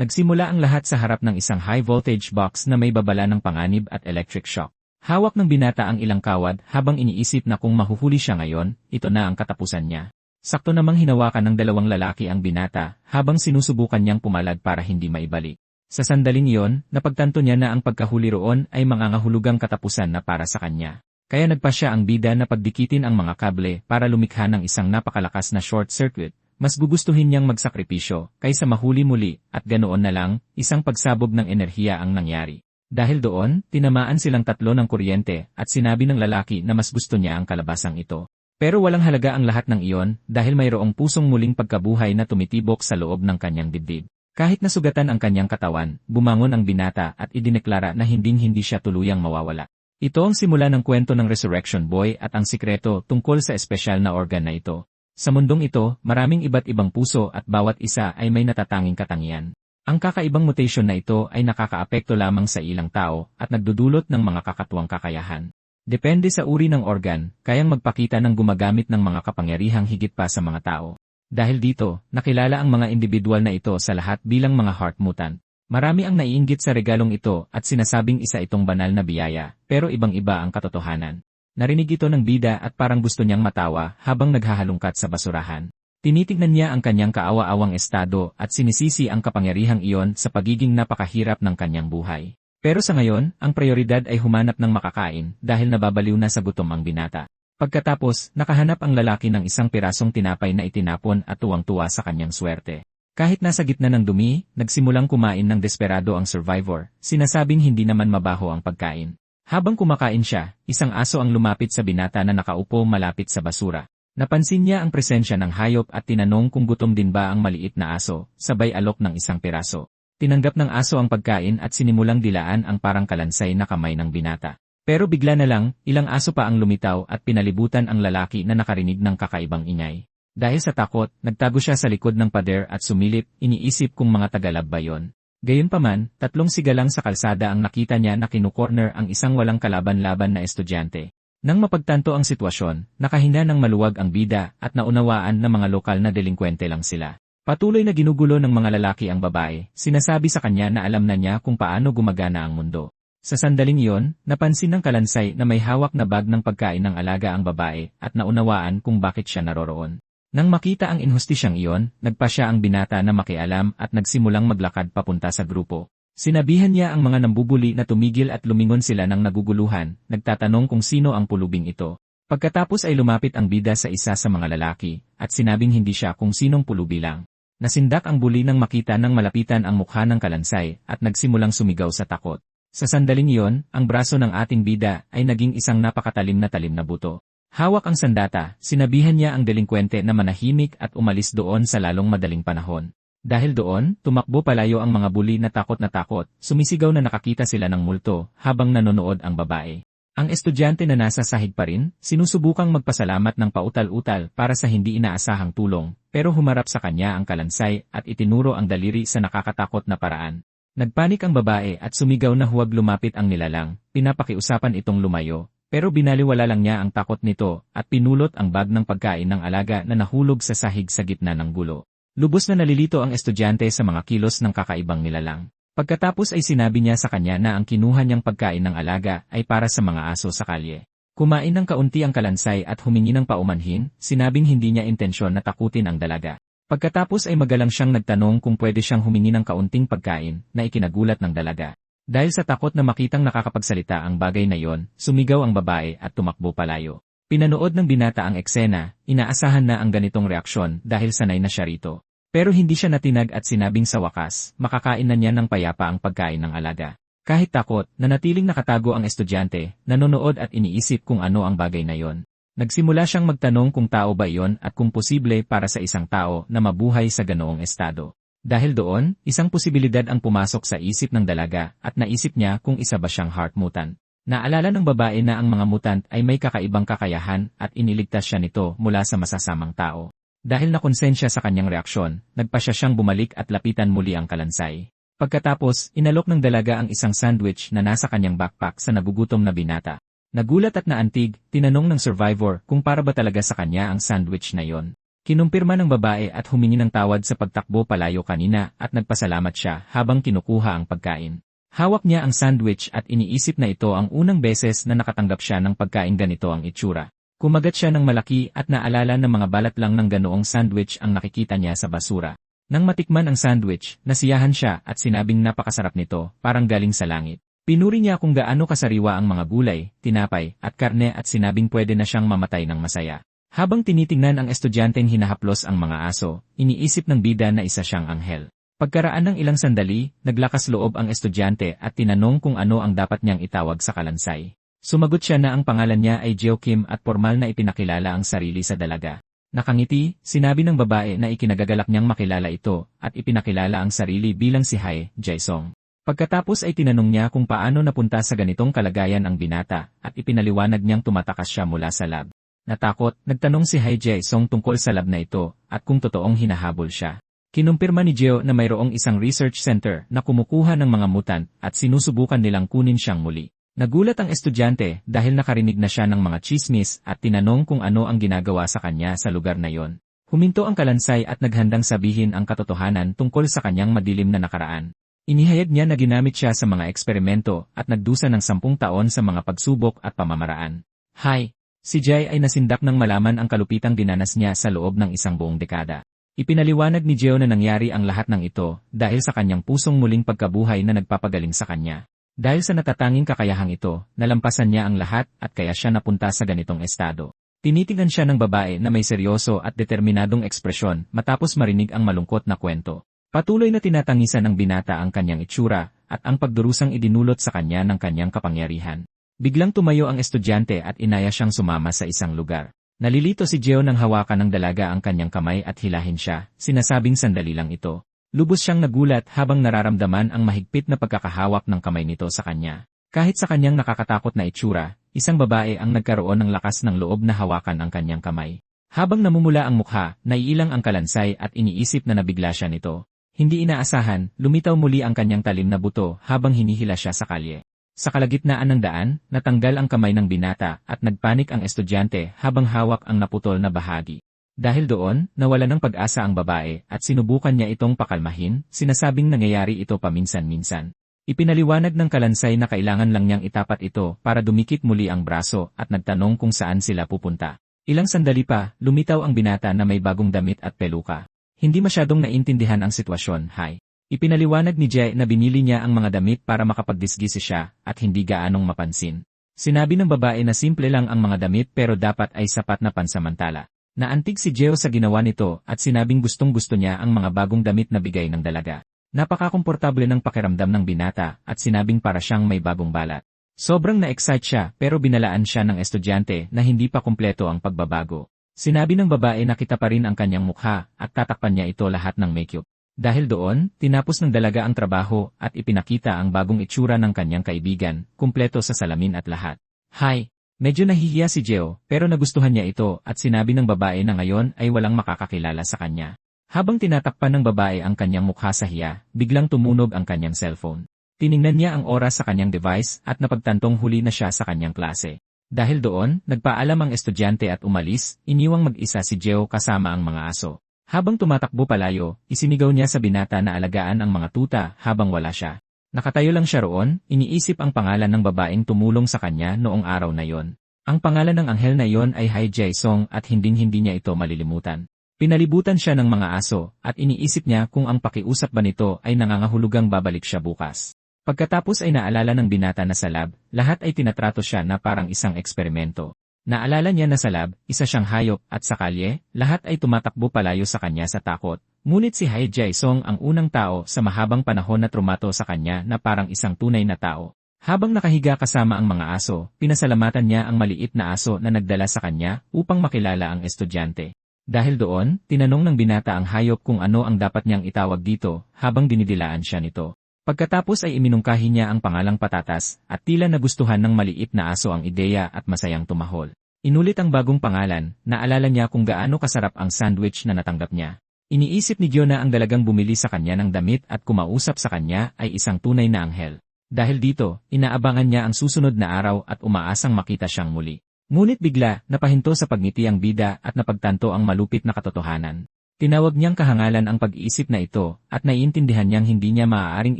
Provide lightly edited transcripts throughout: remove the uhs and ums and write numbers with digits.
Nagsimula ang lahat sa harap ng isang high-voltage box na may babala ng panganib at electric shock. Hawak ng binata ang ilang kawad habang iniisip na kung mahuhuli siya ngayon, ito na ang katapusan niya. Sakto namang hinawakan ng dalawang lalaki ang binata habang sinusubukan niyang pumalag para hindi maibalik. Sa sandaling iyon, napagtanto niya na ang pagkahuli roon ay mangangahulugang katapusan na para sa kanya. Kaya nagpa siya ang bida na pagdikitin ang mga kable para lumikha ng isang napakalakas na short circuit. Mas gugustuhin niyang magsakripisyo kaysa mahuli muli at ganoon na lang, isang pagsabog ng enerhiya ang nangyari. Dahil doon, tinamaan silang tatlo ng kuryente at sinabi ng lalaki na mas gusto niya ang kalabasang ito. Pero walang halaga ang lahat ng iyon dahil mayroong pusong muling pagkabuhay na tumitibok sa loob ng kanyang dibdib. Kahit nasugatan ang kanyang katawan, bumangon ang binata at idineklara na hinding-hindi siya tuluyang mawawala. Ito ang simula ng kwento ng Resurrection Boy at ang sikreto tungkol sa espesyal na organ na ito. Sa mundong ito, maraming iba't ibang puso at bawat isa ay may natatanging katangian. Ang kakaibang mutation na ito ay nakakaapekto lamang sa ilang tao at nagdudulot ng mga kakatuwang kakayahan. Depende sa uri ng organ, kayang magpakita ng gumagamit ng mga kapangyarihang higit pa sa mga tao. Dahil dito, nakilala ang mga individual na ito sa lahat bilang mga heart mutant. Marami ang naiinggit sa regalong ito at sinasabing isa itong banal na biyaya, pero ibang-iba ang katotohanan. Narinig ito ng bida at parang gusto niyang matawa habang naghahalungkat sa basurahan. Tinitignan niya ang kanyang kaawa-awang estado at sinisisi ang kapangyarihang iyon sa pagiging napakahirap ng kanyang buhay. Pero sa ngayon, ang prioridad ay humanap ng makakain dahil nababaliw na sa gutom ang binata. Pagkatapos, nakahanap ang lalaki ng isang pirasong tinapay na itinapon at tuwang-tuwa sa kanyang swerte. Kahit nasa gitna ng dumi, nagsimulang kumain ng desperado ang survivor, sinasabing hindi naman mabaho ang pagkain. Habang kumakain siya, isang aso ang lumapit sa binata na nakaupo malapit sa basura. Napansin niya ang presensya ng hayop at tinanong kung gutom din ba ang maliit na aso, sabay alok ng isang piraso. Tinanggap ng aso ang pagkain at sinimulang dilaan ang parang kalansay na kamay ng binata. Pero bigla na lang, ilang aso pa ang lumitaw at pinalibutan ang lalaki na nakarinig ng kakaibang ingay. Dahil sa takot, nagtago siya sa likod ng pader at sumilip, iniisip kung mga tagalab ba yon. Gayunpaman, tatlong sigalang sa kalsada ang nakita niya na kinukorner ang isang walang kalaban-laban na estudyante. Nang mapagtanto ang sitwasyon, nakahinda ng maluwag ang bida at naunawaan na mga lokal na delinkwente lang sila. Patuloy na ginugulo ng mga lalaki ang babae, sinasabi sa kanya na alam na niya kung paano gumagana ang mundo. Sa sandaling iyon, napansin ng kalansay na may hawak na bag ng pagkain ng alaga ang babae at naunawaan kung bakit siya naroroon. Nang makita ang inhustisyang iyon, nagpa siya ang binata na makialam at nagsimulang maglakad papunta sa grupo. Sinabihan niya ang mga nambubuli na tumigil at lumingon sila ng naguguluhan, nagtatanong kung sino ang pulubing ito. Pagkatapos ay lumapit ang bida sa isa sa mga lalaki, at sinabing hindi siya kung sinong pulubi lang. Nasindak ang buli nang makita ng malapitan ang mukha ng kalansay at nagsimulang sumigaw sa takot. Sa sandaling iyon, ang braso ng ating bida ay naging isang napakatalim na buto. Hawak ang sandata, sinabihan niya ang delinkwente na manahimik at umalis doon sa lalong madaling panahon. Dahil doon, tumakbo palayo ang mga buli na takot, sumisigaw na nakakita sila ng multo habang nanonood ang babae. Ang estudyante na nasa sahig pa rin, sinusubukang magpasalamat ng pautal-utal para sa hindi inaasahang tulong, pero humarap sa kanya ang kalansay at itinuro ang daliri sa nakakatakot na paraan. Nagpanik ang babae at sumigaw na huwag lumapit ang nilalang, pinapakiusapan itong lumayo, pero binaliwala lang niya ang takot nito at pinulot ang bag ng pagkain ng alaga na nahulog sa sahig sa gitna ng gulo. Lubos na nalilito ang estudyante sa mga kilos ng kakaibang nilalang. Pagkatapos ay sinabi niya sa kanya na ang kinuha niyang pagkain ng alaga ay para sa mga aso sa kalye. Kumain ng kaunti ang kalansay at humingi ng paumanhin, sinabing hindi niya intensyon na takutin ang dalaga. Pagkatapos ay magalang siyang nagtanong kung pwede siyang humingi ng kaunting pagkain na ikinagulat ng dalaga. Dahil sa takot na makitang nakakapagsalita ang bagay na yon, sumigaw ang babae at tumakbo palayo. Pinanood ng binata ang eksena, inaasahan na ang ganitong reaksyon dahil sanay na siya rito. Pero hindi siya natinag at sinabing sa wakas, makakain na niya ng payapa ang pagkain ng alaga. Kahit takot, nanatiling nakatago ang estudyante, nanonood at iniisip kung ano ang bagay na yon. Nagsimula siyang magtanong kung tao ba iyon at kung posible para sa isang tao na mabuhay sa ganoong estado. Dahil doon, isang posibilidad ang pumasok sa isip ng dalaga at naisip niya kung isa ba siyang heart mutant. Naalala ng babae na ang mga mutant ay may kakaibang kakayahan at iniligtas siya nito mula sa masasamang tao. Dahil nakonsensya sa kanyang reaksyon, nagpasya siyang bumalik at lapitan muli ang kalansay. Pagkatapos, inalok ng dalaga ang isang sandwich na nasa kanyang backpack sa nagugutom na binata. Nagulat at naantig, tinanong ng survivor kung para ba talaga sa kanya ang sandwich na yon. Kinumpirma ng babae at humingi ng tawad sa pagtakbo palayo kanina at nagpasalamat siya habang kinukuha ang pagkain. Hawak niya ang sandwich at iniisip na ito ang unang beses na nakatanggap siya ng pagkain ganito ang itsura. Kumagat siya ng malaki at naalala ng mga balat lang ng ganoong sandwich ang nakikita niya sa basura. Nang matikman ang sandwich, nasiyahan siya at sinabing napakasarap nito, parang galing sa langit. Pinuri niya kung gaano kasariwa ang mga gulay, tinapay, at karne at sinabing pwede na siyang mamatay ng masaya. Habang tinitingnan ang estudyanteng hinahaplos ang mga aso, iniisip ng bida na isa siyang anghel. Pagkaraan ng ilang sandali, naglakas loob ang estudyante at tinanong kung ano ang dapat niyang itawag sa kalansay. Sumagot siya na ang pangalan niya ay Joachim at formal na ipinakilala ang sarili sa dalaga. Nakangiti, sinabi ng babae na ikinagagalak niyang makilala ito at ipinakilala ang sarili bilang si Hai Jae-song. Pagkatapos ay tinanong niya kung paano napunta sa ganitong kalagayan ang binata at ipinaliwanag niyang tumatakas siya mula sa lab. Natakot, nagtanong si Hai Jae-song tungkol sa lab na ito at kung totoong hinahabol siya. Kinumpirma ni Jeo na mayroong isang research center na kumukuha ng mga mutant at sinusubukan nilang kunin siyang muli. Nagulat ang estudyante dahil nakarinig na siya ng mga chismis at tinanong kung ano ang ginagawa sa kanya sa lugar na yon. Huminto ang kalansay at naghandang sabihin ang katotohanan tungkol sa kanyang madilim na nakaraan. Inihayag niya na ginamit siya sa mga eksperimento at nagdusa ng 10 taon sa mga pagsubok at pamamaraan. Hi! Si Jai ay nasindak nang malaman ang kalupitang dinanas niya sa loob ng isang buong dekada. Ipinaliwanag ni Jeo na nangyari ang lahat ng ito dahil sa kanyang pusong muling pagkabuhay na nagpapagaling sa kanya. Dahil sa natatanging kakayahang ito, nalampasan niya ang lahat at kaya siya napunta sa ganitong estado. Tinitingnan siya ng babae na may seryoso at determinadong ekspresyon matapos marinig ang malungkot na kwento. Patuloy na tinatangisan ng binata ang kanyang itsura at ang pagdurusang idinulot sa kanya ng kanyang kapangyarihan. Biglang tumayo ang estudyante at inaya siyang sumama sa isang lugar. Nalilito si Jeo nang hawakan ng dalaga ang kanyang kamay at hilahin siya, sinasabing sandali lang ito. Lubos siyang nagulat habang nararamdaman ang mahigpit na pagkakahawak ng kamay nito sa kanya. Kahit sa kanyang nakakatakot na itsura, isang babae ang nagkaroon ng lakas ng loob na hawakan ang kanyang kamay. Habang namumula ang mukha, naiilang ang kalansay at iniisip na nabigla siya nito. Hindi inaasahan, lumitaw muli ang kanyang talim na buto habang hinihila siya sa kalye. Sa kalagitnaan ng daan, natanggal ang kamay ng binata at nagpanik ang estudyante habang hawak ang naputol na bahagi. Dahil doon, nawala ng pag-asa ang babae at sinubukan niya itong pakalmahin, sinasabing nangyayari ito paminsan-minsan. Ipinaliwanag ng kalansay na kailangan lang niyang itapat ito para dumikit muli ang braso at nagtanong kung saan sila pupunta. Ilang sandali pa, lumitaw ang binata na may bagong damit at peluka. Hindi masyadong naintindihan ang sitwasyon, Hai. Ipinaliwanag ni Jae na binili niya ang mga damit para makapagdisgisi siya at hindi gaanong mapansin. Sinabi ng babae na simple lang ang mga damit pero dapat ay sapat na pansamantala. Naantig si Jeo sa ginawa nito at sinabing gustong-gusto niya ang mga bagong damit na bigay ng dalaga. Napakakomportable ng pakiramdam ng binata at sinabing para siyang may bagong balat. Sobrang na-excite siya pero binalaan siya ng estudyante na hindi pa kumpleto ang pagbabago. Sinabi ng babae na kita pa rin ang kanyang mukha at tatakpan niya ito lahat ng makeup. Dahil doon, tinapos ng dalaga ang trabaho at ipinakita ang bagong itsura ng kanyang kaibigan, kumpleto sa salamin at lahat. Hi! Medyo nahihiya si Jeo pero nagustuhan niya ito at sinabi ng babae na ngayon ay walang makakakilala sa kanya. Habang tinatakpan ng babae ang kanyang mukha sa hiya, biglang tumunog ang kanyang cellphone. Tiningnan niya ang oras sa kanyang device at napagtantong huli na siya sa kanyang klase. Dahil doon, nagpaalam ang estudyante at umalis, iniwang mag-isa si Jeo kasama ang mga aso. Habang tumatakbo palayo, isinigaw niya sa binata na alagaan ang mga tuta habang wala siya. Nakatayo lang siya roon, iniisip ang pangalan ng babaeng tumulong sa kanya noong araw na yon. Ang pangalan ng anghel na yon ay Hai Jae-song at hinding-hindi niya ito malilimutan. Pinalibutan siya ng mga aso at iniisip niya kung ang pakiusap ba nito ay nangangahulugang babalik siya bukas. Pagkatapos ay naalala ng binata na sa lab, lahat ay tinatrato siya na parang isang eksperimento. Naalala niya na sa lab, isa siyang hayop at sa kalye, lahat ay tumatakbo palayo sa kanya sa takot. Ngunit si Hai Jae-song ang unang tao sa mahabang panahon na trumato sa kanya na parang isang tunay na tao. Habang nakahiga kasama ang mga aso, pinasalamatan niya ang maliit na aso na nagdala sa kanya upang makilala ang estudyante. Dahil doon, tinanong ng binata ang hayop kung ano ang dapat niyang itawag dito habang dinidilaan siya nito. Pagkatapos ay iminungkahi niya ang pangalang Patatas at tila nagustuhan ng maliit na aso ang ideya at masayang tumahol. Inulit ang bagong pangalan, naalala niya kung gaano kasarap ang sandwich na natanggap niya. Iniisip ni Gyo na ang dalagang bumili sa kanya ng damit at kumausap sa kanya ay isang tunay na anghel. Dahil dito, inaabangan niya ang susunod na araw at umaasang makita siyang muli. Ngunit bigla, napahinto sa pagngiti ang bida at napagtanto ang malupit na katotohanan. Tinawag niyang kahangalan ang pag-iisip na ito at naiintindihan niyang hindi niya maaaring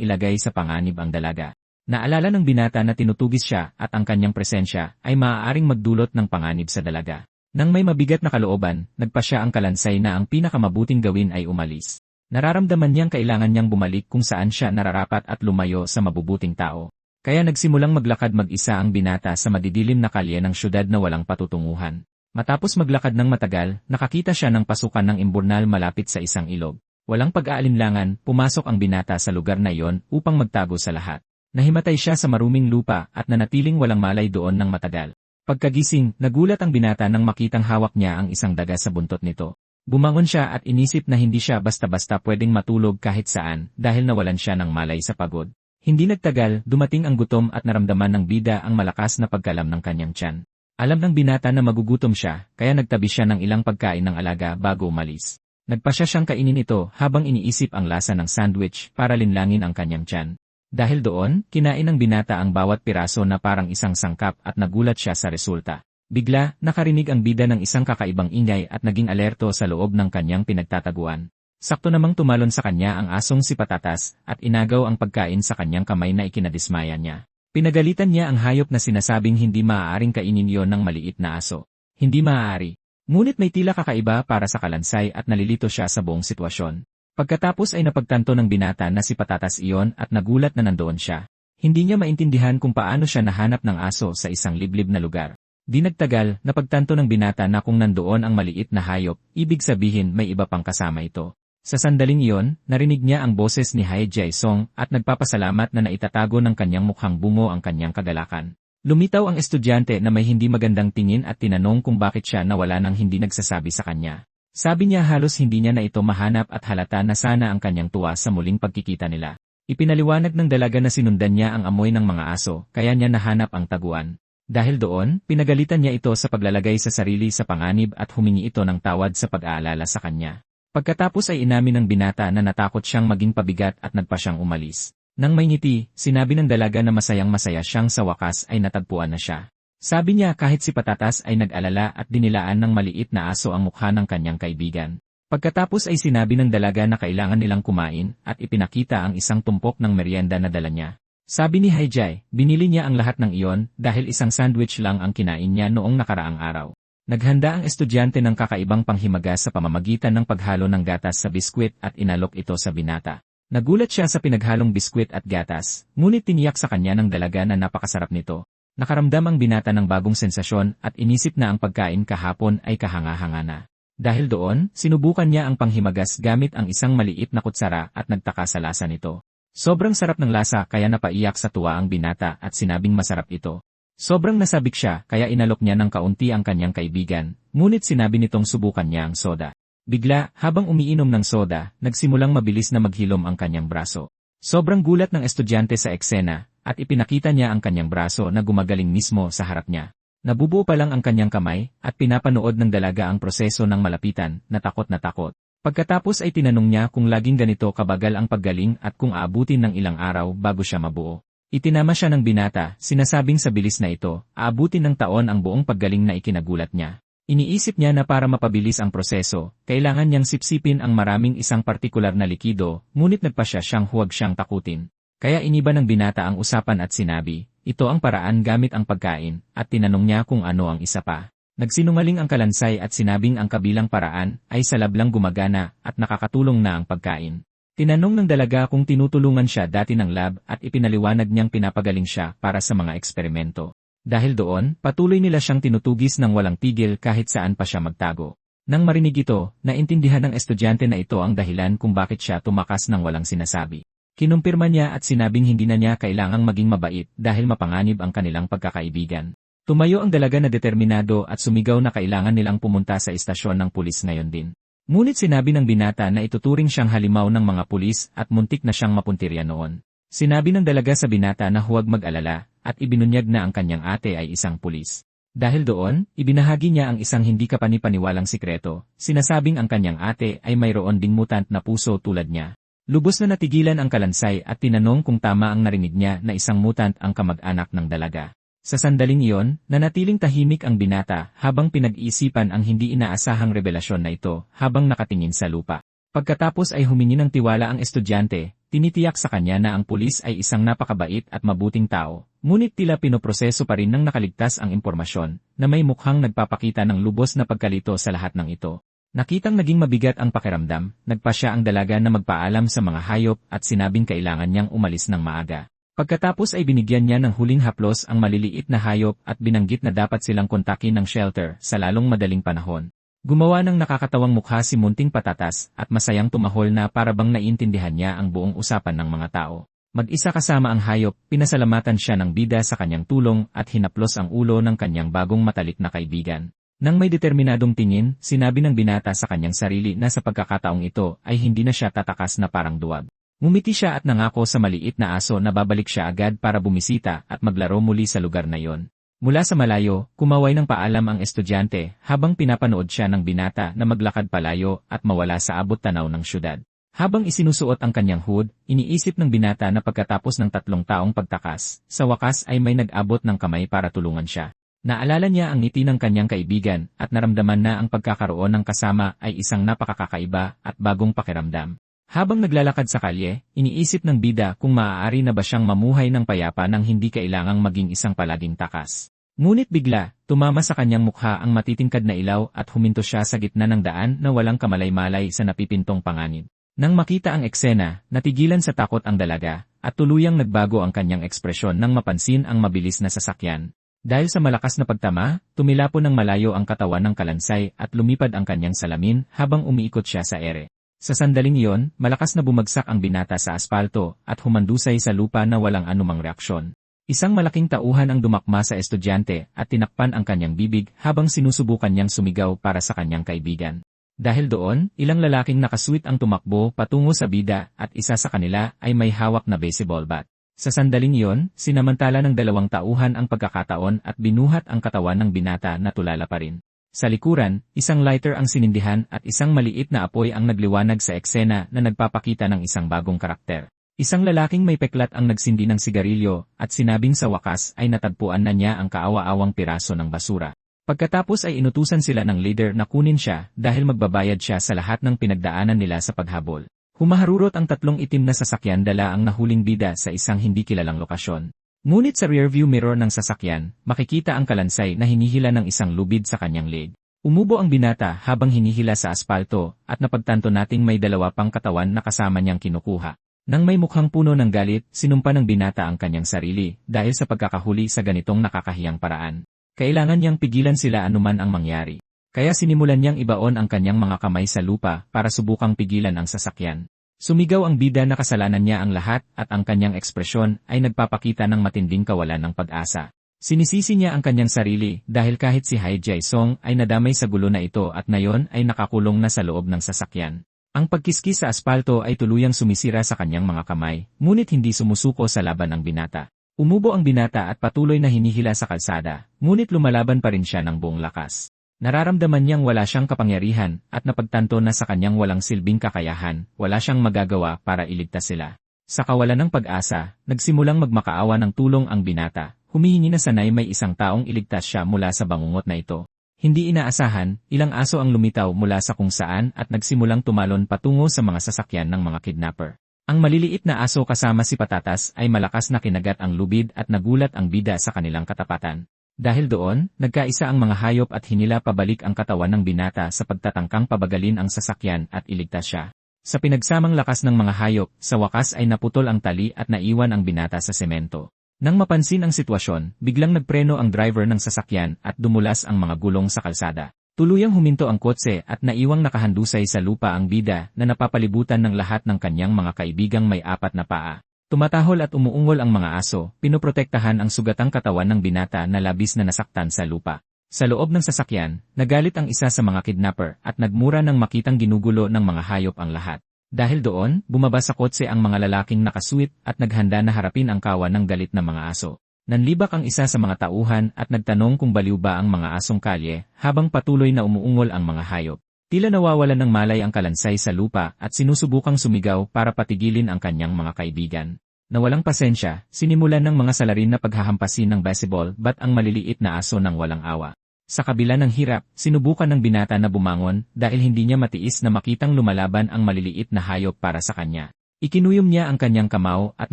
ilagay sa panganib ang dalaga. Naalala ng binata na tinutugis siya at ang kanyang presensya ay maaaring magdulot ng panganib sa dalaga. Nang may mabigat na kalooban, nagpa siya ang kalansay na ang pinakamabuting gawin ay umalis. Nararamdaman niyang kailangan niyang bumalik kung saan siya nararapat at lumayo sa mabubuting tao. Kaya nagsimulang maglakad mag-isa ang binata sa madidilim na kalye ng syudad na walang patutunguhan. Matapos maglakad ng matagal, nakakita siya ng pasukan ng imburnal malapit sa isang ilog. Walang pag-aalinlangan, pumasok ang binata sa lugar na iyon upang magtago sa lahat. Nahimatay siya sa maruming lupa at nanatiling walang malay doon ng matagal. Pagkagising, nagulat ang binata nang makitang hawak niya ang isang daga sa buntot nito. Bumangon siya at inisip na hindi siya basta-basta pwedeng matulog kahit saan dahil nawalan siya ng malay sa pagod. Hindi nagtagal, dumating ang gutom at naramdaman ng bida ang malakas na pagkalam ng kanyang tiyan. Alam ng binata na magugutom siya, kaya nagtabi siya ng ilang pagkain ng alaga bago umalis. Nagpasya siyang kainin ito habang iniisip ang lasa ng sandwich para linlangin ang kanyang tiyan. Dahil doon, kinain ng binata ang bawat piraso na parang isang sangkap at nagulat siya sa resulta. Bigla, nakarinig ang bida ng isang kakaibang ingay at naging alerto sa loob ng kanyang pinagtataguan. Sakto namang tumalon sa kanya ang asong si Patatas at inagaw ang pagkain sa kanyang kamay na ikinadismaya niya. Pinagalitan niya ang hayop na sinasabing hindi maaaring kainin yon ng maliit na aso. Hindi maaari. Ngunit may tila kakaiba para sa kalansay at nalilito siya sa buong sitwasyon. Pagkatapos ay napagtanto ng binata na si Patatas iyon at nagulat na nandoon siya. Hindi niya maintindihan kung paano siya nahanap ng aso sa isang liblib na lugar. Di nagtagal, napagtanto ng binata na kung nandoon ang maliit na hayop, ibig sabihin may iba pang kasama ito. Sa sandaling iyon, narinig niya ang boses ni Hai Jae-song at nagpapasalamat na naitatago ng kanyang mukhang bungo ang kanyang kagalakan. Lumitaw ang estudyante na may hindi magandang tingin at tinanong kung bakit siya nawala nang hindi nagsasabi sa kanya. Sabi niya halos hindi niya na ito mahanap at halata na sana ang kanyang tuwa sa muling pagkikita nila. Ipinaliwanag ng dalaga na sinundan niya ang amoy ng mga aso kaya niya nahanap ang taguan. Dahil doon, pinagalitan niya ito sa paglalagay sa sarili sa panganib at humingi ito ng tawad sa pag-aalala sa kanya. Pagkatapos ay inamin ng binata na natakot siyang maging pabigat at nagpa siyang umalis. Nang may ngiti, sinabi ng dalaga na masayang-masaya siyang sa wakas ay natagpuan na siya. Sabi niya kahit si Patatas ay nag-alala at dinilaan ng maliit na aso ang mukha ng kanyang kaibigan. Pagkatapos ay sinabi ng dalaga na kailangan nilang kumain at ipinakita ang isang tumpok ng merienda na dala niya. Sabi ni Haijay, binili niya ang lahat ng iyon dahil isang sandwich lang ang kinain niya noong nakaraang araw. Naghanda ang estudyante ng kakaibang panghimaga sa pamamagitan ng paghalo ng gatas sa biskwit at inalok ito sa binata. Nagulat siya sa pinaghalong biskwit at gatas, ngunit tiniyak sa kanya ng dalaga na napakasarap nito. Nakaramdam ang binata ng bagong sensasyon at inisip na ang pagkain kahapon ay kahanga-hanga na. Dahil doon, sinubukan niya ang panghimagas gamit ang isang maliit na kutsara at nagtaka sa lasa nito. Sobrang sarap ng lasa kaya napaiyak sa tuwa ang binata at sinabing masarap ito. Sobrang nasabik siya kaya inalok niya ng kaunti ang kanyang kaibigan, ngunit sinabi nitong subukan niya ang soda. Bigla, habang umiinom ng soda, nagsimulang mabilis na maghilom ang kanyang braso. Sobrang gulat ng estudyante sa eksena, at ipinakita niya ang kanyang braso na gumagaling mismo sa harap niya. Nabubuo pa lang ang kanyang kamay, at pinapanood ng dalaga ang proseso ng malapitan, na takot na takot. Pagkatapos ay tinanong niya kung laging ganito kabagal ang paggaling at kung aabutin ng ilang araw bago siya mabuo. Itinama siya ng binata, sinasabing sa bilis na ito, aabutin ng taon ang buong paggaling na ikinagulat niya. Iniisip niya na para mapabilis ang proseso, kailangan niyang sipsipin ang maraming isang partikular na likido, ngunit nagpasya siyang huwag siyang takutin. Kaya iniba ng binata ang usapan at sinabi, ito ang paraan gamit ang pagkain, at tinanong niya kung ano ang isa pa. Nagsinungaling ang kalansay at sinabing ang kabilang paraan ay salablang gumagana at nakakatulong na ang pagkain. Tinanong ng dalaga kung tinutulungan siya dati ng lab at ipinaliwanag niyang pinapagaling siya para sa mga eksperimento. Dahil doon, patuloy nila siyang tinutugis ng walang tigil kahit saan pa siya magtago. Nang marinig ito, naintindihan ng estudyante na ito ang dahilan kung bakit siya tumakas ng walang sinasabi. Kinumpirma niya at sinabing hindi na niya kailangang maging mabait dahil mapanganib ang kanilang pagkakaibigan. Tumayo ang dalaga na determinado at sumigaw na kailangan nilang pumunta sa istasyon ng pulis ngayon din. Ngunit sinabi ng binata na ituturing siyang halimaw ng mga pulis at muntik na siyang mapuntirya noon. Sinabi ng dalaga sa binata na huwag mag-alala at ibinunyag na ang kanyang ate ay isang pulis. Dahil doon, ibinahagi niya ang isang hindi kapanipaniwalang sikreto, sinasabing ang kanyang ate ay mayroon ding mutant na puso tulad niya. Lubos na natigilan ang kalansay at tinanong kung tama ang narinig niya na isang mutant ang kamag-anak ng dalaga. Sa sandaling iyon, nanatiling tahimik ang binata habang pinag-iisipan ang hindi inaasahang revelasyon na ito habang nakatingin sa lupa. Pagkatapos ay humingi ng tiwala ang estudyante, tinitiyak sa kanya na ang pulis ay isang napakabait at mabuting tao, ngunit tila pinoproseso pa rin ng nakaligtas ang impormasyon na may mukhang nagpapakita ng lubos na pagkalito sa lahat ng ito. Nakitang naging mabigat ang pakiramdam, nagpa siya ang dalaga na magpaalam sa mga hayop at sinabing kailangan niyang umalis ng maaga. Pagkatapos ay binigyan niya ng huling haplos ang maliliit na hayop at binanggit na dapat silang kontakin ng shelter sa lalong madaling panahon. Gumawa ng nakakatawang mukha si Munting Patatas at masayang tumahol na para bang naiintindihan niya ang buong usapan ng mga tao. Mag-isa kasama ang hayop, pinasalamatan siya ng bida sa kanyang tulong at hinaplos ang ulo ng kanyang bagong matalik na kaibigan. Nang may determinadong tingin, sinabi ng binata sa kanyang sarili na sa pagkakataong ito ay hindi na siya tatakas na parang duwag. Ngumiti siya at nangako sa maliit na aso na babalik siya agad para bumisita at maglaro muli sa lugar na yon. Mula sa malayo, kumaway ng paalam ang estudyante habang pinapanood siya ng binata na maglakad palayo at mawala sa abot tanaw ng syudad. Habang isinusuot ang kanyang hood, iniisip ng binata na pagkatapos ng 3 taong pagtakas, sa wakas ay may nag-abot ng kamay para tulungan siya. Naalala niya ang ngiti ng kanyang kaibigan at naramdaman na ang pagkakaroon ng kasama ay isang napakakaiba at bagong pakiramdam. Habang naglalakad sa kalye, iniisip ng bida kung maaari na ba siyang mamuhay ng payapa nang hindi kailangang maging isang palaging takas. Ngunit bigla, tumama sa kanyang mukha ang matitingkad na ilaw at huminto siya sa gitna ng daan na walang kamalay-malay sa napipintong panganib. Nang makita ang eksena, natigilan sa takot ang dalaga at tuluyang nagbago ang kanyang ekspresyon nang mapansin ang mabilis na sasakyan. Dahil sa malakas na pagtama, tumilapon ng malayo ang katawan ng kalansay at lumipad ang kanyang salamin habang umiikot siya sa ere. Sa sandaling iyon, malakas na bumagsak ang binata sa aspalto at humandusay sa lupa na walang anumang reaksyon. Isang malaking tauhan ang dumakma sa estudyante at tinakpan ang kanyang bibig habang sinusubukan niyang sumigaw para sa kanyang kaibigan. Dahil doon, ilang lalaking nakaswit ang tumakbo patungo sa bida at isa sa kanila ay may hawak na baseball bat. Sa sandaling iyon, sinamantala ng 2 tauhan ang pagkakataon at binuhat ang katawan ng binata na tulala pa rin. Sa likuran, isang lighter ang sinindihan at isang maliit na apoy ang nagliwanag sa eksena na nagpapakita ng isang bagong karakter. Isang lalaking may peklat ang nagsindi ng sigarilyo at sinabing sa wakas ay natagpuan na niya ang kaawa-awang piraso ng basura. Pagkatapos ay inutusan sila ng leader na kunin siya dahil magbabayad siya sa lahat ng pinagdaanan nila sa paghabol. Humaharurot ang 3 itim na sasakyan dala ang nahuling bida sa isang hindi kilalang lokasyon. Ngunit sa rearview mirror ng sasakyan, makikita ang kalansay na hinihila ng isang lubid sa kanyang leg. Umubo ang binata habang hinihila sa aspalto at napagtanto nating may 2 pang katawan na kasama niyang kinukuha. Nang may mukhang puno ng galit, sinumpa ng binata ang kanyang sarili dahil sa pagkakahuli sa ganitong nakakahiyang paraan. Kailangan niyang pigilan sila anuman ang mangyari. Kaya sinimulan niyang ibaon ang kanyang mga kamay sa lupa para subukang pigilan ang sasakyan. Sumigaw ang bida na kasalanan niya ang lahat at ang kanyang ekspresyon ay nagpapakita ng matinding kawalan ng pag-asa. Sinisisi niya ang kanyang sarili dahil kahit si Hai Jae-sung ay nadamay sa gulo na ito at ngayon ay nakakulong na sa loob ng sasakyan. Ang pagkiskis sa aspalto ay tuluyang sumisira sa kanyang mga kamay, ngunit hindi sumusuko sa laban ang binata. Umubo ang binata at patuloy na hinihila sa kalsada, ngunit lumalaban pa rin siya ng buong lakas. Nararamdaman niyang wala siyang kapangyarihan at napagtanto na sa kanyang walang silbing kakayahan, wala siyang magagawa para iligtas sila. Sa kawalan ng pag-asa, nagsimulang magmakaawa ng tulong ang binata, humihingi na sanay may isang taong iligtas siya mula sa bangungot na ito. Hindi inaasahan, ilang aso ang lumitaw mula sa kung saan at nagsimulang tumalon patungo sa mga sasakyan ng mga kidnapper. Ang maliliit na aso kasama si Patatas ay malakas na kinagat ang lubid at nagulat ang bida sa kanilang katapatan. Dahil doon, nagkaisa ang mga hayop at hinila pabalik ang katawan ng binata sa pagtatangkang pabagalin ang sasakyan at iligtas siya. Sa pinagsamang lakas ng mga hayop, sa wakas ay naputol ang tali at naiwan ang binata sa semento. Nang mapansin ang sitwasyon, biglang nagpreno ang driver ng sasakyan at dumulas ang mga gulong sa kalsada. Tuluyang huminto ang kotse at naiwang nakahandusay sa lupa ang bida na napapalibutan ng lahat ng kanyang mga kaibigang may 4 na paa. Tumatahol at umuungol ang mga aso, pinoprotektahan ang sugatang katawan ng binata na labis na nasaktan sa lupa. Sa loob ng sasakyan, nagalit ang isa sa mga kidnapper at nagmura nang makitang ginugulo ng mga hayop ang lahat. Dahil doon, bumaba sa kotse ang mga lalaking nakaswit at naghanda na harapin ang kawan ng galit na mga aso. Nanlibak ang isa sa mga tauhan at nagtanong kung baliw ba ang mga asong kalye habang patuloy na umuungol ang mga hayop. Tila nawawalan ng malay ang kalansay sa lupa at sinusubukang sumigaw para patigilin ang kanyang mga kaibigan. Na walang pasensya, sinimulan ng mga salarin na paghahampasin ng baseball bat ang maliliit na aso ng walang awa. Sa kabila ng hirap, sinubukan ng binata na bumangon dahil hindi niya matiis na makitang lumalaban ang maliliit na hayop para sa kanya. Ikinuyom niya ang kanyang kamao at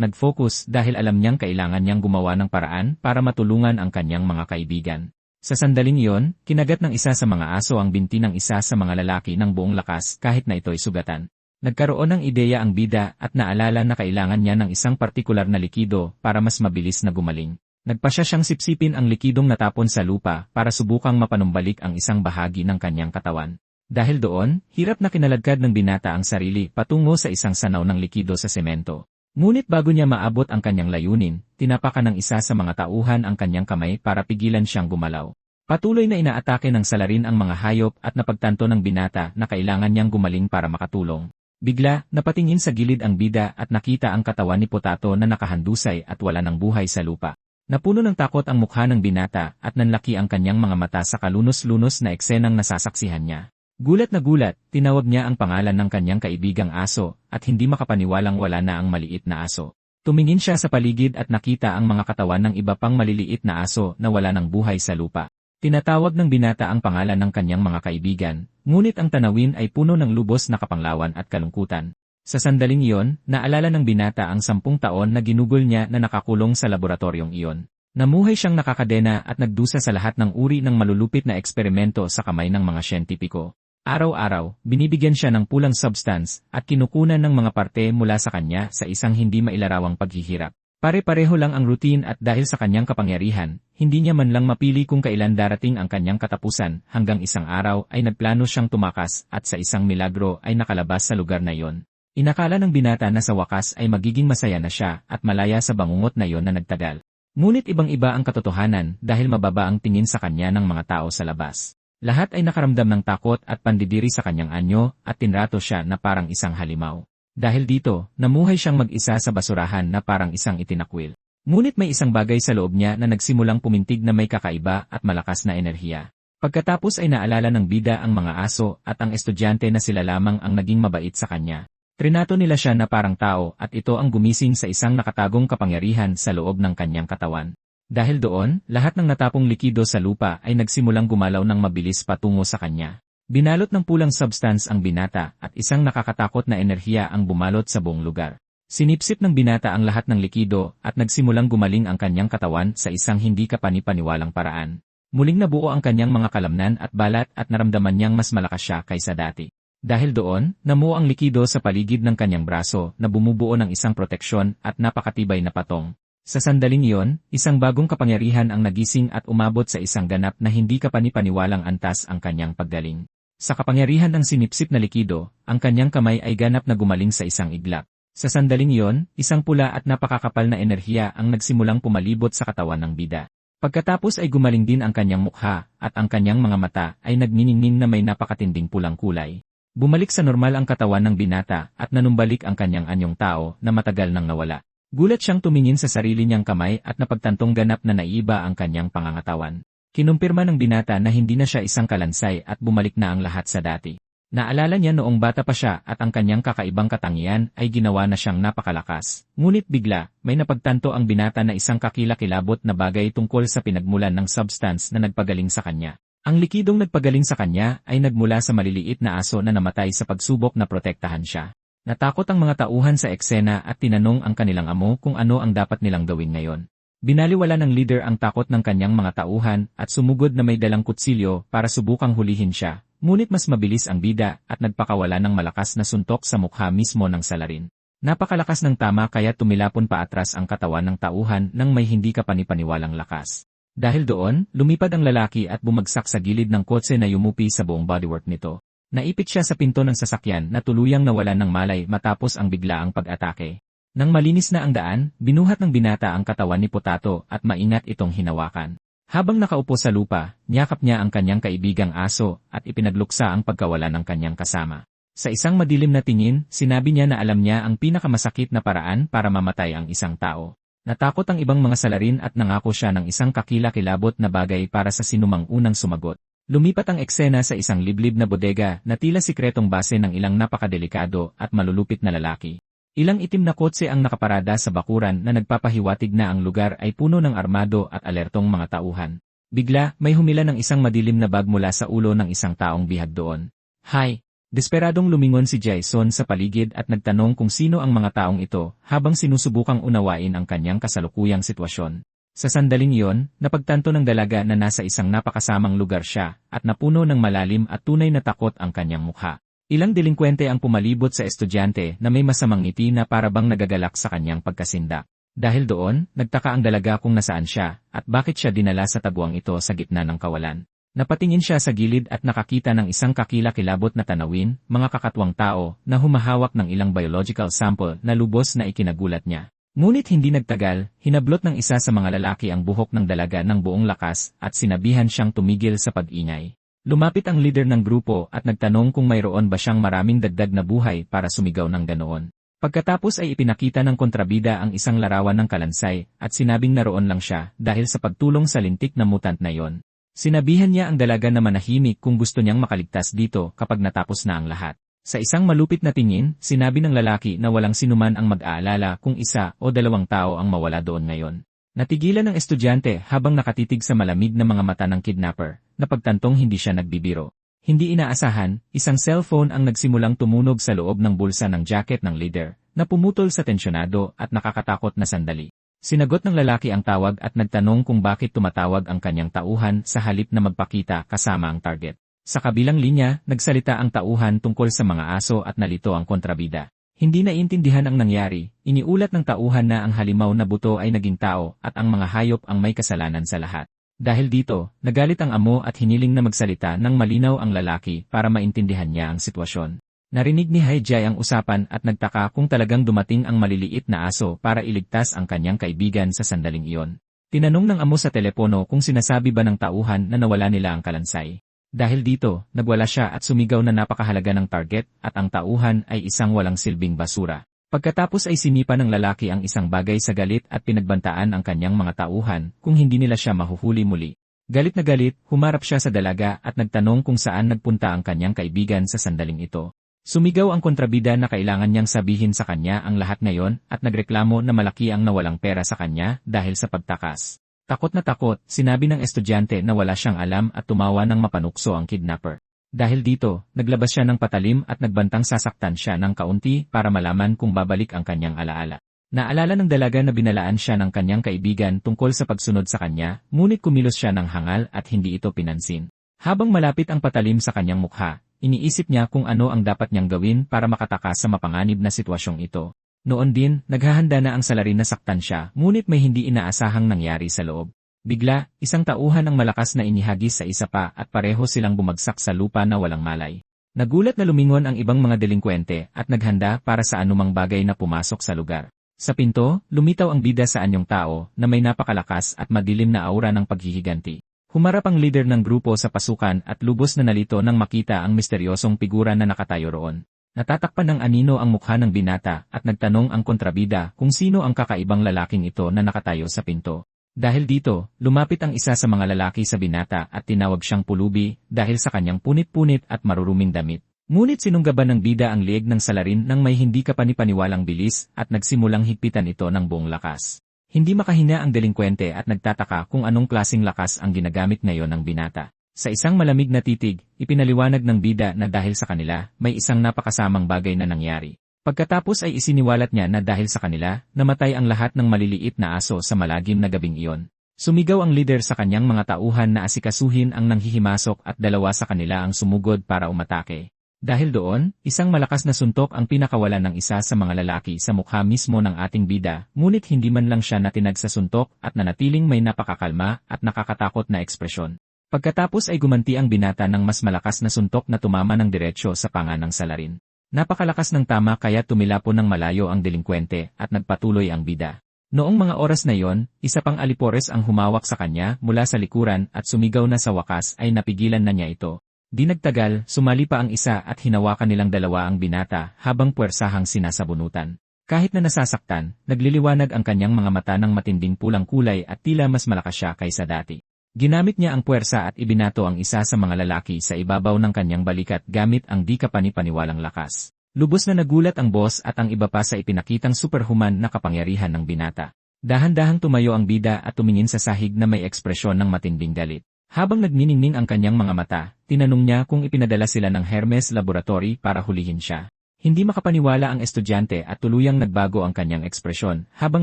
nag-focus dahil alam niyang kailangan niyang gumawa ng paraan para matulungan ang kanyang mga kaibigan. Sa sandaling iyon, kinagat ng isa sa mga aso ang binti ng isa sa mga lalaki ng buong lakas kahit na ito'y sugatan. Nagkaroon ng ideya ang bida at naalala na kailangan niya ng isang partikular na likido para mas mabilis na gumaling. Nagpasya siyang sipsipin ang likidong natapon sa lupa para subukang mapanumbalik ang isang bahagi ng kanyang katawan. Dahil doon, hirap na kinaladkad ng binata ang sarili patungo sa isang sanaw ng likido sa semento. Ngunit bago niya maabot ang kanyang layunin, tinapakan ng isa sa mga tauhan ang kanyang kamay para pigilan siyang gumalaw. Patuloy na inaatake ng salarin ang mga hayop at napagtanto ng binata na kailangan niyang gumaling para makatulong. Bigla, napatingin sa gilid ang bida at nakita ang katawan ni Potato na nakahandusay at wala ng buhay sa lupa. Napuno ng takot ang mukha ng binata at nanlaki ang kanyang mga mata sa kalunos-lunos na eksenang nasasaksihan niya. Gulat na gulat, tinawag niya ang pangalan ng kanyang kaibigang aso at hindi makapaniwalang wala na ang maliit na aso. Tumingin siya sa paligid at nakita ang mga katawan ng iba pang maliliit na aso na wala ng buhay sa lupa. Tinatawag ng binata ang pangalan ng kanyang mga kaibigan, ngunit ang tanawin ay puno ng lubos na kapanglawan at kalungkutan. Sa sandaling iyon, naalala ng binata ang 10 taon na ginugol niya na nakakulong sa laboratoryong iyon. Namuhay siyang nakakadena at nagdusa sa lahat ng uri ng malulupit na eksperimento sa kamay ng mga siyentipiko. Araw-araw, binibigyan siya ng pulang substance at kinukunan ng mga parte mula sa kanya sa isang hindi mailarawang paghihirap. Pare-pareho lang ang routine at dahil sa kanyang kapangyarihan, hindi niya man lang mapili kung kailan darating ang kanyang katapusan hanggang isang araw ay nagplano siyang tumakas at sa isang milagro ay nakalabas sa lugar na iyon. Inakala ng binata na sa wakas ay magiging masaya na siya at malaya sa bangungot na iyon na nagtagal. Ngunit ibang-iba ang katotohanan dahil mababa ang tingin sa kanya ng mga tao sa labas. Lahat ay nakaramdam ng takot at pandidiri sa kanyang anyo at tinrato siya na parang isang halimaw. Dahil dito, namuhay siyang mag-isa sa basurahan na parang isang itinakwil. Ngunit may isang bagay sa loob niya na nagsimulang pumintig na may kakaiba at malakas na enerhiya. Pagkatapos ay naalala ng bida ang mga aso at ang estudyante na sila lamang ang naging mabait sa kanya. Trinato nila siya na parang tao at ito ang gumising sa isang nakatagong kapangyarihan sa loob ng kanyang katawan. Dahil doon, lahat ng natapong likido sa lupa ay nagsimulang gumalaw ng mabilis patungo sa kanya. Binalot ng pulang substance ang binata at isang nakakatakot na enerhiya ang bumalot sa buong lugar. Sinipsip ng binata ang lahat ng likido at nagsimulang gumaling ang kanyang katawan sa isang hindi kapanipaniwalang paraan. Muling nabuo ang kanyang mga kalamnan at balat at naramdaman niyang mas malakas siya kaysa dati. Dahil doon, namuo ang likido sa paligid ng kanyang braso na bumubuo ng isang proteksyon at napakatibay na patong. Sa sandaling iyon, isang bagong kapangyarihan ang nagising at umabot sa isang ganap na hindi kapanipaniwalang antas ang kanyang paggaling. Sa kapangyarihan ng sinipsip na likido, ang kanyang kamay ay ganap na gumaling sa isang iglap. Sa sandaling iyon, isang pula at napakakapal na enerhiya ang nagsimulang pumalibot sa katawan ng bida. Pagkatapos ay gumaling din ang kanyang mukha at ang kanyang mga mata ay nagniningning na may napakatinding pulang kulay. Bumalik sa normal ang katawan ng binata at nanumbalik ang kanyang anyong tao na matagal nang nawala. Gulat siyang tumingin sa sarili niyang kamay at napagtantong ganap na naiiba ang kanyang pangangatawan. Kinumpirma ng binata na hindi na siya isang kalansay at bumalik na ang lahat sa dati. Naalala niya noong bata pa siya at ang kanyang kakaibang katangian ay ginawa na siyang napakalakas. Ngunit bigla, may napagtanto ang binata na isang kakilakilabot na bagay tungkol sa pinagmulan ng substance na nagpagaling sa kanya. Ang likidong nagpagaling sa kanya ay nagmula sa maliliit na aso na namatay sa pagsubok na protektahan siya. Natakot ang mga tauhan sa eksena at tinanong ang kanilang amo kung ano ang dapat nilang gawin ngayon. Binaliwala ng leader ang takot ng kanyang mga tauhan at sumugod na may dalang kutsilyo para subukang hulihin siya, ngunit mas mabilis ang bida at nagpakawala ng malakas na suntok sa mukha mismo ng salarin. Napakalakas ng tama kaya tumilapon pa atras ang katawan ng tauhan nang may hindi kapanipaniwalang lakas. Dahil doon, lumipad ang lalaki at bumagsak sa gilid ng kotse na yumupi sa buong bodywork nito. Naipit siya sa pinto ng sasakyan na tuluyang nawalan ng malay matapos ang biglaang pag-atake. Nang malinis na ang daan, binuhat ng binata ang katawan ni Potato at maingat itong hinawakan. Habang nakaupo sa lupa, niyakap niya ang kanyang kaibigang aso at ipinagluksa ang pagkawala ng kanyang kasama. Sa isang madilim na tingin, sinabi niya na alam niya ang pinakamasakit na paraan para mamatay ang isang tao. Natakot ang ibang mga salarin at nangako siya ng isang kakilakilabot na bagay para sa sinumang unang sumagot. Lumipat ang eksena sa isang liblib na bodega na tila sikretong base ng ilang napakadelikado at malulupit na lalaki. Ilang itim na kotse ang nakaparada sa bakuran na nagpapahiwatig na ang lugar ay puno ng armado at alertong mga tauhan. Bigla, may humila ng isang madilim na bag mula sa ulo ng isang taong bihag doon. Hay! Desperadong lumingon si Jason sa paligid at nagtanong kung sino ang mga taong ito habang sinusubukang unawain ang kanyang kasalukuyang sitwasyon. Sa sandaling iyon, napagtanto ng dalaga na nasa isang napakasamang lugar siya at napuno ng malalim at tunay na takot ang kanyang mukha. Ilang delinkwente ang pumalibot sa estudyante na may masamang ngiti na parabang nagagalak sa kanyang pagkasindak. Dahil doon, nagtaka ang dalaga kung nasaan siya at bakit siya dinala sa tabuang ito sa gitna ng kawalan. Napatingin siya sa gilid at nakakita ng isang kakilakilabot na tanawin, mga kakatwang tao, na humahawak ng ilang biological sample na lubos na ikinagulat niya. Ngunit hindi nagtagal, hinablot ng isa sa mga lalaki ang buhok ng dalaga ng buong lakas at sinabihan siyang tumigil sa pag-ingay. Lumapit ang leader ng grupo at nagtanong kung mayroon ba siyang maraming dagdag na buhay para sumigaw ng ganoon. Pagkatapos ay ipinakita ng kontrabida ang isang larawan ng kalansay at sinabing naroon lang siya dahil sa pagtulong sa lintik na mutant na yon. Sinabihan niya ang dalaga na manahimik kung gusto niyang makaligtas dito kapag natapos na ang lahat. Sa isang malupit na tingin, sinabi ng lalaki na walang sinuman ang mag-aalala kung isa o dalawang tao ang mawala doon ngayon. Natigilan ng estudyante habang nakatitig sa malamig na mga mata ng kidnapper, na pagtantong hindi siya nagbibiro. Hindi inaasahan, isang cellphone ang nagsimulang tumunog sa loob ng bulsa ng jacket ng leader, na pumutol sa tensyonado at nakakatakot na sandali. Sinagot ng lalaki ang tawag at nagtanong kung bakit tumatawag ang kanyang tauhan sa halip na magpakita kasama ang target. Sa kabilang linya, nagsalita ang tauhan tungkol sa mga aso at nalito ang kontrabida. Hindi naiintindihan ang nangyari, iniulat ng tauhan na ang halimaw na buto ay naging tao at ang mga hayop ang may kasalanan sa lahat. Dahil dito, nagalit ang amo at hiniling na magsalita ng malinaw ang lalaki para maintindihan niya ang sitwasyon. Narinig ni Haijay ang usapan at nagtaka kung talagang dumating ang maliliit na aso para iligtas ang kanyang kaibigan sa sandaling iyon. Tinanong ng amo sa telepono kung sinasabi ba ng tauhan na nawala nila ang kalansay. Dahil dito, nagwala siya at sumigaw na napakahalaga ng target at ang tauhan ay isang walang silbing basura. Pagkatapos ay sinipa ng lalaki ang isang bagay sa galit at pinagbantaan ang kanyang mga tauhan kung hindi nila siya mahuhuli muli. Galit na galit, humarap siya sa dalaga at nagtanong kung saan nagpunta ang kanyang kaibigan sa sandaling ito. Sumigaw ang kontrabida na kailangan niyang sabihin sa kanya ang lahat ngayon at nagreklamo na malaki ang nawalang pera sa kanya dahil sa pagtakas. Takot na takot, sinabi ng estudyante na wala siyang alam at tumawa ng mapanukso ang kidnapper. Dahil dito, naglabas siya ng patalim at nagbantang sasaktan siya ng kaunti para malaman kung babalik ang kanyang alaala. Naalala ng dalaga na binalaan siya ng kanyang kaibigan tungkol sa pagsunod sa kanya, ngunit kumilos siya ng hangal at hindi ito pinansin. Habang malapit ang patalim sa kanyang mukha, iniisip niya kung ano ang dapat niyang gawin para makatakas sa mapanganib na sitwasyong ito. Noon din, naghahanda na ang salarin na saktan siya, ngunit may hindi inaasahang nangyari sa loob. Bigla, isang tauhan ang malakas na inihagis sa isa pa at pareho silang bumagsak sa lupa na walang malay. Nagulat na lumingon ang ibang mga delinkwente at naghanda para sa anumang bagay na pumasok sa lugar. Sa pinto, lumitaw ang bida sa anyong tao na may napakalakas at madilim na aura ng paghihiganti. Humarap ang leader ng grupo sa pasukan at lubos na nalito nang makita ang misteryosong figura na nakatayo roon. Natatakpan ng anino ang mukha ng binata at nagtanong ang kontrabida kung sino ang kakaibang lalaking ito na nakatayo sa pinto. Dahil dito, lumapit ang isa sa mga lalaki sa binata at tinawag siyang pulubi dahil sa kanyang punit-punit at maruruming damit. Ngunit sinunggaban ng bida ang lieg ng salarin nang may hindi kapanipaniwalang bilis at nagsimulang higpitan ito ng buong lakas. Hindi makahina ang delinkwente at nagtataka kung anong klaseng lakas ang ginagamit ngayon ng binata. Sa isang malamig na titig, ipinaliwanag ng bida na dahil sa kanila, may isang napakasamang bagay na nangyari. Pagkatapos ay isiniwalat niya na dahil sa kanila, namatay ang lahat ng maliliit na aso sa malagim na gabing iyon. Sumigaw ang leader sa kanyang mga tauhan na asikasuhin ang nanghihimasok at dalawa sa kanila ang sumugod para umatake. Dahil doon, isang malakas na suntok ang pinakawalan ng isa sa mga lalaki sa mukha mismo ng ating bida, ngunit hindi man lang siya natinag sa suntok at nanatiling may napakakalma at nakakatakot na ekspresyon. Pagkatapos ay gumanti ang binata ng mas malakas na suntok na tumama ng diretsyo sa panga ng salarin. Napakalakas ng tama kaya tumilapon ng malayo ang delinkwente at nagpatuloy ang bida. Noong mga oras na yon, isa pang alipores ang humawak sa kanya mula sa likuran at sumigaw na sa wakas ay napigilan na niya ito. Di nagtagal, sumali pa ang isa at hinawakan nilang dalawa ang binata habang puwersahang sinasabunutan. Kahit na nasasaktan, nagliliwanag ang kanyang mga mata ng matinding pulang kulay at tila mas malakas siya kaysa dati. Ginamit niya ang puwersa at ibinato ang isa sa mga lalaki sa ibabaw ng kanyang balikat gamit ang di kapanipaniwalang lakas. Lubos na nagulat ang boss at ang iba pa sa ipinakitang superhuman na kapangyarihan ng binata. Dahan-dahang tumayo ang bida at tumingin sa sahig na may ekspresyon ng matinding galit. Habang nagniningning ang kanyang mga mata, tinanong niya kung ipinadala sila ng Hermes Laboratory para hulihin siya. Hindi makapaniwala ang estudyante at tuluyang nagbago ang kanyang ekspresyon habang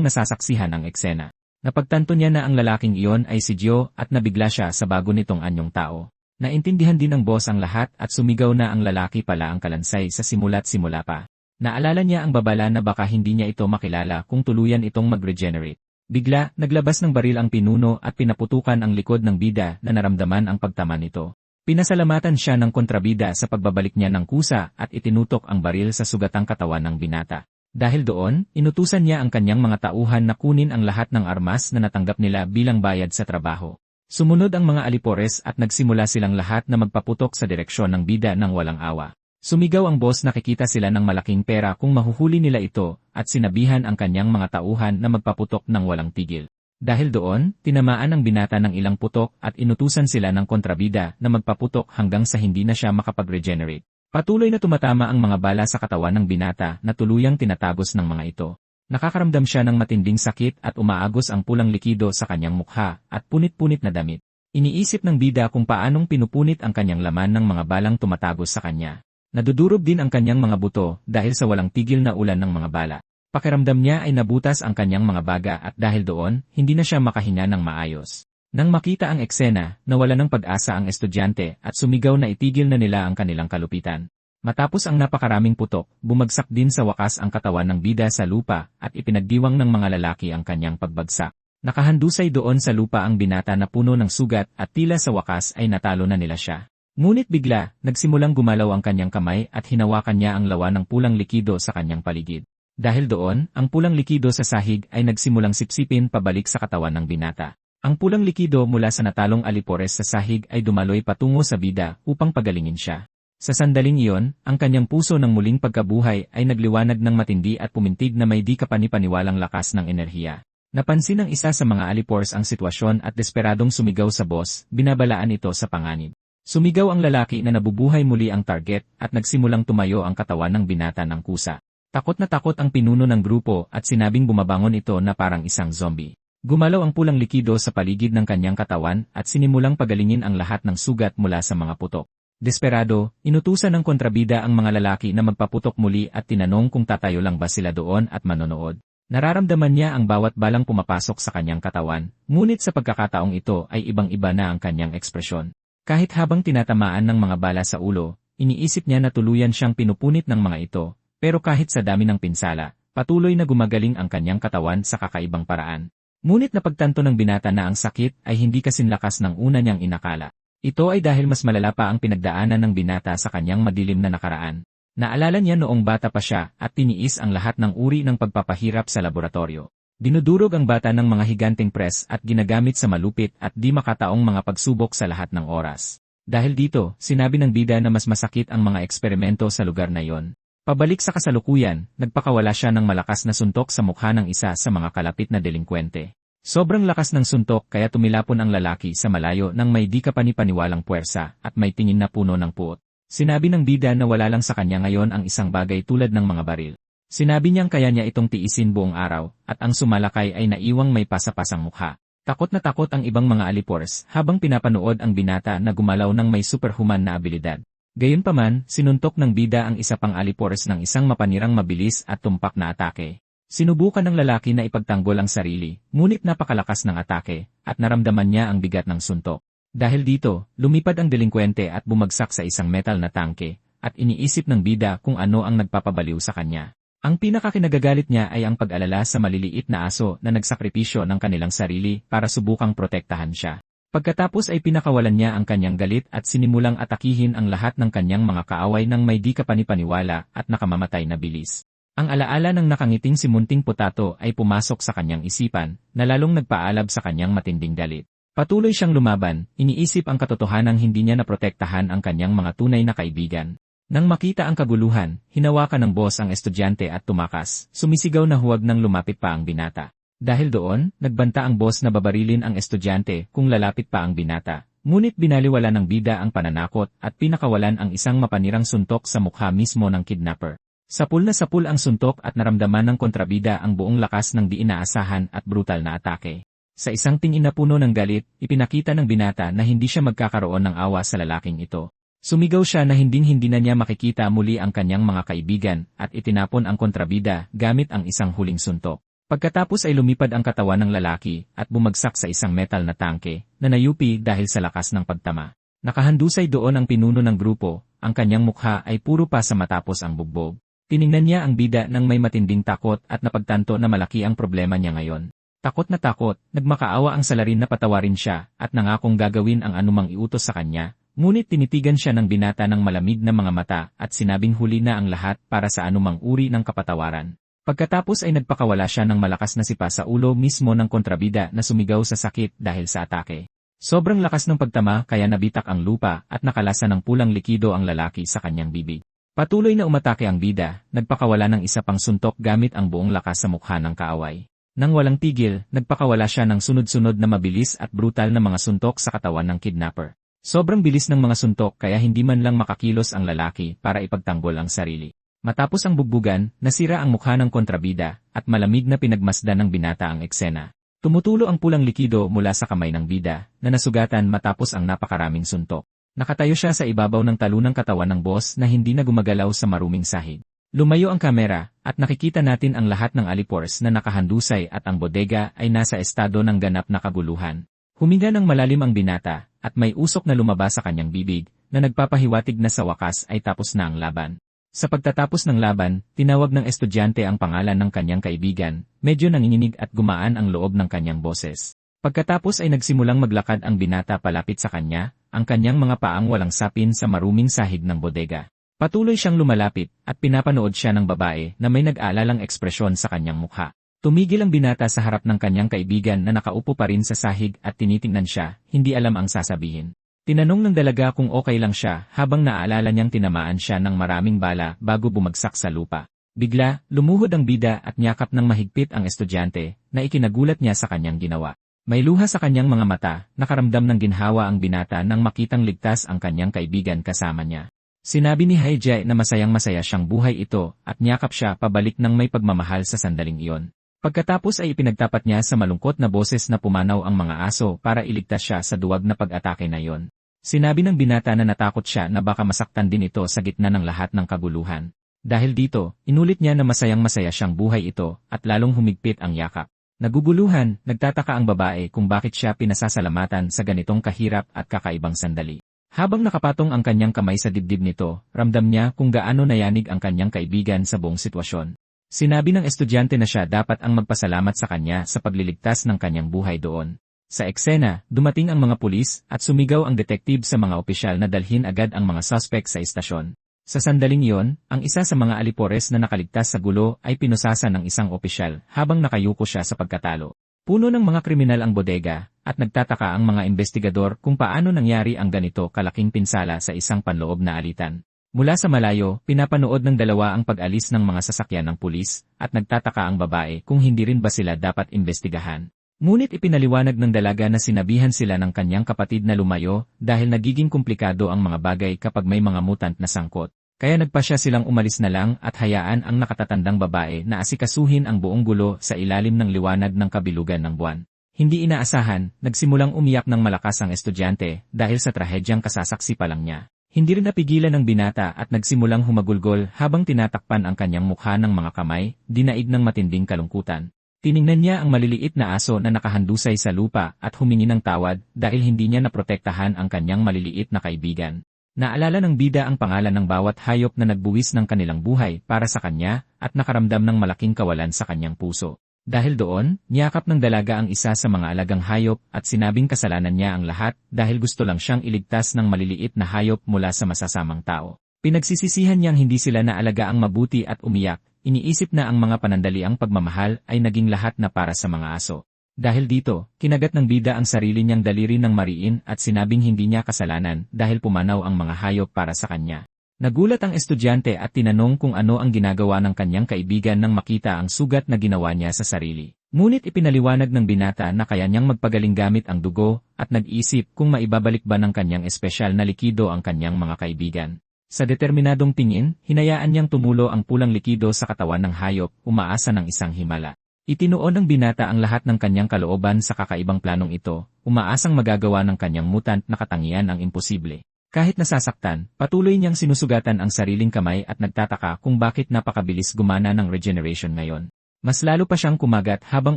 nasasaksihan ang eksena. Napagtanto niya na ang lalaking iyon ay si Gio at nabigla siya sa bago nitong anyong tao. Naintindihan din ng boss ang lahat at sumigaw na ang lalaki pala ang kalansay sa simula't simula pa. Naalala niya ang babala na baka hindi niya ito makilala kung tuluyan itong mag-regenerate. Bigla, naglabas ng baril ang pinuno at pinaputukan ang likod ng bida na naramdaman ang pagtama nito. Pinasalamatan siya ng kontrabida sa pagbabalik niya ng kusa at itinutok ang baril sa sugatang katawan ng binata. Dahil doon, inutusan niya ang kanyang mga tauhan na kunin ang lahat ng armas na natanggap nila bilang bayad sa trabaho. Sumunod ang mga alipores at nagsimula silang lahat na magpaputok sa direksyon ng bida ng walang awa. Sumigaw ang boss nakikita sila ng malaking pera kung mahuhuli nila ito at sinabihan ang kanyang mga tauhan na magpaputok ng walang tigil. Dahil doon, tinamaan ang binata ng ilang putok at inutusan sila ng kontrabida na magpaputok hanggang sa hindi na siya makapag-regenerate. Patuloy na tumatama ang mga bala sa katawan ng binata na tuluyang tinatagos ng mga ito. Nakakaramdam siya ng matinding sakit at umaagos ang pulang likido sa kanyang mukha at punit-punit na damit. Iniisip ng bida kung paanong pinupunit ang kanyang laman ng mga balang tumatagos sa kanya. Nadudurog din ang kanyang mga buto dahil sa walang tigil na ulan ng mga bala. Pakiramdam niya ay nabutas ang kanyang mga baga at dahil doon, hindi na siya makahinga ng maayos. Nang makita ang eksena, nawala ng pag-asa ang estudyante at sumigaw na itigil na nila ang kanilang kalupitan. Matapos ang napakaraming putok, bumagsak din sa wakas ang katawan ng bida sa lupa at ipinagdiwang ng mga lalaki ang kanyang pagbagsak. Nakahandusay doon sa lupa ang binata na puno ng sugat at tila sa wakas ay natalo na nila siya. Ngunit bigla, nagsimulang gumalaw ang kanyang kamay at hinawakan niya ang lawa ng pulang likido sa kanyang paligid. Dahil doon, ang pulang likido sa sahig ay nagsimulang sipsipin pabalik sa katawan ng binata. Ang pulang likido mula sa natalong alipores sa sahig ay dumaloy patungo sa bida upang pagalingin siya. Sa sandaling iyon, ang kanyang puso ng muling pagkabuhay ay nagliwanag ng matindi at pumintig na may di kapanipaniwalang lakas ng enerhiya. Napansin ng isa sa mga alipores ang sitwasyon at desperadong sumigaw sa boss, binabalaan ito sa panganib. Sumigaw ang lalaki na nabubuhay muli ang target at nagsimulang tumayo ang katawan ng binata ng kusa. Takot na takot ang pinuno ng grupo at sinabing bumabangon ito na parang isang zombie. Gumalaw ang pulang likido sa paligid ng kanyang katawan at sinimulang pagalingin ang lahat ng sugat mula sa mga putok. Desperado, inutusan ng kontrabida ang mga lalaki na magpaputok muli at tinanong kung tatayo lang ba sila doon at manonood. Nararamdaman niya ang bawat balang pumapasok sa kanyang katawan, ngunit sa pagkakataong ito ay ibang-iba na ang kanyang ekspresyon. Kahit habang tinatamaan ng mga bala sa ulo, iniisip niya na tuluyan siyang pinupunit ng mga ito, pero kahit sa dami ng pinsala, patuloy na gumagaling ang kanyang katawan sa kakaibang paraan. Ngunit napagtanto ng binata na ang sakit ay hindi kasinlakas ng una niyang inakala. Ito ay dahil mas malala pa ang pinagdaanan ng binata sa kanyang madilim na nakaraan. Naalala niya noong bata pa siya at tiniis ang lahat ng uri ng pagpapahirap sa laboratorio. Dinudurog ang bata ng mga higanteng press at ginagamit sa malupit at di makataong mga pagsubok sa lahat ng oras. Dahil dito, sinabi ng bida na mas masakit ang mga eksperimento sa lugar na yon. Pabalik sa kasalukuyan, nagpakawala siya ng malakas na suntok sa mukha ng isa sa mga kalapit na delinkwente. Sobrang lakas ng suntok kaya tumilapon ang lalaki sa malayo nang may di kapanipaniwalang puwersa at may tingin na puno ng puot. Sinabi ng bida na wala lang sa kanya ngayon ang isang bagay tulad ng mga baril. Sinabi niyang kaya niya itong tiisin buong araw at ang sumalakay ay naiwang may pasapasang mukha. Takot na takot ang ibang mga alipores habang pinapanood ang binata na gumalaw ng may superhuman na abilidad. Gayunpaman, sinuntok ng bida ang isa pang alipores ng isang mapanirang mabilis at tumpak na atake. Sinubukan ng lalaki na ipagtanggol ang sarili, ngunit napakalakas ng atake, at naramdaman niya ang bigat ng suntok. Dahil dito, lumipad ang delinkwente at bumagsak sa isang metal na tangke, at iniisip ng bida kung ano ang nagpapabaliw sa kanya. Ang pinakakinagagalit niya ay ang pag-alala sa maliliit na aso na nagsakripisyo ng kanilang sarili para subukang protektahan siya. Pagkatapos ay pinakawalan niya ang kanyang galit at sinimulang atakihin ang lahat ng kanyang mga kaaway ng may di kapanipaniwala at nakamamatay na bilis. Ang alaala ng nakangiting si Munting Potato ay pumasok sa kanyang isipan, na lalong nagpaalab sa kanyang matinding galit. Patuloy siyang lumaban, iniisip ang katotohanang hindi niya naprotektahan ang kanyang mga tunay na kaibigan. Nang makita ang kaguluhan, hinawakan ng boss ang estudyante at tumakas, sumisigaw na huwag nang lumapit pa ang binata. Dahil doon, nagbanta ang boss na babarilin ang estudyante kung lalapit pa ang binata. Ngunit binaliwala ng bida ang pananakot at pinakawalan ang isang mapanirang suntok sa mukha mismo ng kidnapper. Sapul ang suntok at naramdaman ng kontrabida ang buong lakas ng di inaasahan at brutal na atake. Sa isang tingin na puno ng galit, ipinakita ng binata na hindi siya magkakaroon ng awa sa lalaking ito. Sumigaw siya na hinding-hindi na niya makikita muli ang kanyang mga kaibigan at itinapon ang kontrabida gamit ang isang huling suntok. Pagkatapos ay lumipad ang katawan ng lalaki at bumagsak sa isang metal na tangke na nayupi dahil sa lakas ng pagtama. Nakahandusay doon ang pinuno ng grupo, ang kanyang mukha ay puro pasa matapos ang bugbog. Tiningnan niya ang bida ng may matinding takot at napagtanto na malaki ang problema niya ngayon. Takot na takot, nagmakaawa ang salarin na patawarin siya at nangakong gagawin ang anumang iutos sa kanya, ngunit tinitigan siya ng binata ng malamig na mga mata at sinabing huli na ang lahat para sa anumang uri ng kapatawaran. Pagkatapos ay nagpakawala siya ng malakas na sipa sa ulo mismo ng kontrabida na sumigaw sa sakit dahil sa atake. Sobrang lakas ng pagtama kaya nabitak ang lupa at nakalasa ng pulang likido ang lalaki sa kanyang bibig. Patuloy na umatake ang bida, nagpakawala ng isa pang suntok gamit ang buong lakas sa mukha ng kaaway. Nang walang tigil, nagpakawala siya ng sunod-sunod na mabilis at brutal na mga suntok sa katawan ng kidnapper. Sobrang bilis ng mga suntok kaya hindi man lang makakilos ang lalaki para ipagtanggol ang sarili. Matapos ang bugbugan, nasira ang mukha ng kontrabida at malamig na pinagmasdan ng binata ang eksena. Tumutulo ang pulang likido mula sa kamay ng bida na nasugatan matapos ang napakaraming suntok. Nakatayo siya sa ibabaw ng talunang katawan ng boss na hindi na gumagalaw sa maruming sahig. Lumayo ang kamera, at nakikita natin ang lahat ng alipores na nakahandusay at ang bodega ay nasa estado ng ganap na kaguluhan. Huminga ng malalim ang binata, at may usok na lumabas sa kanyang bibig, na nagpapahiwatig na sa wakas ay tapos na ang laban. Sa pagtatapos ng laban, tinawag ng estudyante ang pangalan ng kanyang kaibigan, medyo nanginginig at gumaan ang loob ng kanyang boses. Pagkatapos ay nagsimulang maglakad ang binata palapit sa kanya, ang kanyang mga paang walang sapin sa maruming sahig ng bodega. Patuloy siyang lumalapit at pinapanood siya ng babae na may nag-aalalang ekspresyon sa kanyang mukha. Tumigil ang binata sa harap ng kanyang kaibigan na nakaupo pa rin sa sahig at tinitingnan siya, hindi alam ang sasabihin. Tinanong ng dalaga kung okay lang siya habang naaalala niyang tinamaan siya ng maraming bala bago bumagsak sa lupa. Bigla, lumuhod ang bida at niyakap ng mahigpit ang estudyante na ikinagulat niya sa kanyang ginawa. May luha sa kanyang mga mata, nakaramdam ng ginhawa ang binata nang makitang ligtas ang kanyang kaibigan kasama niya. Sinabi ni Haijay na masayang-masaya siyang buhay ito at niyakap siya pabalik ng may pagmamahal sa sandaling iyon. Pagkatapos ay ipinagtapat niya sa malungkot na boses na pumanaw ang mga aso para iligtas siya sa duwag na pag-atake na iyon. Sinabi ng binata na natakot siya na baka masaktan din ito sa gitna ng lahat ng kaguluhan. Dahil dito, inulit niya na masayang-masaya siyang buhay ito at lalong humigpit ang yakap. Naguguluhan, nagtataka ang babae kung bakit siya pinasasalamatan sa ganitong kahirap at kakaibang sandali. Habang nakapatong ang kanyang kamay sa dibdib nito, ramdam niya kung gaano nayanig ang kanyang kaibigan sa buong sitwasyon. Sinabi ng estudyante na siya dapat ang magpasalamat sa kanya sa pagliligtas ng kanyang buhay doon. Sa eksena, dumating ang mga pulis at sumigaw ang detektive sa mga opisyal na dalhin agad ang mga suspect sa istasyon. Sa sandaling iyon, ang isa sa mga alipores na nakaligtas sa gulo ay pinusasa ng isang opisyal habang nakayuko siya sa pagkatalo. Puno ng mga kriminal ang bodega, at nagtataka ang mga investigador kung paano nangyari ang ganito kalaking pinsala sa isang panloob na alitan. Mula sa malayo, pinapanood ng dalawa ang pag-alis ng mga sasakyan ng pulis, at nagtataka ang babae kung hindi rin ba sila dapat imbestigahan. Ngunit ipinaliwanag ng dalaga na sinabihan sila ng kanyang kapatid na lumayo dahil nagiging komplikado ang mga bagay kapag may mga mutant na sangkot. Kaya nagpasya silang umalis na lang at hayaan ang nakatatandang babae na asikasuhin ang buong gulo sa ilalim ng liwanag ng kabilugan ng buwan. Hindi inaasahan, nagsimulang umiyak ng malakas ang estudyante dahil sa trahedyang kasasaksi pa lang niya. Hindi rin napigilan ng binata at nagsimulang humagulgol habang tinatakpan ang kanyang mukha ng mga kamay, dinaig ng matinding kalungkutan. Tiningnan niya ang maliliit na aso na nakahandusay sa lupa at humingi ng tawad dahil hindi niya naprotektahan ang kanyang maliliit na kaibigan. Naalala ng bida ang pangalan ng bawat hayop na nagbuwis ng kanilang buhay para sa kanya at nakaramdam ng malaking kawalan sa kanyang puso. Dahil doon, niyakap ng dalaga ang isa sa mga alagang hayop at sinabing kasalanan niya ang lahat dahil gusto lang siyang iligtas ng maliliit na hayop mula sa masasamang tao. Pinagsisisihan niyang hindi sila naalaga ang mabuti at umiyak, iniisip na ang mga panandaliang pagmamahal ay naging lahat na para sa mga aso. Dahil dito, kinagat ng bida ang sarili niyang daliri ng mariin at sinabing hindi niya kasalanan dahil pumanaw ang mga hayop para sa kanya. Nagulat ang estudyante at tinanong kung ano ang ginagawa ng kanyang kaibigan nang makita ang sugat na ginawa niya sa sarili. Ngunit ipinaliwanag ng binata na kaya niyang magpagaling gamit ang dugo at nag-isip kung maibabalik ba ng kanyang espesyal na likido ang kanyang mga kaibigan. Sa determinadong tingin, hinayaan niyang tumulo ang pulang likido sa katawan ng hayop, umaasa ng isang himala. Itinuon ng binata ang lahat ng kanyang kalooban sa kakaibang planong ito, umaasang magagawa ng kanyang mutant na katangian ang imposible. Kahit nasasaktan, patuloy niyang sinusugatan ang sariling kamay at nagtataka kung bakit napakabilis gumana ng regeneration ngayon. Mas lalo pa siyang kumagat habang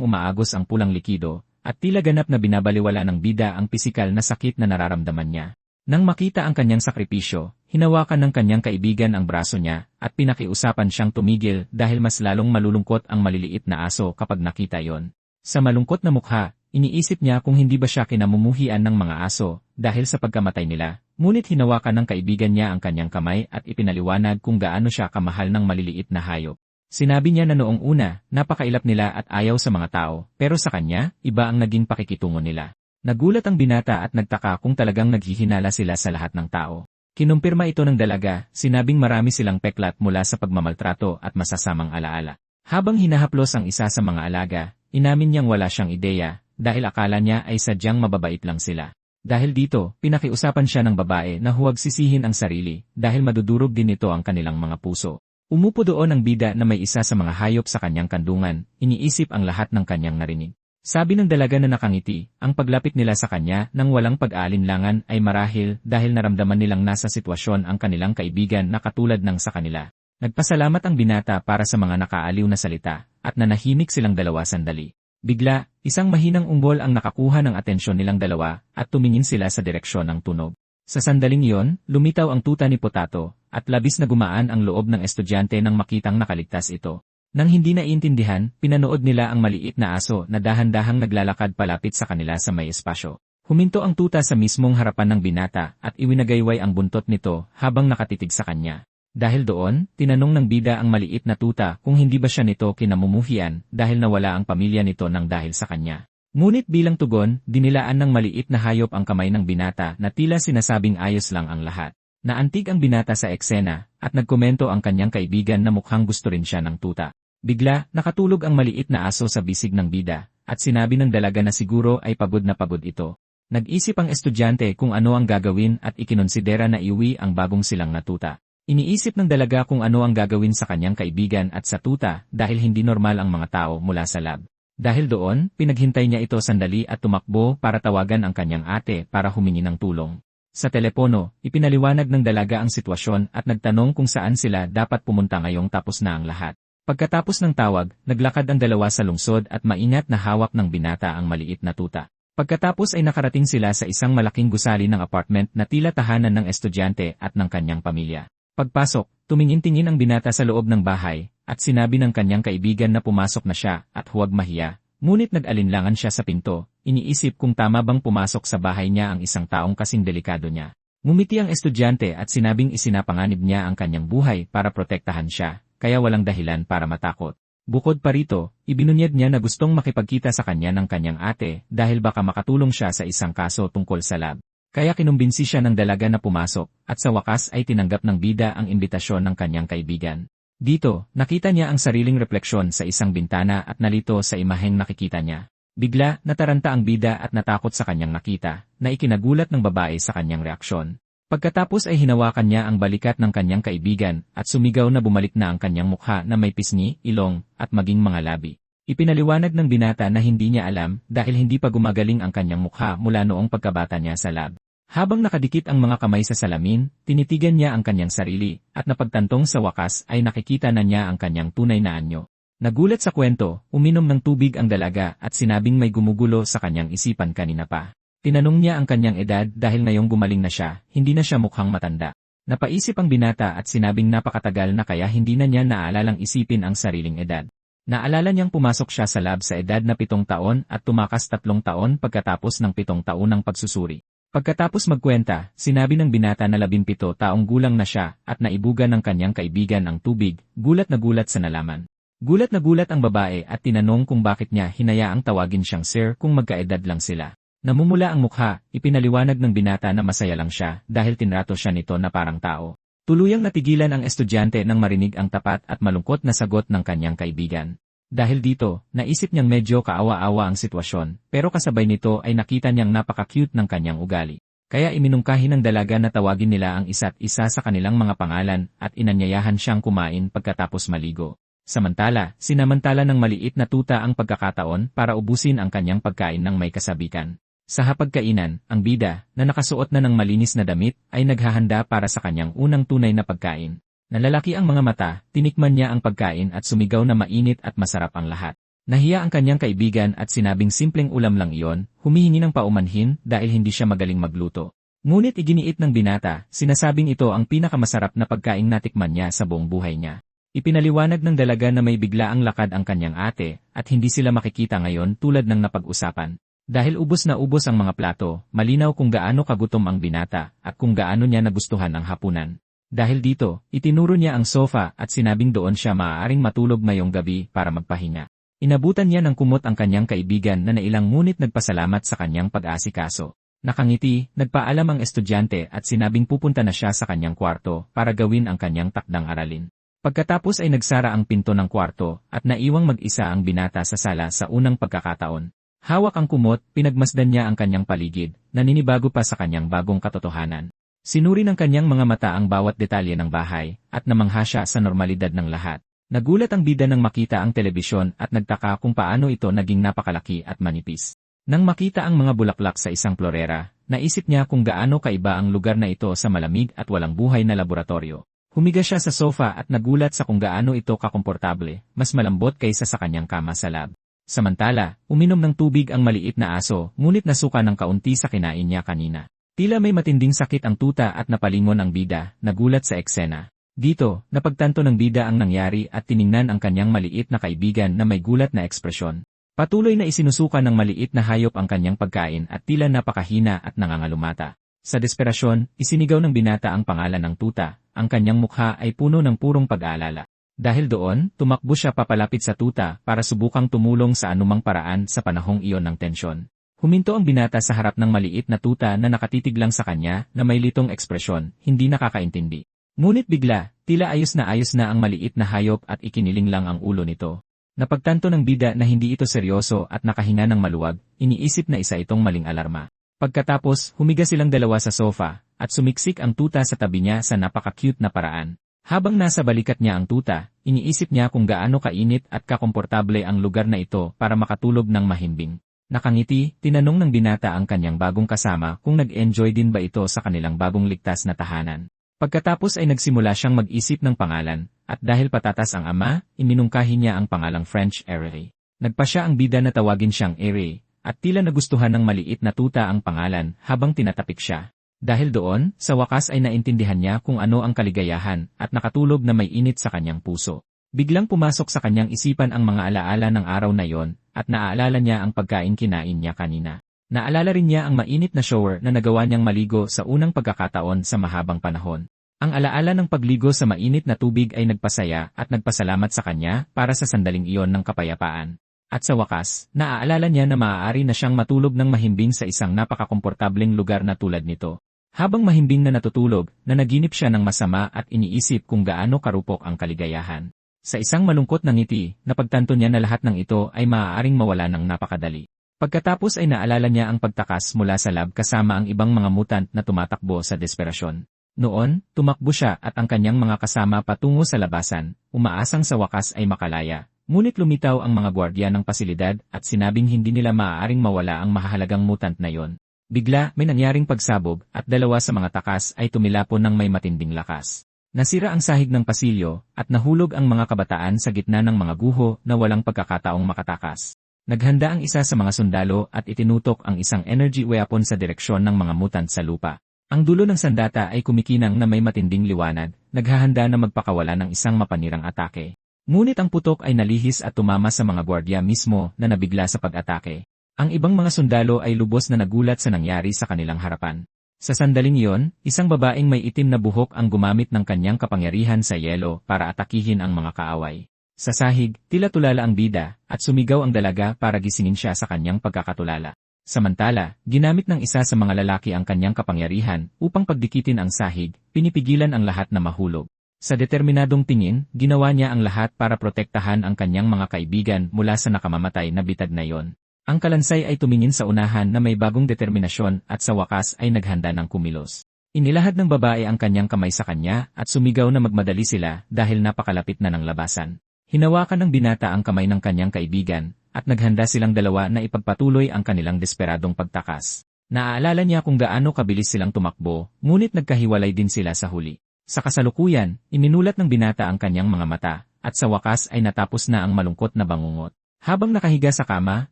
umaagos ang pulang likido, at tila ganap na binabaliwala ng bida ang pisikal na sakit na nararamdaman niya. Nang makita ang kanyang sakripisyo, hinawakan ng kanyang kaibigan ang braso niya, at pinakiusapan siyang tumigil dahil mas lalong malulungkot ang maliliit na aso kapag nakita yon. Sa malungkot na mukha, iniisip niya kung hindi ba siya kinamumuhian ng mga aso, dahil sa pagkamatay nila, ngunit hinawakan ng kaibigan niya ang kanyang kamay at ipinaliwanag kung gaano siya kamahal ng maliliit na hayop. Sinabi niya na noong una, napakailap nila at ayaw sa mga tao, pero sa kanya, iba ang naging pakikitungo nila. Nagulat ang binata at nagtaka kung talagang naghihinala sila sa lahat ng tao. Kinumpirma ito ng dalaga, sinabing marami silang peklat mula sa pagmamaltrato at masasamang alaala. Habang hinahaplos ang isa sa mga alaga, inamin niyang wala siyang ideya, dahil akala niya ay sadyang mababait lang sila. Dahil dito, pinakiusapan siya ng babae na huwag sisihin ang sarili, dahil madudurog din ito ang kanilang mga puso. Umupo doon ang bida na may isa sa mga hayop sa kanyang kandungan, iniisip ang lahat ng kanyang narinig. Sabi ng dalaga na nakangiti, ang paglapit nila sa kanya nang walang pag-aalinlangan ay marahil dahil naramdaman nilang nasa sitwasyon ang kanilang kaibigan na katulad ng sa kanila. Nagpasalamat ang binata para sa mga nakaaliw na salita, at nanahimik silang dalawa sandali. Bigla, isang mahinang ungol ang nakakuha ng atensyon nilang dalawa, at tumingin sila sa direksyon ng tunog. Sa sandaling iyon, lumitaw ang tuta ni Potato, at labis na gumaan ang loob ng estudyante nang makitang nakaligtas ito. Nang hindi naiintindihan, pinanood nila ang maliit na aso na dahan-dahang naglalakad palapit sa kanila sa may espasyo. Huminto ang tuta sa mismong harapan ng binata at iwinagayway ang buntot nito habang nakatitig sa kanya. Dahil doon, tinanong ng bida ang maliit na tuta kung hindi ba siya nito kinamumuhian dahil nawala ang pamilya nito nang dahil sa kanya. Ngunit bilang tugon, dinilaan ng maliit na hayop ang kamay ng binata na tila sinasabing ayos lang ang lahat. Naantig ang binata sa eksena at nagkomento ang kanyang kaibigan na mukhang gusto rin siya ng tuta. Bigla, nakatulog ang maliit na aso sa bisig ng bida, at sinabi ng dalaga na siguro ay pagod na pagod ito. Nag-isip ang estudyante kung ano ang gagawin at ikinonsidera na iuwi ang bagong silang na tuta. Iniisip ng dalaga kung ano ang gagawin sa kanyang kaibigan at sa tuta dahil hindi normal ang mga tao mula sa lab. Dahil doon, pinaghintay niya ito sandali at tumakbo para tawagan ang kanyang ate para humingi ng tulong. Sa telepono, ipinaliwanag ng dalaga ang sitwasyon at nagtanong kung saan sila dapat pumunta ngayong tapos na ang lahat. Pagkatapos ng tawag, naglakad ang dalawa sa lungsod at maingat na hawak ng binata ang maliit na tuta. Pagkatapos ay nakarating sila sa isang malaking gusali ng apartment na tila tahanan ng estudyante at ng kanyang pamilya. Pagpasok, tumingin-tingin ang binata sa loob ng bahay, at sinabi ng kanyang kaibigan na pumasok na siya at huwag mahiya. Ngunit nag-alinlangan siya sa pinto, iniisip kung tama bang pumasok sa bahay niya ang isang taong kasing delikado niya. Ngumiti ang estudyante at sinabing isinapanganib niya ang kanyang buhay para protektahan siya. Kaya walang dahilan para matakot. Bukod pa rito, ibinunyag niya na gustong makipagkita sa kanya ng kanyang ate dahil baka makatulong siya sa isang kaso tungkol sa lab. Kaya kinumbinsi siya ng dalaga na pumasok, at sa wakas ay tinanggap ng bida ang imbitasyon ng kanyang kaibigan. Dito, nakita niya ang sariling refleksyon sa isang bintana at nalito sa imaheng nakikita niya. Bigla, nataranta ang bida at natakot sa kanyang nakita, na ikinagulat ng babae sa kanyang reaksyon. Pagkatapos ay hinawakan niya ang balikat ng kanyang kaibigan at sumigaw na bumalik na ang kanyang mukha na may pisngi, ilong, at maging mga labi. Ipinaliwanag ng binata na hindi niya alam dahil hindi pa gumagaling ang kanyang mukha mula noong pagkabata niya sa lab. Habang nakadikit ang mga kamay sa salamin, tinitigan niya ang kanyang sarili at napagtantong sa wakas ay nakikita na niya ang kanyang tunay na anyo. Nagulat sa kwento, uminom ng tubig ang dalaga at sinabing may gumugulo sa kanyang isipan kanina pa. Tinanong niya ang kanyang edad dahil ngayong gumaling na siya, hindi na siya mukhang matanda. Napaisip ang binata at sinabing napakatagal na kaya hindi na niya naalalang isipin ang sariling edad. Naalala niyang pumasok siya sa lab sa edad na 7 taon at tumakas 3 taon pagkatapos ng 7 taon ng pagsusuri. Pagkatapos magkwenta, sinabi ng binata na 17 taong gulang na siya at naibugan ng kanyang kaibigan ang tubig, gulat na gulat sa nalaman. Gulat na gulat ang babae at tinanong kung bakit niya hinayaang tawagin siyang sir kung magkaedad lang sila. Namumula ang mukha, ipinaliwanag ng binata na masaya lang siya dahil tinrato siya nito na parang tao. Tuluyang natigilan ang estudyante nang marinig ang tapat at malungkot na sagot ng kanyang kaibigan. Dahil dito, naisip niyang medyo kaawa-awa ang sitwasyon, pero kasabay nito ay nakita niyang napaka-cute ng kanyang ugali. Kaya iminungkahi ng dalaga na tawagin nila ang isa't isa sa kanilang mga pangalan at inanyayahan siyang kumain pagkatapos maligo. Samantala, sinamantala ng maliit na tuta ang pagkakataon para ubusin ang kanyang pagkain ng may kasabikan. Sa hapagkainan, ang bida, na nakasuot na ng malinis na damit, ay naghahanda para sa kanyang unang tunay na pagkain. Nalalaki ang mga mata, tinikman niya ang pagkain at sumigaw na mainit at masarap ang lahat. Nahiya ang kanyang kaibigan at sinabing simpleng ulam lang iyon, humihingi ng paumanhin dahil hindi siya magaling magluto. Ngunit iginiit ng binata, sinasabing ito ang pinakamasarap na pagkaing natikman niya sa buong buhay niya. Ipinaliwanag ng dalaga na may biglaang lakad ang kanyang ate at hindi sila makikita ngayon tulad ng napag-usapan. Dahil ubos na ubos ang mga plato, malinaw kung gaano kagutom ang binata at kung gaano niya nagustuhan ang hapunan. Dahil dito, itinuro niya ang sofa at sinabing doon siya maaaring matulog ngayong gabi para magpahinga. Inabutan niya ng kumot ang kanyang kaibigan na nailang ngunit nagpasalamat sa kanyang pag-aasikaso. Nakangiti, nagpaalam ang estudyante at sinabing pupunta na siya sa kanyang kwarto para gawin ang kanyang takdang aralin. Pagkatapos ay nagsara ang pinto ng kwarto at naiwang mag-isa ang binata sa sala sa unang pagkakataon. Hawak ang kumot, pinagmasdan niya ang kanyang paligid, naninibago pa sa kanyang bagong katotohanan. Sinuri ng kanyang mga mata ang bawat detalye ng bahay at namangha siya sa normalidad ng lahat. Nagulat ang bida nang makita ang telebisyon at nagtaka kung paano ito naging napakalaki at manipis. Nang makita ang mga bulaklak sa isang florera, naisip niya kung gaano kaiba ang lugar na ito sa malamig at walang buhay na laboratorio. Humiga siya sa sofa at nagulat sa kung gaano ito kakomportable, mas malambot kaysa sa kanyang kama sa lab. Samantala, uminom ng tubig ang maliit na aso, ngunit nasuka ng kaunti sa kinain niya kanina. Tila may matinding sakit ang tuta at napalingon ang bida, nagulat sa eksena. Dito, napagtanto ng bida ang nangyari at tiningnan ang kanyang maliit na kaibigan na may gulat na ekspresyon. Patuloy na isinusuka ng maliit na hayop ang kanyang pagkain at tila napakahina at nangangalumata. Sa desperasyon, isinigaw ng binata ang pangalan ng tuta, ang kanyang mukha ay puno ng purong pag-aalala. Dahil doon, tumakbo siya papalapit sa tuta para subukang tumulong sa anumang paraan sa panahong iyon ng tensyon. Huminto ang binata sa harap ng maliit na tuta na nakatitig lang sa kanya na may litong ekspresyon, hindi nakakaintindi. Ngunit bigla, tila ayos na ang maliit na hayop at ikiniling lang ang ulo nito. Napagtanto ng bida na hindi ito seryoso at nakahinga ng maluwag, iniisip na isa itong maling alarma. Pagkatapos, humiga silang dalawa sa sofa, at sumiksik ang tuta sa tabi niya sa napaka-cute na paraan. Habang nasa balikat niya ang tuta, iniisip niya kung gaano kainit at kakomportable ang lugar na ito para makatulog ng mahimbing. Nakangiti, tinanong ng binata ang kanyang bagong kasama kung nag-enjoy din ba ito sa kanilang bagong ligtas na tahanan. Pagkatapos ay nagsimula siyang mag-isip ng pangalan, at dahil patatas ang ama, iminungkahi niya ang pangalang French Airy. Nagpa siya ang bida na tawagin siyang Airy, at tila nagustuhan ng maliit na tuta ang pangalan habang tinatapik siya. Dahil doon, sa wakas ay naintindihan niya kung ano ang kaligayahan at nakatulog na may init sa kanyang puso. Biglang pumasok sa kanyang isipan ang mga alaala ng araw na yon, at naaalala niya ang pagkain kinain niya kanina. Naalala rin niya ang mainit na shower na nagawa niyang maligo sa unang pagkakataon sa mahabang panahon. Ang alaala ng pagligo sa mainit na tubig ay nagpasaya at nagpasalamat sa kanya para sa sandaling iyon ng kapayapaan. At sa wakas, naaalala niya na maaari na siyang matulog ng mahimbing sa isang napakakomportableng lugar na tulad nito. Habang mahimbing na natutulog, nanaginip siya ng masama at iniisip kung gaano karupok ang kaligayahan. Sa isang malungkot na ngiti, napagtanto niya na lahat ng ito ay maaaring mawala ng napakadali. Pagkatapos ay naalala niya ang pagtakas mula sa lab kasama ang ibang mga mutant na tumatakbo sa desperasyon. Noon, tumakbo siya at ang kanyang mga kasama patungo sa labasan, umaasang sa wakas ay makalaya. Ngunit lumitaw ang mga gwardiya ng pasilidad at sinabing hindi nila maaaring mawala ang mahahalagang mutant na yon. Bigla, may nangyaring pagsabog at dalawa sa mga takas ay tumilapon ng may matinding lakas. Nasira ang sahig ng pasilyo at nahulog ang mga kabataan sa gitna ng mga guho na walang pagkakataong makatakas. Naghanda ang isa sa mga sundalo at itinutok ang isang energy weapon sa direksyon ng mga mutant sa lupa. Ang dulo ng sandata ay kumikinang na may matinding liwanag, naghahanda na magpakawala ng isang mapanirang atake. Ngunit ang putok ay nalihis at tumama sa mga gwardiya mismo na nabigla sa pag-atake. Ang ibang mga sundalo ay lubos na nagulat sa nangyari sa kanilang harapan. Sa sandaling iyon, isang babaeng may itim na buhok ang gumamit ng kanyang kapangyarihan sa yelo para atakihin ang mga kaaway. Sa sahig, tila tulala ang bida, at sumigaw ang dalaga para gisingin siya sa kanyang pagkakatulala. Samantala, ginamit ng isa sa mga lalaki ang kanyang kapangyarihan upang pagdikitin ang sahig, pinipigilan ang lahat na mahulog. Sa determinadong tingin, ginawa niya ang lahat para protektahan ang kanyang mga kaibigan mula sa nakamamatay na bitag na yon. Ang kalansay ay tumingin sa unahan na may bagong determinasyon at sa wakas ay naghanda ng kumilos. Inilahad ng babae ang kanyang kamay sa kanya at sumigaw na magmadali sila dahil napakalapit na ng labasan. Hinawakan ng binata ang kamay ng kanyang kaibigan at naghanda silang dalawa na ipagpatuloy ang kanilang desperadong pagtakas. Naaalala niya kung gaano kabilis silang tumakbo, ngunit nagkahiwalay din sila sa huli. Sa kasalukuyan, iminulat ng binata ang kanyang mga mata at sa wakas ay natapos na ang malungkot na bangungot. Habang nakahiga sa kama,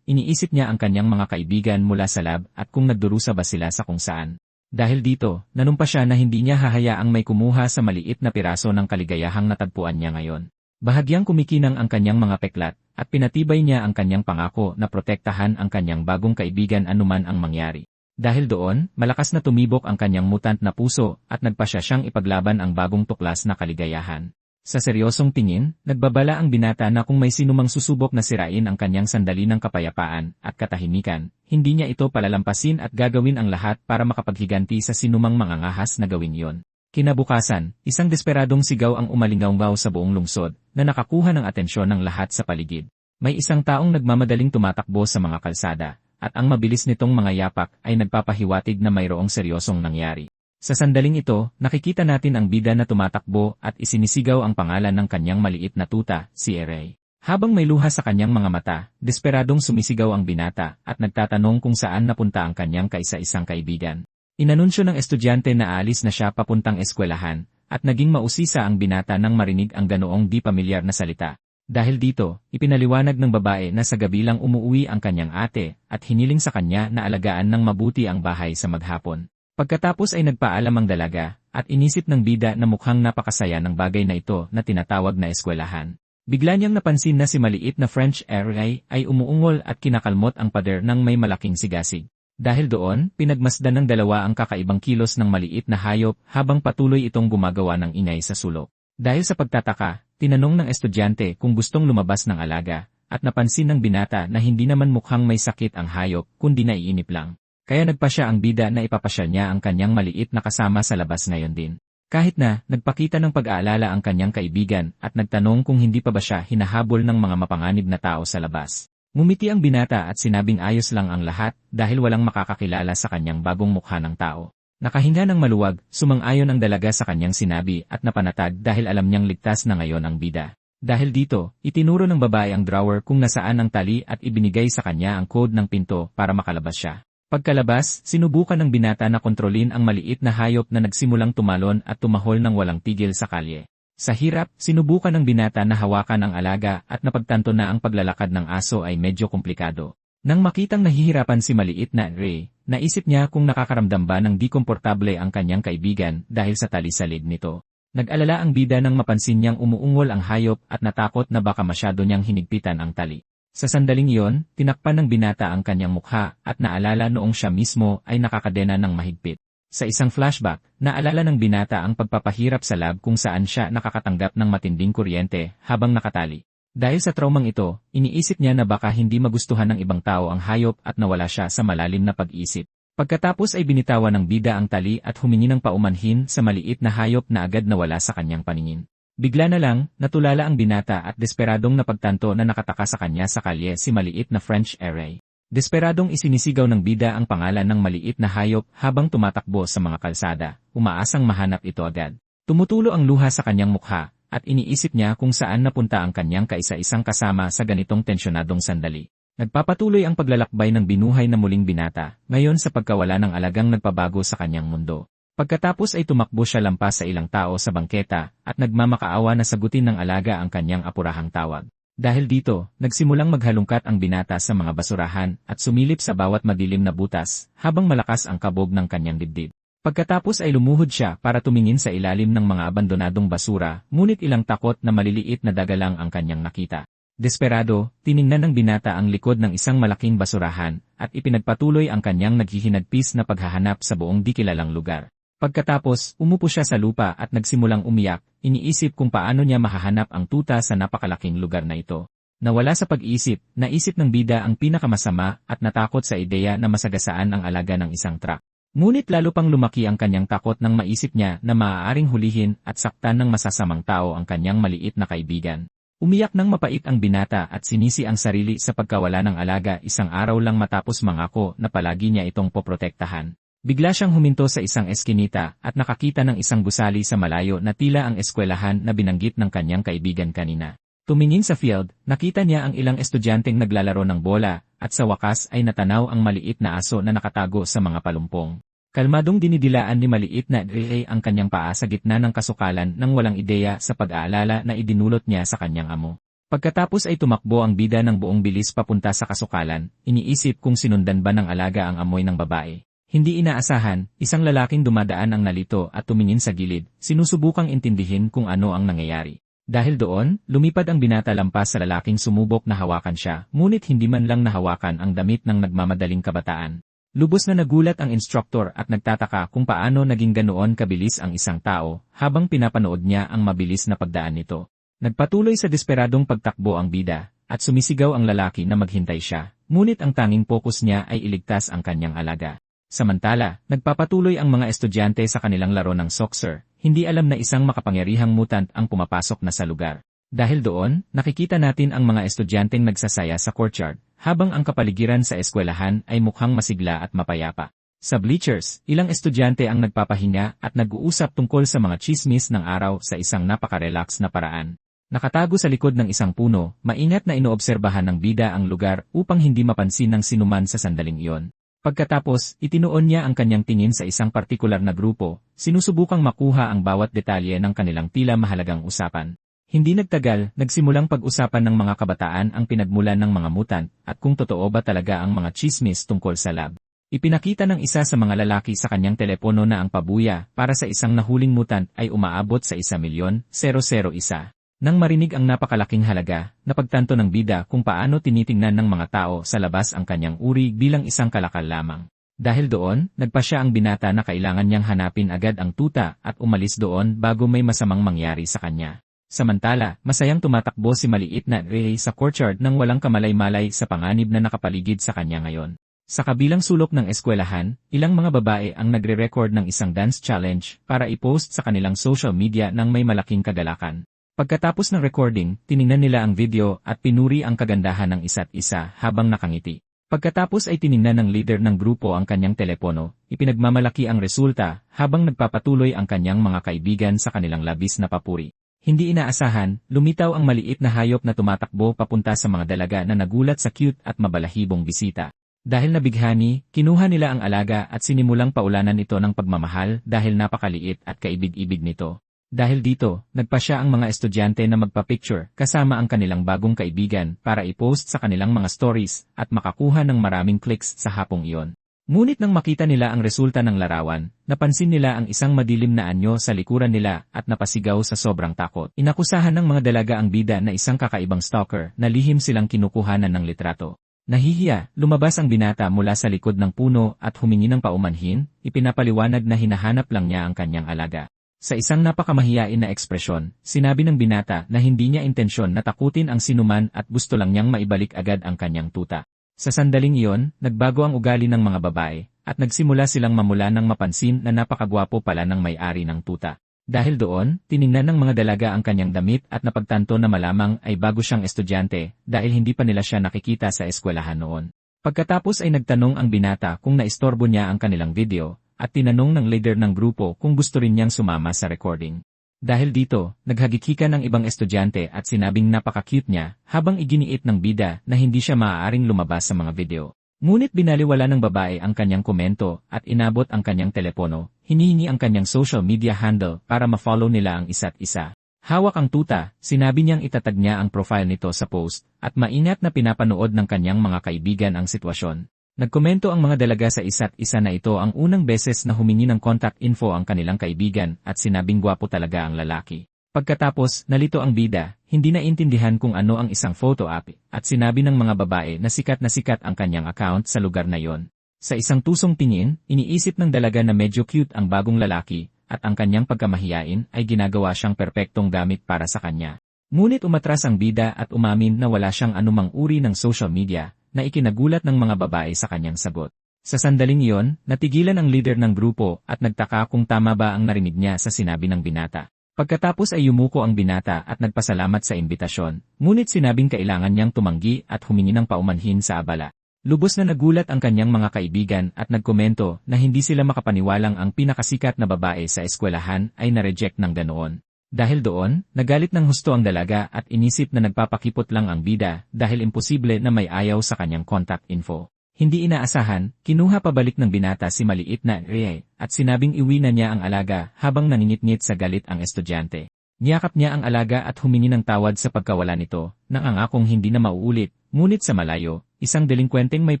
iniisip niya ang kanyang mga kaibigan mula sa lab at kung nagdurusa ba sila sa kung saan. Dahil dito, nanumpa siya na hindi niya hahayaang may kumuha sa maliit na piraso ng kaligayahang natagpuan niya ngayon. Bahagyang kumikinang ang kanyang mga peklat at pinatibay niya ang kanyang pangako na protektahan ang kanyang bagong kaibigan anuman ang mangyari. Dahil doon, malakas na tumibok ang kanyang mutant na puso at nagpasya siyang ipaglaban ang bagong tuklas na kaligayahan. Sa seryosong tingin, nagbabala ang binata na kung may sinumang susubok na sirain ang kanyang sandali ng kapayapaan at katahimikan, hindi niya ito palalampasin at gagawin ang lahat para makapaghiganti sa sinumang mangangahas na gawin yon. Kinabukasan, isang desperadong sigaw ang umalingaw sa buong lungsod na nakakuha ng atensyon ng lahat sa paligid. May isang taong nagmamadaling tumatakbo sa mga kalsada, at ang mabilis nitong mga yapak ay nagpapahiwatig na mayroong seryosong nangyari. Sa sandaling ito, nakikita natin ang bida na tumatakbo at isinisigaw ang pangalan ng kanyang maliit na tuta, si Ray. Habang may luha sa kanyang mga mata, desperadong sumisigaw ang binata at nagtatanong kung saan napunta ang kanyang kaisa-isang kaibigan. Inanunsyo ng estudyante na aalis na siya papuntang eskwelahan at naging mausisa ang binata nang marinig ang ganoong di pamilyar na salita. Dahil dito, ipinaliwanag ng babae na sa gabi lang umuwi ang kanyang ate at hiniling sa kanya na alagaan ng mabuti ang bahay sa maghapon. Pagkatapos ay nagpaalam ang dalaga, at inisip ng bida na mukhang napakasaya ng bagay na ito na tinatawag na eskwelahan. Bigla niyang napansin na si maliit na French Ray ay umuungol at kinakalmot ang pader ng may malaking sigasig. Dahil doon, pinagmasdan ng dalawa ang kakaibang kilos ng maliit na hayop habang patuloy itong gumagawa ng ingay sa sulok. Dahil sa pagtataka, tinanong ng estudyante kung gustong lumabas ng alaga, at napansin ng binata na hindi naman mukhang may sakit ang hayop kundi naiinip lang. Kaya nagpa siya ang bida na ipapasyal niya ang kanyang maliit na kasama sa labas ngayon din. Kahit na, nagpakita ng pag-aalala ang kanyang kaibigan at nagtanong kung hindi pa ba siya hinahabol ng mga mapanganib na tao sa labas. Ngumiti ang binata at sinabing ayos lang ang lahat dahil walang makakakilala sa kanyang bagong mukha ng tao. Nakahinga ng maluwag, sumang-ayon ang dalaga sa kanyang sinabi at napanatag dahil alam niyang ligtas na ngayon ang bida. Dahil dito, itinuro ng babae ang drawer kung nasaan ang tali at ibinigay sa kanya ang code ng pinto para makalabas siya. Pagkalabas, sinubukan ng binata na kontrolin ang maliit na hayop na nagsimulang tumalon at tumahol ng walang tigil sa kalye. Sa hirap, sinubukan ng binata na hawakan ang alaga at napagtanto na ang paglalakad ng aso ay medyo komplikado. Nang makitang nahihirapan si maliit na Ray, naisip niya kung nakakaramdam ba ng di komportable ang kanyang kaibigan dahil sa tali sa leg nito. Nag-alala ang bida nang mapansin niyang umuungol ang hayop at natakot na baka masyado niyang hinigpitan ang tali. Sa sandaling iyon, tinakpan ng binata ang kanyang mukha at naalala noong siya mismo ay nakakadena ng mahigpit. Sa isang flashback, naalala ng binata ang pagpapahirap sa lab kung saan siya nakakatanggap ng matinding kuryente habang nakatali. Dahil sa traumang ito, iniisip niya na baka hindi magustuhan ng ibang tao ang hayop at nawala siya sa malalim na pag-isip. Pagkatapos ay binitawan ng bida ang tali at humingi ng paumanhin sa maliit na hayop na agad nawala sa kanyang paningin. Bigla na lang, natulala ang binata at desperadong napagtanto na nakataka sa kanya sa kalye si maliit na French Ray. Desperadong isinisigaw ng bida ang pangalan ng maliit na hayop habang tumatakbo sa mga kalsada, umaasang mahanap ito agad. Tumutulo ang luha sa kanyang mukha, at iniisip niya kung saan napunta ang kanyang kaisa-isang kasama sa ganitong tensyonadong sandali. Nagpapatuloy ang paglalakbay ng binuhay na muling binata, ngayon sa pagkawala ng alagang nagpabago sa kanyang mundo. Pagkatapos ay tumakbo siya lampas sa ilang tao sa bangketa at nagmamakaawa na sagutin ng alaga ang kanyang apurahang tawag. Dahil dito, nagsimulang maghalungkat ang binata sa mga basurahan at sumilip sa bawat madilim na butas habang malakas ang kabog ng kanyang dibdib. Pagkatapos ay lumuhod siya para tumingin sa ilalim ng mga abandonadong basura, ngunit ilang takot na maliliit na dagalang ang kanyang nakita. Desperado, tiningnan ng binata ang likod ng isang malaking basurahan at ipinagpatuloy ang kanyang naghihinagpis na paghahanap sa buong di kilalang lugar. Pagkatapos, umupo siya sa lupa at nagsimulang umiyak, iniisip kung paano niya mahahanap ang tuta sa napakalaking lugar na ito. Nawala sa pag-iisip, naisip ng bida ang pinakamasama at natakot sa ideya na masagasaan ang alaga ng isang truck. Ngunit lalo pang lumaki ang kanyang takot nang maisip niya na maaaring hulihin at saktan ng masasamang tao ang kanyang maliit na kaibigan. Umiyak ng mapait ang binata at sinisi ang sarili sa pagkawala ng alaga isang araw lang matapos mangako na palagi niya itong poprotektahan. Bigla siyang huminto sa isang eskinita at nakakita ng isang gusali sa malayo na tila ang eskwelahan na binanggit ng kanyang kaibigan kanina. Tumingin sa field, nakita niya ang ilang estudyanteng naglalaro ng bola at sa wakas ay natanaw ang maliit na aso na nakatago sa mga palumpong. Kalmadong dinidilaan ni maliit na Ray ang kanyang paa sa gitna ng kasukalan nang walang ideya sa pag-aalala na idinulot niya sa kanyang amo. Pagkatapos ay tumakbo ang bida ng buong bilis papunta sa kasukalan, iniisip kung sinundan ba ng alaga ang amoy ng babae. Hindi inaasahan, isang lalaking dumadaan ang nalito at tumingin sa gilid, sinusubukang intindihin kung ano ang nangyayari. Dahil doon, lumipad ang binata lampas sa lalaking sumubok na hawakan siya, ngunit hindi man lang nahawakan ang damit ng nagmamadaling kabataan. Lubos na nagulat ang instruktor at nagtataka kung paano naging ganoon kabilis ang isang tao habang pinapanood niya ang mabilis na pagdaan nito. Nagpatuloy sa desperadong pagtakbo ang bida at sumisigaw ang lalaki na maghintay siya, ngunit ang tanging focus niya ay iligtas ang kanyang alaga. Samantala, nagpapatuloy ang mga estudyante sa kanilang laro ng soccer, hindi alam na isang makapangyarihang mutant ang pumapasok na sa lugar. Dahil doon, nakikita natin ang mga estudyanteng nagsasaya sa courtyard, habang ang kapaligiran sa eskwelahan ay mukhang masigla at mapayapa. Sa bleachers, ilang estudyante ang nagpapahinga at nag-uusap tungkol sa mga chismis ng araw sa isang napaka-relax na paraan. Nakatago sa likod ng isang puno, maingat na inoobserbahan ng bida ang lugar upang hindi mapansin ng sinuman sa sandaling iyon. Pagkatapos, itinuon niya ang kanyang tingin sa isang partikular na grupo, sinusubukang makuha ang bawat detalye ng kanilang tila mahalagang usapan. Hindi nagtagal, nagsimulang pag-usapan ng mga kabataan ang pinagmulan ng mga mutant at kung totoo ba talaga ang mga chismis tungkol sa lab. Ipinakita ng isa sa mga lalaki sa kanyang telepono na ang pabuya para sa isang nahuling mutant ay umaabot sa 1,000,001. Nang marinig ang napakalaking halaga, napagtanto ng bida kung paano tinitingnan ng mga tao sa labas ang kanyang uri bilang isang kalakal lamang. Dahil doon, nagpasya ang binata na kailangan niyang hanapin agad ang tuta at umalis doon bago may masamang mangyari sa kanya. Samantala, masayang tumatakbo si maliit na Ray sa courtyard nang walang kamalay-malay sa panganib na nakapaligid sa kanya ngayon. Sa kabilang sulok ng eskwelahan, ilang mga babae ang nagre-record ng isang dance challenge para i-post sa kanilang social media nang may malaking kagalakan. Pagkatapos ng recording, tiningnan nila ang video at pinuri ang kagandahan ng isa't isa habang nakangiti. Pagkatapos ay tiningnan ng leader ng grupo ang kanyang telepono, ipinagmamalaki ang resulta habang nagpapatuloy ang kanyang mga kaibigan sa kanilang labis na papuri. Hindi inaasahan, lumitaw ang maliit na hayop na tumatakbo papunta sa mga dalaga na nagulat sa cute at mabalahibong bisita. Dahil nabighani, kinuha nila ang alaga at sinimulang paulanan ito ng pagmamahal dahil napakaliit at kaibig-ibig nito. Dahil dito, nagpasya ang mga estudyante na magpa-picture kasama ang kanilang bagong kaibigan para i-post sa kanilang mga stories at makakuha ng maraming clicks sa hapong iyon. Ngunit nang makita nila ang resulta ng larawan, napansin nila ang isang madilim na anyo sa likuran nila at napasigaw sa sobrang takot. Inakusahan ng mga dalaga ang bida na isang kakaibang stalker na lihim silang kinukuhanan ng litrato. Nahihiya, lumabas ang binata mula sa likod ng puno at humingi ng paumanhin, ipinapaliwanag na hinahanap lang niya ang kanyang alaga. Sa isang napakamahiyain na ekspresyon, sinabi ng binata na hindi niya intensyon na takutin ang sinuman at gusto lang niyang maibalik agad ang kanyang tuta. Sa sandaling iyon, nagbago ang ugali ng mga babae, at nagsimula silang mamula nang mapansin na napakagwapo pala ng may-ari ng tuta. Dahil doon, tiningnan ng mga dalaga ang kanyang damit at napagtanto na malamang ay bago siyang estudyante dahil hindi pa nila siya nakikita sa eskwelahan noon. Pagkatapos ay nagtanong ang binata kung naistorbo niya ang kanilang video, at tinanong ng leader ng grupo kung gusto rin niyang sumama sa recording. Dahil dito, naghagikikan ng ibang estudyante at sinabing napaka-cute niya habang iginiit ng bida na hindi siya maaaring lumabas sa mga video. Ngunit binaliwala ng babae ang kanyang komento at inabot ang kanyang telepono, hinihingi ang kanyang social media handle para ma-follow nila ang isa't isa. Hawak ang tuta, sinabi niyang itatag niya ang profile nito sa post at maingat na pinapanood ng kanyang mga kaibigan ang sitwasyon. Nagkomento ang mga dalaga sa isa't isa na ito ang unang beses na humingi ng contact info ang kanilang kaibigan at sinabing gwapo talaga ang lalaki. Pagkatapos, nalito ang bida, hindi na intindihan kung ano ang isang photo app at sinabi ng mga babae na sikat ang kanyang account sa lugar na yon. Sa isang tusong tingin, iniisip ng dalaga na medyo cute ang bagong lalaki at ang kanyang pagkamahiyain ay ginagawa siyang perpektong gamit para sa kanya. Ngunit umatras ang bida at umamin na wala siyang anumang uri ng social media na ikinagulat ng mga babae sa kanyang sagot. Sa sandaling iyon, natigilan ang leader ng grupo at nagtaka kung tama ba ang narinig niya sa sinabi ng binata. Pagkatapos ay yumuko ang binata at nagpasalamat sa imbitasyon, ngunit sinabing kailangan niyang tumanggi at humingi ng paumanhin sa abala. Lubos na nagulat ang kanyang mga kaibigan at nagkomento na hindi sila makapaniwalang ang pinakasikat na babae sa eskwelahan ay na-reject ng ganoon. Dahil doon, nagalit ng husto ang dalaga at inisip na nagpapakipot lang ang bida dahil imposible na may ayaw sa kanyang contact info. Hindi inaasahan, kinuha pabalik ng binata si maliit na Rie at sinabing iwi na niya ang alaga habang naningit-ngit sa galit ang estudyante. Niyakap niya ang alaga at humingi ng tawad sa pagkawala nito, nang angakong hindi na mauulit, ngunit sa malayo, isang delinkwenteng may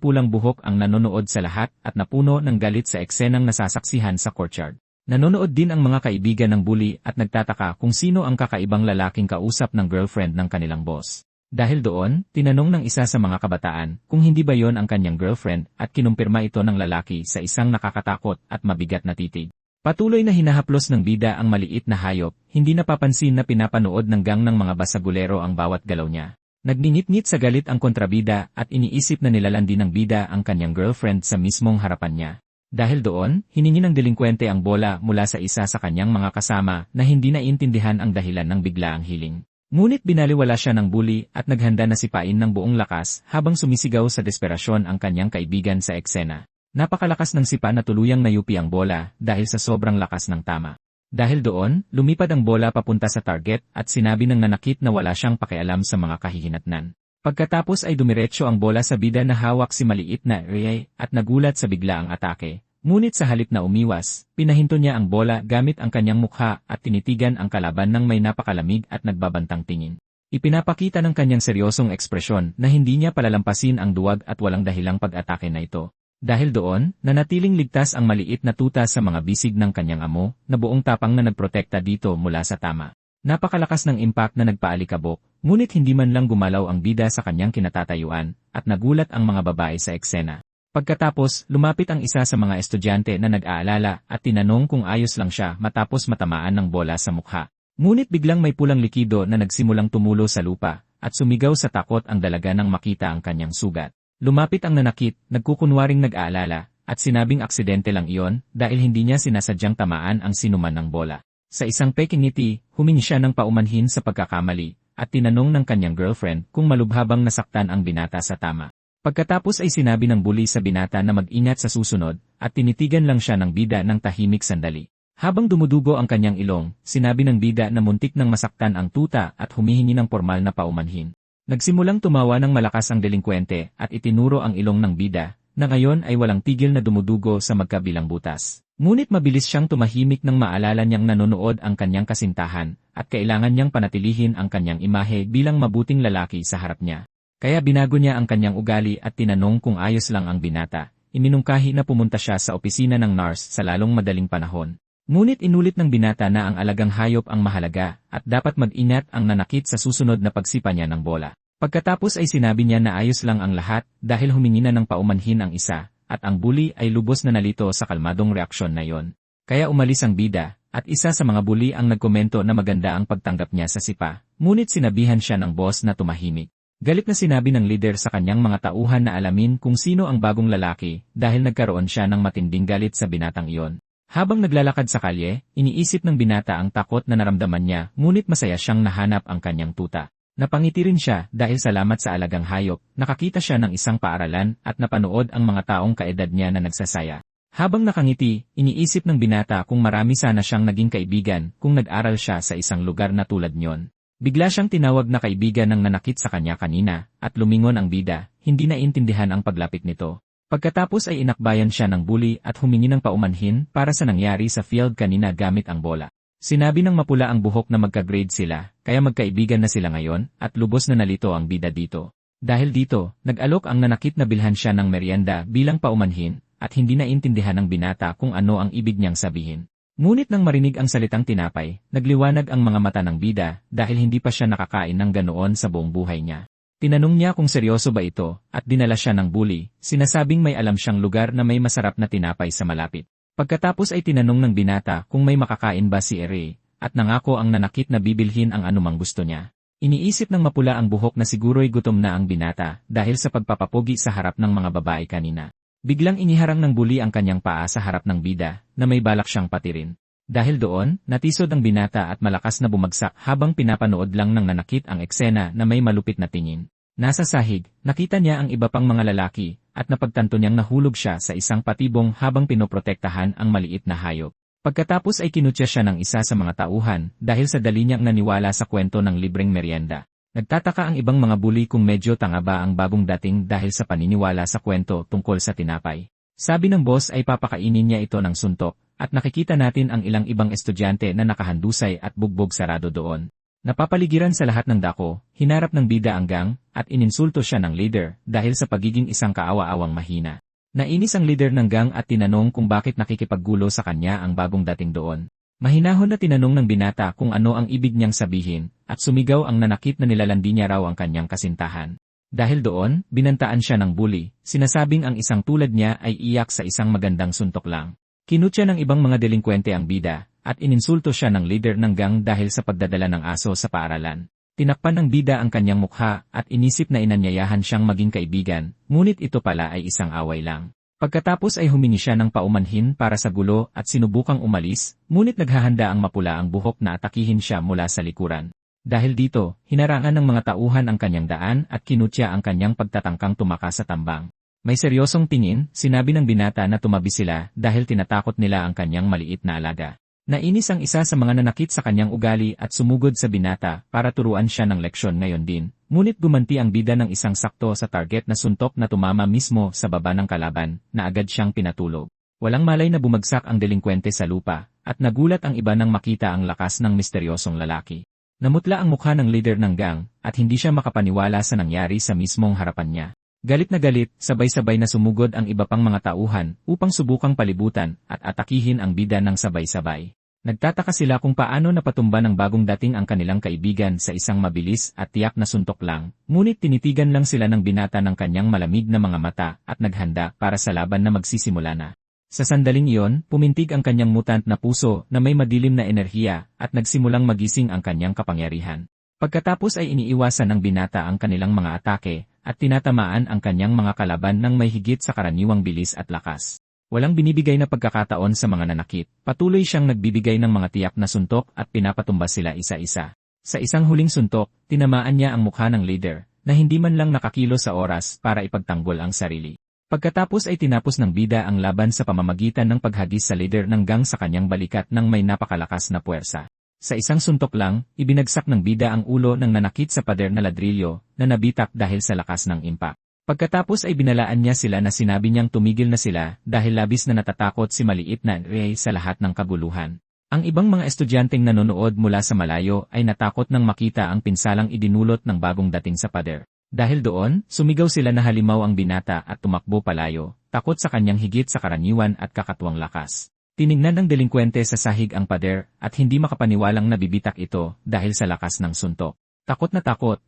pulang buhok ang nanonood sa lahat at napuno ng galit sa eksenang nasasaksihan sa courtyard. Nanonood din ang mga kaibigan ng bully at nagtataka kung sino ang kakaibang lalaking kausap ng girlfriend ng kanilang boss. Dahil doon, tinanong ng isa sa mga kabataan kung hindi ba yon ang kanyang girlfriend at kinumpirma ito ng lalaki sa isang nakakatakot at mabigat na titig. Patuloy na hinahaplos ng bida ang maliit na hayop, hindi napapansin na pinapanood ng gang ng mga basagulero ang bawat galaw niya. Nagningit-ngit sa galit ang kontrabida at iniisip na nilalandi ng bida ang kanyang girlfriend sa mismong harapan niya. Dahil doon, hiningi ng delinkwente ang bola mula sa isa sa kanyang mga kasama na hindi naintindihan ang dahilan ng biglaang hiling. Ngunit binaliwala siya ng bully at naghanda na sipain ng buong lakas habang sumisigaw sa desperasyon ang kanyang kaibigan sa eksena. Napakalakas ng sipa na tuluyang nayupi ang bola dahil sa sobrang lakas ng tama. Dahil doon, lumipad ang bola papunta sa target at sinabi ng nanakit na wala siyang pakialam sa mga kahihinatnan. Pagkatapos ay dumiretso ang bola sa bida na hawak si maliit na Rie at nagulat sa biglaang atake. Ngunit sa halip na umiwas, pinahinto niya ang bola gamit ang kanyang mukha at tinitigan ang kalaban ng may napakalamig at nagbabantang tingin. Ipinapakita ng kanyang seryosong ekspresyon na hindi niya palalampasin ang duwag at walang dahilang pag-atake na ito. Dahil doon, nanatiling ligtas ang maliit na tuta sa mga bisig ng kanyang amo, na buong tapang na nagprotekta dito mula sa tama. Napakalakas ng impact na nagpaalikabok, ngunit hindi man lang gumalaw ang bida sa kanyang kinatatayuan, at nagulat ang mga babae sa eksena. Pagkatapos, lumapit ang isa sa mga estudyante na nag-aalala at tinanong kung ayos lang siya matapos matamaan ng bola sa mukha. Ngunit biglang may pulang likido na nagsimulang tumulo sa lupa, at sumigaw sa takot ang dalaga nang makita ang kanyang sugat. Lumapit ang nanakit, nagkukunwaring nag-aalala, at sinabing aksidente lang iyon dahil hindi niya sinasadyang tamaan ang sinuman ng bola. Sa isang peking ngiti, humingi siya ng paumanhin sa pagkakamali, at tinanong ng kanyang girlfriend kung malubhabang nasaktan ang binata sa tama. Pagkatapos ay sinabi ng bully sa binata na mag-ingat sa susunod, at tinitigan lang siya ng bida ng tahimik sandali. Habang dumudugo ang kanyang ilong, sinabi ng bida na muntik nang masaktan ang tuta at humihingi ng formal na paumanhin. Nagsimulang tumawa ng malakas ang delinkwente at itinuro ang ilong ng bida, na ngayon ay walang tigil na dumudugo sa magkabilang butas. Ngunit mabilis siyang tumahimik nang maalala niyang nanonood ang kanyang kasintahan, at kailangan niyang panatilihin ang kanyang imahe bilang mabuting lalaki sa harap niya. Kaya binago niya ang kanyang ugali at tinanong kung ayos lang ang binata. Iminungkahi na pumunta siya sa opisina ng nurse sa lalong madaling panahon. Ngunit inulit ng binata na ang alagang hayop ang mahalaga at dapat mag-ingat ang nanakit sa susunod na pagsipa niya ng bola. Pagkatapos ay sinabi niya na ayos lang ang lahat dahil humingi na ng paumanhin ang isa at ang bully ay lubos na nalito sa kalmadong reaksyon na yon. Kaya umalis ang bida at isa sa mga bully ang nagkomento na maganda ang pagtanggap niya sa sipa. Ngunit sinabihan siya ng boss na tumahimik. Galit na sinabi ng leader sa kanyang mga tauhan na alamin kung sino ang bagong lalaki dahil nagkaroon siya ng matinding galit sa binatang iyon. Habang naglalakad sa kalye, iniisip ng binata ang takot na naramdaman niya ngunit masaya siyang nahanap ang kanyang tuta. Napangiti rin siya dahil salamat sa alagang hayop, nakakita siya ng isang paaralan at napanood ang mga taong kaedad niya na nagsasaya. Habang nakangiti, iniisip ng binata kung marami sana siyang naging kaibigan kung nag-aral siya sa isang lugar na tulad niyon. Bigla siyang tinawag na kaibigan ng nanakit sa kanya kanina at lumingon ang bida, hindi naintindihan ang paglapit nito. Pagkatapos ay inakbayan siya ng bully at humingi ng paumanhin para sa nangyari sa field kanina gamit ang bola. Sinabi ng mapula ang buhok na magka-grade sila, kaya magkaibigan na sila ngayon at lubos na nalito ang bida dito. Dahil dito, nag-alok ang nanakit na bilhan siya ng merienda bilang paumanhin at hindi naintindihan ng binata kung ano ang ibig niyang sabihin. Ngunit nang marinig ang salitang tinapay, nagliwanag ang mga mata ng bida dahil hindi pa siya nakakain ng ganoon sa buong buhay niya. Tinanong niya kung seryoso ba ito, at dinala siya ng bully, sinasabing may alam siyang lugar na may masarap na tinapay sa malapit. Pagkatapos ay tinanong ng binata kung may makakain ba si Ere, at nangako ang nanakit na bibilhin ang anumang gusto niya. Iniisip ng mapula ang buhok na siguro'y gutom na ang binata dahil sa pagpapapogi sa harap ng mga babae kanina. Biglang iniharang ng bully ang kanyang paa sa harap ng bida, na may balak siyang patirin. Dahil doon, natisod ang binata at malakas na bumagsak habang pinapanood lang ng nanakit ang eksena na may malupit na tingin. Nasa sahig, nakita niya ang iba pang mga lalaki, at napagtanto niyang nahulog siya sa isang patibong habang pinoprotektahan ang maliit na hayop. Pagkatapos ay kinutya siya ng isa sa mga tauhan dahil sa dali niyang naniwala sa kwento ng libreng merienda. Nagtataka ang ibang mga bully kung medyo tanga ba ang bagong dating dahil sa paniniwala sa kwento tungkol sa tinapay. Sabi ng boss ay papakainin niya ito ng suntok, at nakikita natin ang ilang ibang estudyante na nakahandusay at bugbog sarado doon. Napapaligiran sa lahat ng dako, hinarap ng bida ang gang, at ininsulto siya ng leader dahil sa pagiging isang kaawa-awang mahina. Nainis ang leader ng gang at tinanong kung bakit nakikipaggulo sa kanya ang bagong dating doon. Mahinahon na tinanong ng binata kung ano ang ibig niyang sabihin, at sumigaw ang nanakit na nilalandi niya raw ang kanyang kasintahan. Dahil doon, binantaan siya ng bully, sinasabing ang isang tulad niya ay iyak sa isang magandang suntok lang. Kinutya ng ibang mga delinkwente ang bida, at ininsulto siya ng leader ng gang dahil sa pagdadala ng aso sa paaralan. Tinakpan ng bida ang kanyang mukha at inisip na inanyayahan siyang maging kaibigan, ngunit ito pala ay isang away lang. Pagkatapos ay humingi siya ng paumanhin para sa gulo at sinubukang umalis, ngunit naghahanda ang mapula ang buhok na atakihin siya mula sa likuran. Dahil dito, hinarangan ng mga tauhan ang kanyang daan at kinutya ang kanyang pagtatangkang tumakas sa tambang. May seryosong tingin, sinabi ng binata na tumabi sila dahil tinatakot nila ang kanyang maliit na alaga. Nainis ang isa sa mga nanakit sa kanyang ugali at sumugod sa binata para turuan siya ng leksyon ngayon din. Ngunit gumanti ang bida ng isang sakto sa target na suntok na tumama mismo sa baba ng kalaban, na agad siyang pinatulog. Walang malay na bumagsak ang delinkwente sa lupa, at nagulat ang iba nang makita ang lakas ng misteryosong lalaki. Namutla ang mukha ng leader ng gang, at hindi siya makapaniwala sa nangyari sa mismong harapan niya. Galit na galit, sabay-sabay na sumugod ang iba pang mga tauhan upang subukang palibutan at atakihin ang bida ng sabay-sabay. Nagtataka sila kung paano napatumba ng bagong dating ang kanilang kaibigan sa isang mabilis at tiyak na suntok lang, ngunit tinitigan lang sila ng binata ng kanyang malamig na mga mata at naghanda para sa laban na magsisimula na. Sa sandaling iyon, pumintig ang kanyang mutant na puso na may madilim na enerhiya at nagsimulang magising ang kanyang kapangyarihan. Pagkatapos ay iniiwasan ng binata ang kanilang mga atake, at tinatamaan ang kanyang mga kalaban ng may higit sa karaniwang bilis at lakas. Walang binibigay na pagkakataon sa mga nanakit, patuloy siyang nagbibigay ng mga tiyak na suntok at pinapatumba sila isa-isa. Sa isang huling suntok, tinamaan niya ang mukha ng leader, na hindi man lang nakakilo sa oras para ipagtanggol ang sarili. Pagkatapos ay tinapos ng bida ang laban sa pamamagitan ng paghagis sa leader ng gang sa kanyang balikat ng may napakalakas na puwersa. Sa isang suntok lang, ibinagsak ng bida ang ulo ng nanakit sa pader na ladrilyo, na nabitak dahil sa lakas ng impact. Pagkatapos ay binalaan niya sila na sinabi niyang tumigil na sila dahil labis na natatakot si maliit na Ray sa lahat ng kaguluhan. Ang ibang mga estudyanteng nanonood mula sa malayo ay natakot nang makita ang pinsalang idinulot ng bagong dating sa pader. Dahil doon, sumigaw sila na halimaw ang binata at tumakbo palayo, takot sa kanyang higit sa karaniwan at kakatuwang lakas. Tiningnan ng delinkwente sa sahig ang pader at hindi makapaniwalang nabibitak ito dahil sa lakas ng suntok. Takot,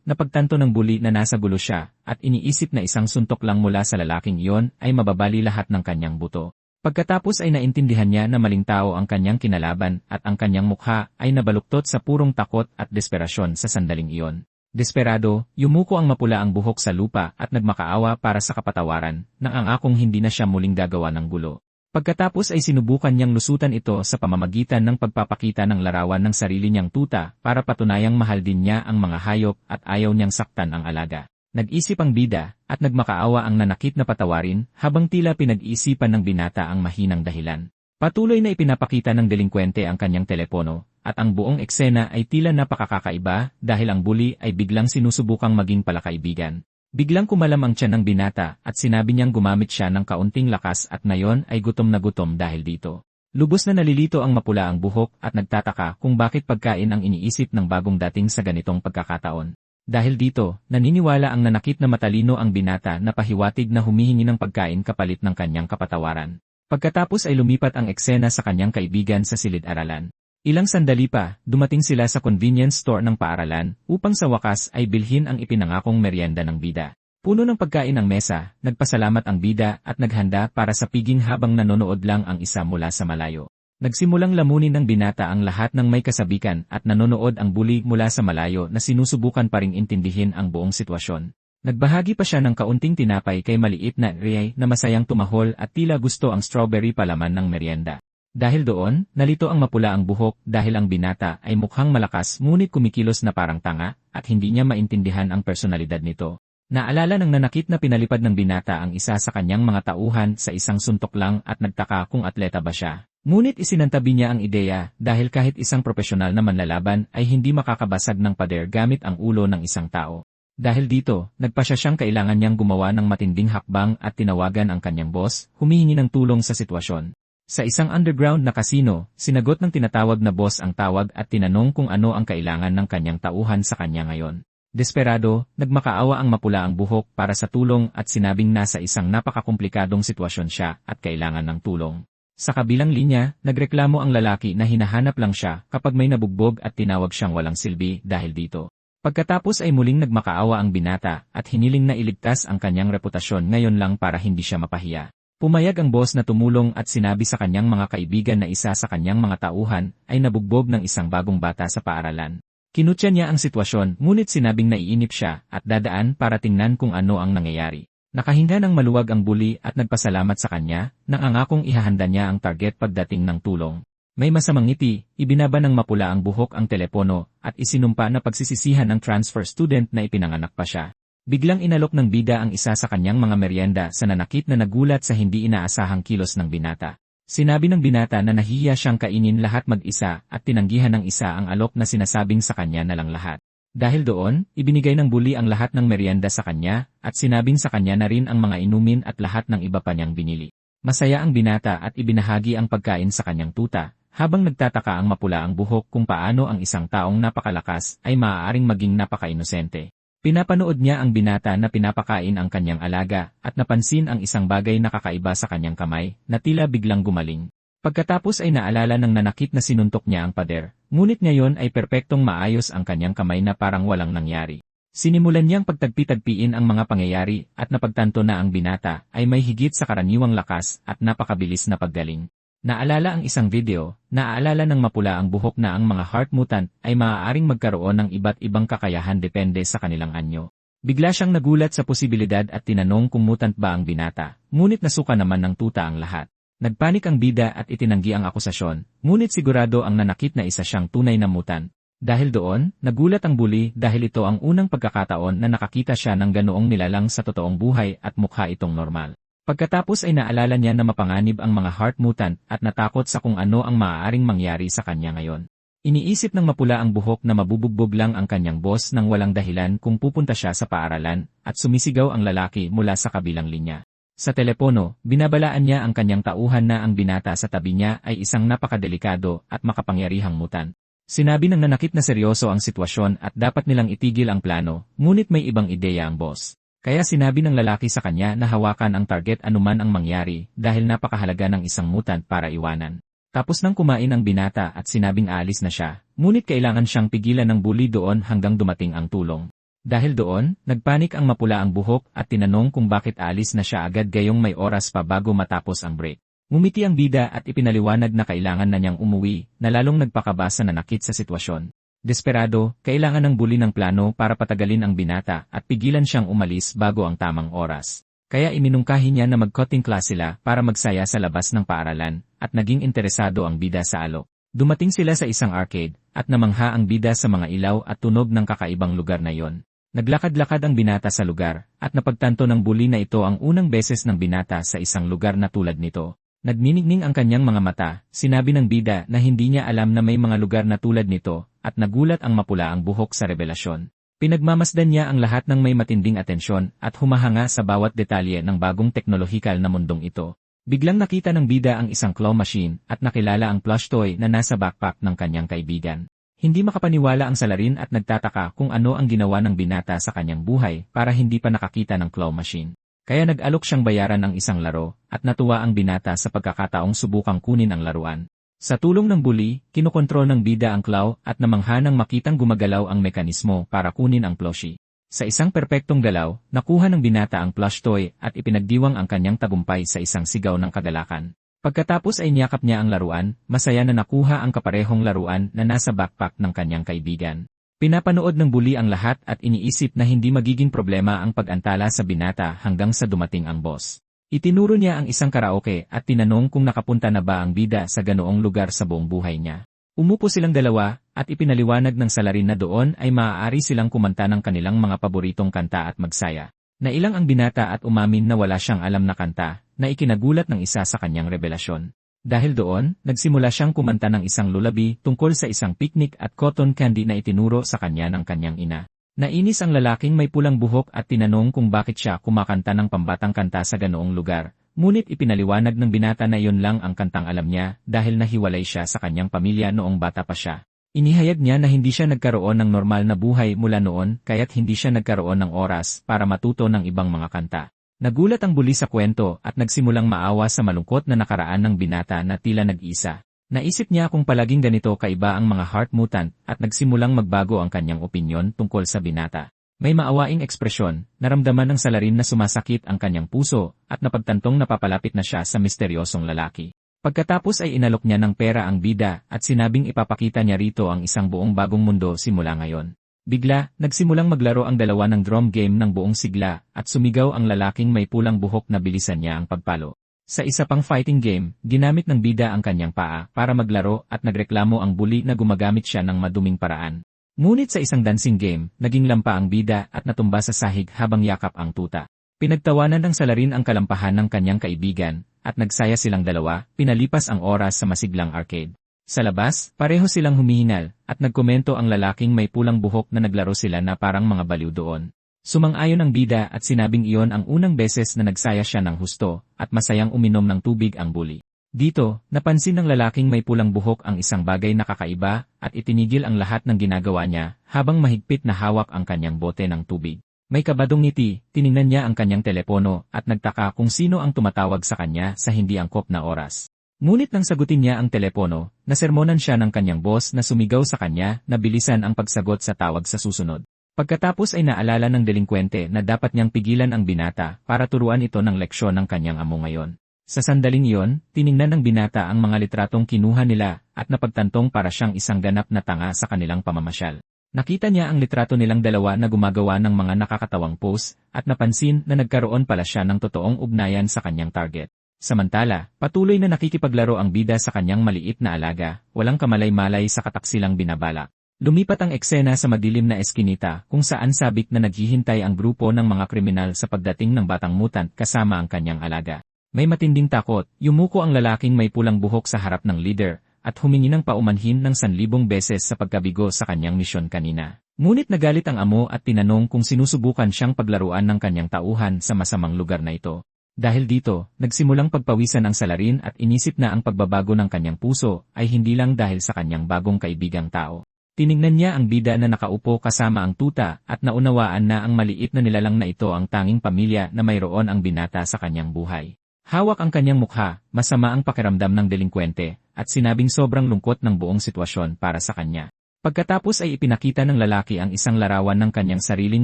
napagtanto ng bully na nasa gulo siya at iniisip na isang suntok lang mula sa lalaking iyon ay mababali lahat ng kanyang buto. Pagkatapos ay naintindihan niya na maling tao ang kanyang kinalaban at ang kanyang mukha ay nabaluktot sa purong takot at desperasyon sa sandaling iyon. Desperado, yumuko ang mapula ang buhok sa lupa at nagmakaawa para sa kapatawaran nang angakong hindi na siya muling gagawa ng gulo. Pagkatapos ay sinubukan niyang lusutan ito sa pamamagitan ng pagpapakita ng larawan ng sarili niyang tuta para patunayang mahal din niya ang mga hayop at ayaw niyang saktan ang alaga. Nag-isip ang bida at nagmakaawa ang nanakit na patawarin habang tila pinag-iisipan ng binata ang mahinang dahilan. Patuloy na ipinapakita ng delinkwente ang kanyang telepono at ang buong eksena ay tila napakakaiba dahil ang bully ay biglang sinusubukang maging palakaibigan. Biglang kumalam ang tiyan ng binata at sinabi niyang gumamit siya ng kaunting lakas at ngayon ay gutom na gutom dahil dito. Lubos na nalilito ang mapula ang buhok at nagtataka kung bakit pagkain ang iniisip ng bagong dating sa ganitong pagkakataon. Dahil dito, naniniwala ang nanakit na matalino ang binata na pahiwatig na humihingi ng pagkain kapalit ng kanyang kapatawaran. Pagkatapos ay lumipat ang eksena sa kanyang kaibigan sa silid-aralan. Ilang sandali pa, dumating sila sa convenience store ng paaralan upang sa wakas ay bilhin ang ipinangakong merienda ng bida. Puno ng pagkain ang mesa, nagpasalamat ang bida at naghanda para sa piging habang nanonood lang ang isa mula sa malayo. Nagsimulang lamunin ng binata ang lahat ng may kasabikan at nanonood ang bully mula sa malayo na sinusubukan pa ring intindihin ang buong sitwasyon. Nagbahagi pa siya ng kaunting tinapay kay maliit na Ray na masayang tumahol at tila gusto ang strawberry palaman ng merienda. Dahil doon, nalito ang mapula ang buhok dahil ang binata ay mukhang malakas ngunit kumikilos na parang tanga at hindi niya maintindihan ang personalidad nito. Naalala ng nanakit na pinalipad ng binata ang isa sa kanyang mga tauhan sa isang suntok lang at nagtaka kung atleta ba siya. Ngunit isinantabi niya ang ideya dahil kahit isang profesional na manlalaban ay hindi makakabasag ng pader gamit ang ulo ng isang tao. Dahil dito, nagpasya siyang kailangan niyang gumawa ng matinding hakbang at tinawagan ang kanyang boss, humihingi ng tulong sa sitwasyon. Sa isang underground na kasino, sinagot ng tinatawag na boss ang tawag at tinanong kung ano ang kailangan ng kanyang tauhan sa kanya ngayon. Desperado, nagmakaawa ang mapula ang buhok para sa tulong at sinabing nasa isang napakakomplikadong sitwasyon siya at kailangan ng tulong. Sa kabilang linya, nagreklamo ang lalaki na hinahanap lang siya kapag may nabugbog at tinawag siyang walang silbi dahil dito. Pagkatapos ay muling nagmakaawa ang binata at hiniling na iligtas ang kanyang reputasyon ngayon lang para hindi siya mapahiya. Pumayag ang boss na tumulong at sinabi sa kanyang mga kaibigan na isa sa kanyang mga tauhan ay nabugbog ng isang bagong bata sa paaralan. Kinutya niya ang sitwasyon ngunit sinabing naiinip siya at dadaan para tingnan kung ano ang nangyayari. Nakahinga ng maluwag ang bully at nagpasalamat sa kanya, nangangakong ihahanda niya ang target pagdating ng tulong. May masamang ngiti, ibinaba ng mapula ang buhok ang telepono, at isinumpa na pagsisisihan ng transfer student na ipinanganak pa siya. Biglang inalok ng bida ang isa sa kanyang mga merienda sa nanakit na nagulat sa hindi inaasahang kilos ng binata. Sinabi ng binata na nahihiya siyang kainin lahat mag-isa at tinanggihan ng isa ang alok na sinasabing sa kanya na lang lahat. Dahil doon, ibinigay ng bully ang lahat ng merienda sa kanya at sinabing sa kanya na rin ang mga inumin at lahat ng iba pa niyang binili. Masaya ang binata at ibinahagi ang pagkain sa kanyang tuta, habang nagtataka ang mapula ang buhok kung paano ang isang taong napakalakas ay maaaring maging napaka-inosente. Pinapanood niya ang binata na pinapakain ang kanyang alaga at napansin ang isang bagay na kakaiba sa kanyang kamay na tila biglang gumaling. Pagkatapos ay naalala ng nanakit na sinuntok niya ang pader, ngunit ngayon ay perpektong maayos ang kanyang kamay na parang walang nangyari. Sinimulan niyang pagtagpi-tagpiin ang mga pangyayari at napagtanto na ang binata ay may higit sa karaniwang lakas at napakabilis na paggaling. Naalala ang isang video, naaalala ng mapula ang buhok na ang mga heart mutant ay maaaring magkaroon ng iba't ibang kakayahan depende sa kanilang anyo. Bigla siyang nagulat sa posibilidad at tinanong kung mutant ba ang binata, ngunit nasuka naman ng tuta ang lahat. Nagpanik ang bida at itinanggi ang akusasyon, ngunit sigurado ang nanakit na isa siyang tunay na mutant. Dahil doon, nagulat ang bully dahil ito ang unang pagkakataon na nakakita siya ng ganoong nilalang sa totoong buhay at mukha itong normal. Pagkatapos ay naalala niya na mapanganib ang mga heart mutant at natakot sa kung ano ang maaaring mangyari sa kanya ngayon. Iniisip ng mapula ang buhok na mabubugbog lang ang kanyang boss nang walang dahilan kung pupunta siya sa paaralan at sumisigaw ang lalaki mula sa kabilang linya. Sa telepono, binabalaan niya ang kanyang tauhan na ang binata sa tabi niya ay isang napakadelikado at makapangyarihang mutant. Sinabi ng nanakit na seryoso ang sitwasyon at dapat nilang itigil ang plano, ngunit may ibang ideya ang boss. Kaya sinabi ng lalaki sa kanya na hawakan ang target anuman ang mangyari dahil napakahalaga ng isang mutant para iwanan. Tapos nang kumain ang binata at sinabing aalis na siya, ngunit kailangan siyang pigilan ng bully doon hanggang dumating ang tulong. Dahil doon, nagpanik ang mapula ang buhok at tinanong kung bakit alis na siya agad gayong may oras pa bago matapos ang break. Ngumiti ang bida at ipinaliwanag na kailangan na niyang umuwi, na lalong nagpakaba sa nanakit sa sitwasyon. Desperado, kailangan ng bully ng plano para patagalin ang binata at pigilan siyang umalis bago ang tamang oras. Kaya iminungkahi niya na mag-cutting class sila para magsaya sa labas ng paaralan at naging interesado ang bida sa alok. Dumating sila sa isang arcade at namangha ang bida sa mga ilaw at tunog ng kakaibang lugar na yon. Naglakad-lakad ang binata sa lugar, at napagtanto ng bully na ito ang unang beses ng binata sa isang lugar na tulad nito. Nagniningning ang kanyang mga mata, sinabi ng bida na hindi niya alam na may mga lugar na tulad nito, at nagulat ang mapula ang buhok sa revelasyon. Pinagmamasdan niya ang lahat ng may matinding atensyon at humahanga sa bawat detalye ng bagong teknolohikal na mundong ito. Biglang nakita ng bida ang isang claw machine at nakilala ang plush toy na nasa backpack ng kanyang kaibigan. Hindi makapaniwala ang salarin at nagtataka kung ano ang ginawa ng binata sa kanyang buhay para hindi pa nakakita ng claw machine. Kaya nag-alok siyang bayaran ang isang laro at natuwa ang binata sa pagkakataong subukang kunin ang laruan. Sa tulong ng bully, kinokontrol ng bida ang claw at namangha nang makitang gumagalaw ang mekanismo para kunin ang plushie. Sa isang perpektong galaw, nakuha ng binata ang plush toy at ipinagdiwang ang kanyang tagumpay sa isang sigaw ng kagalakan. Pagkatapos ay niyakap niya ang laruan, masaya na nakuha ang kaparehong laruan na nasa backpack ng kanyang kaibigan. Pinapanood ng bully ang lahat at iniisip na hindi magiging problema ang pag-antala sa binata hanggang sa dumating ang boss. Itinuro niya ang isang karaoke at tinanong kung nakapunta na ba ang bida sa ganoong lugar sa buong buhay niya. Umupo silang dalawa at ipinaliwanag ng salarin na doon ay maaari silang kumanta ng kanilang mga paboritong kanta at magsaya. Nailang ang binata at umamin na wala siyang alam na kanta, na ikinagulat ng isa sa kanyang revelasyon. Dahil doon, nagsimula siyang kumanta ng isang lullaby tungkol sa isang picnic at cotton candy na itinuro sa kanya ng kanyang ina. Nainis ang lalaking may pulang buhok at tinanong kung bakit siya kumakanta ng pambatang kanta sa ganoong lugar. Ngunit ipinaliwanag ng binata na iyon lang ang kantang alam niya dahil nahiwalay siya sa kanyang pamilya noong bata pa siya. Inihayag niya na hindi siya nagkaroon ng normal na buhay mula noon kaya't hindi siya nagkaroon ng oras para matuto ng ibang mga kanta. Nagulat ang buli sa kwento at nagsimulang maawa sa malungkot na nakaraan ng binata na tila nag-isa. Naisip niya kung palaging ganito kaiba ang mga heart mutant at nagsimulang magbago ang kanyang opinyon tungkol sa binata. May maawaing ekspresyon, naramdaman ng salarin na sumasakit ang kanyang puso at napagtantong napapalapit na siya sa misteryosong lalaki. Pagkatapos ay inalok niya ng pera ang bida at sinabing ipapakita niya rito ang isang buong bagong mundo simula ngayon. Bigla, nagsimulang maglaro ang dalawa ng drum game ng buong sigla at sumigaw ang lalaking may pulang buhok na bilisan niya ang pagpalo. Sa isa pang fighting game, ginamit ng bida ang kanyang paa para maglaro at nagreklamo ang bully na gumagamit siya ng maduming paraan. Ngunit sa isang dancing game, naging lampa ang bida at natumba sa sahig habang yakap ang tuta. Pinagtawanan ng salarin ang kalampahan ng kanyang kaibigan at nagsaya silang dalawa, pinalipas ang oras sa masiglang arcade. Sa labas, pareho silang humihinal, at nagkomento ang lalaking may pulang buhok na naglaro sila na parang mga baliw doon. Sumang-ayon ang bida at sinabing iyon ang unang beses na nagsaya siya ng husto, at masayang uminom ng tubig ang bully. Dito, napansin ng lalaking may pulang buhok ang isang bagay na kakaiba, at itinigil ang lahat ng ginagawa niya, habang mahigpit na hawak ang kanyang bote ng tubig. May kabadong ngiti, tiningnan niya ang kanyang telepono, at nagtaka kung sino ang tumatawag sa kanya sa hindi angkop na oras. Ngunit nang sagutin niya ang telepono, nasermonan siya ng kanyang boss na sumigaw sa kanya na bilisan ang pagsagot sa tawag sa susunod. Pagkatapos ay naalala ng delinkwente na dapat niyang pigilan ang binata para turuan ito ng leksyon ng kanyang amo ngayon. Sa sandaling iyon, tiningnan ng binata ang mga litratong kinuha nila at napagtantong para siyang isang ganap na tanga sa kanilang pamamasyal. Nakita niya ang litrato nilang dalawa na gumagawa ng mga nakakatawang pose at napansin na nagkaroon pala siya ng totoong ugnayan sa kanyang target. Samantala, patuloy na nakikipaglaro ang bida sa kanyang maliit na alaga, walang kamalay-malay sa kataksilang binabalak. Lumipat ang eksena sa madilim na eskinita kung saan sabik na naghihintay ang grupo ng mga kriminal sa pagdating ng batang mutant kasama ang kanyang alaga. May matinding takot, yumuko ang lalaking may pulang buhok sa harap ng leader at humingi ng paumanhin ng 1,000 beses sa pagkabigo sa kanyang misyon kanina. Ngunit nagalit ang amo at tinanong kung sinusubukan siyang paglaruan ng kanyang tauhan sa masamang lugar na ito. Dahil dito, nagsimulang pagpawisan ang salarin at inisip na ang pagbabago ng kanyang puso ay hindi lang dahil sa kanyang bagong kaibigang tao. Tiningnan niya ang bida na nakaupo kasama ang tuta at naunawaan na ang maliit na nilalang na ito ang tanging pamilya na mayroon ang binata sa kanyang buhay. Hawak ang kanyang mukha, masama ang pakiramdam ng delinkwente, at sinabing sobrang lungkot ng buong sitwasyon para sa kanya. Pagkatapos ay ipinakita ng lalaki ang isang larawan ng kanyang sariling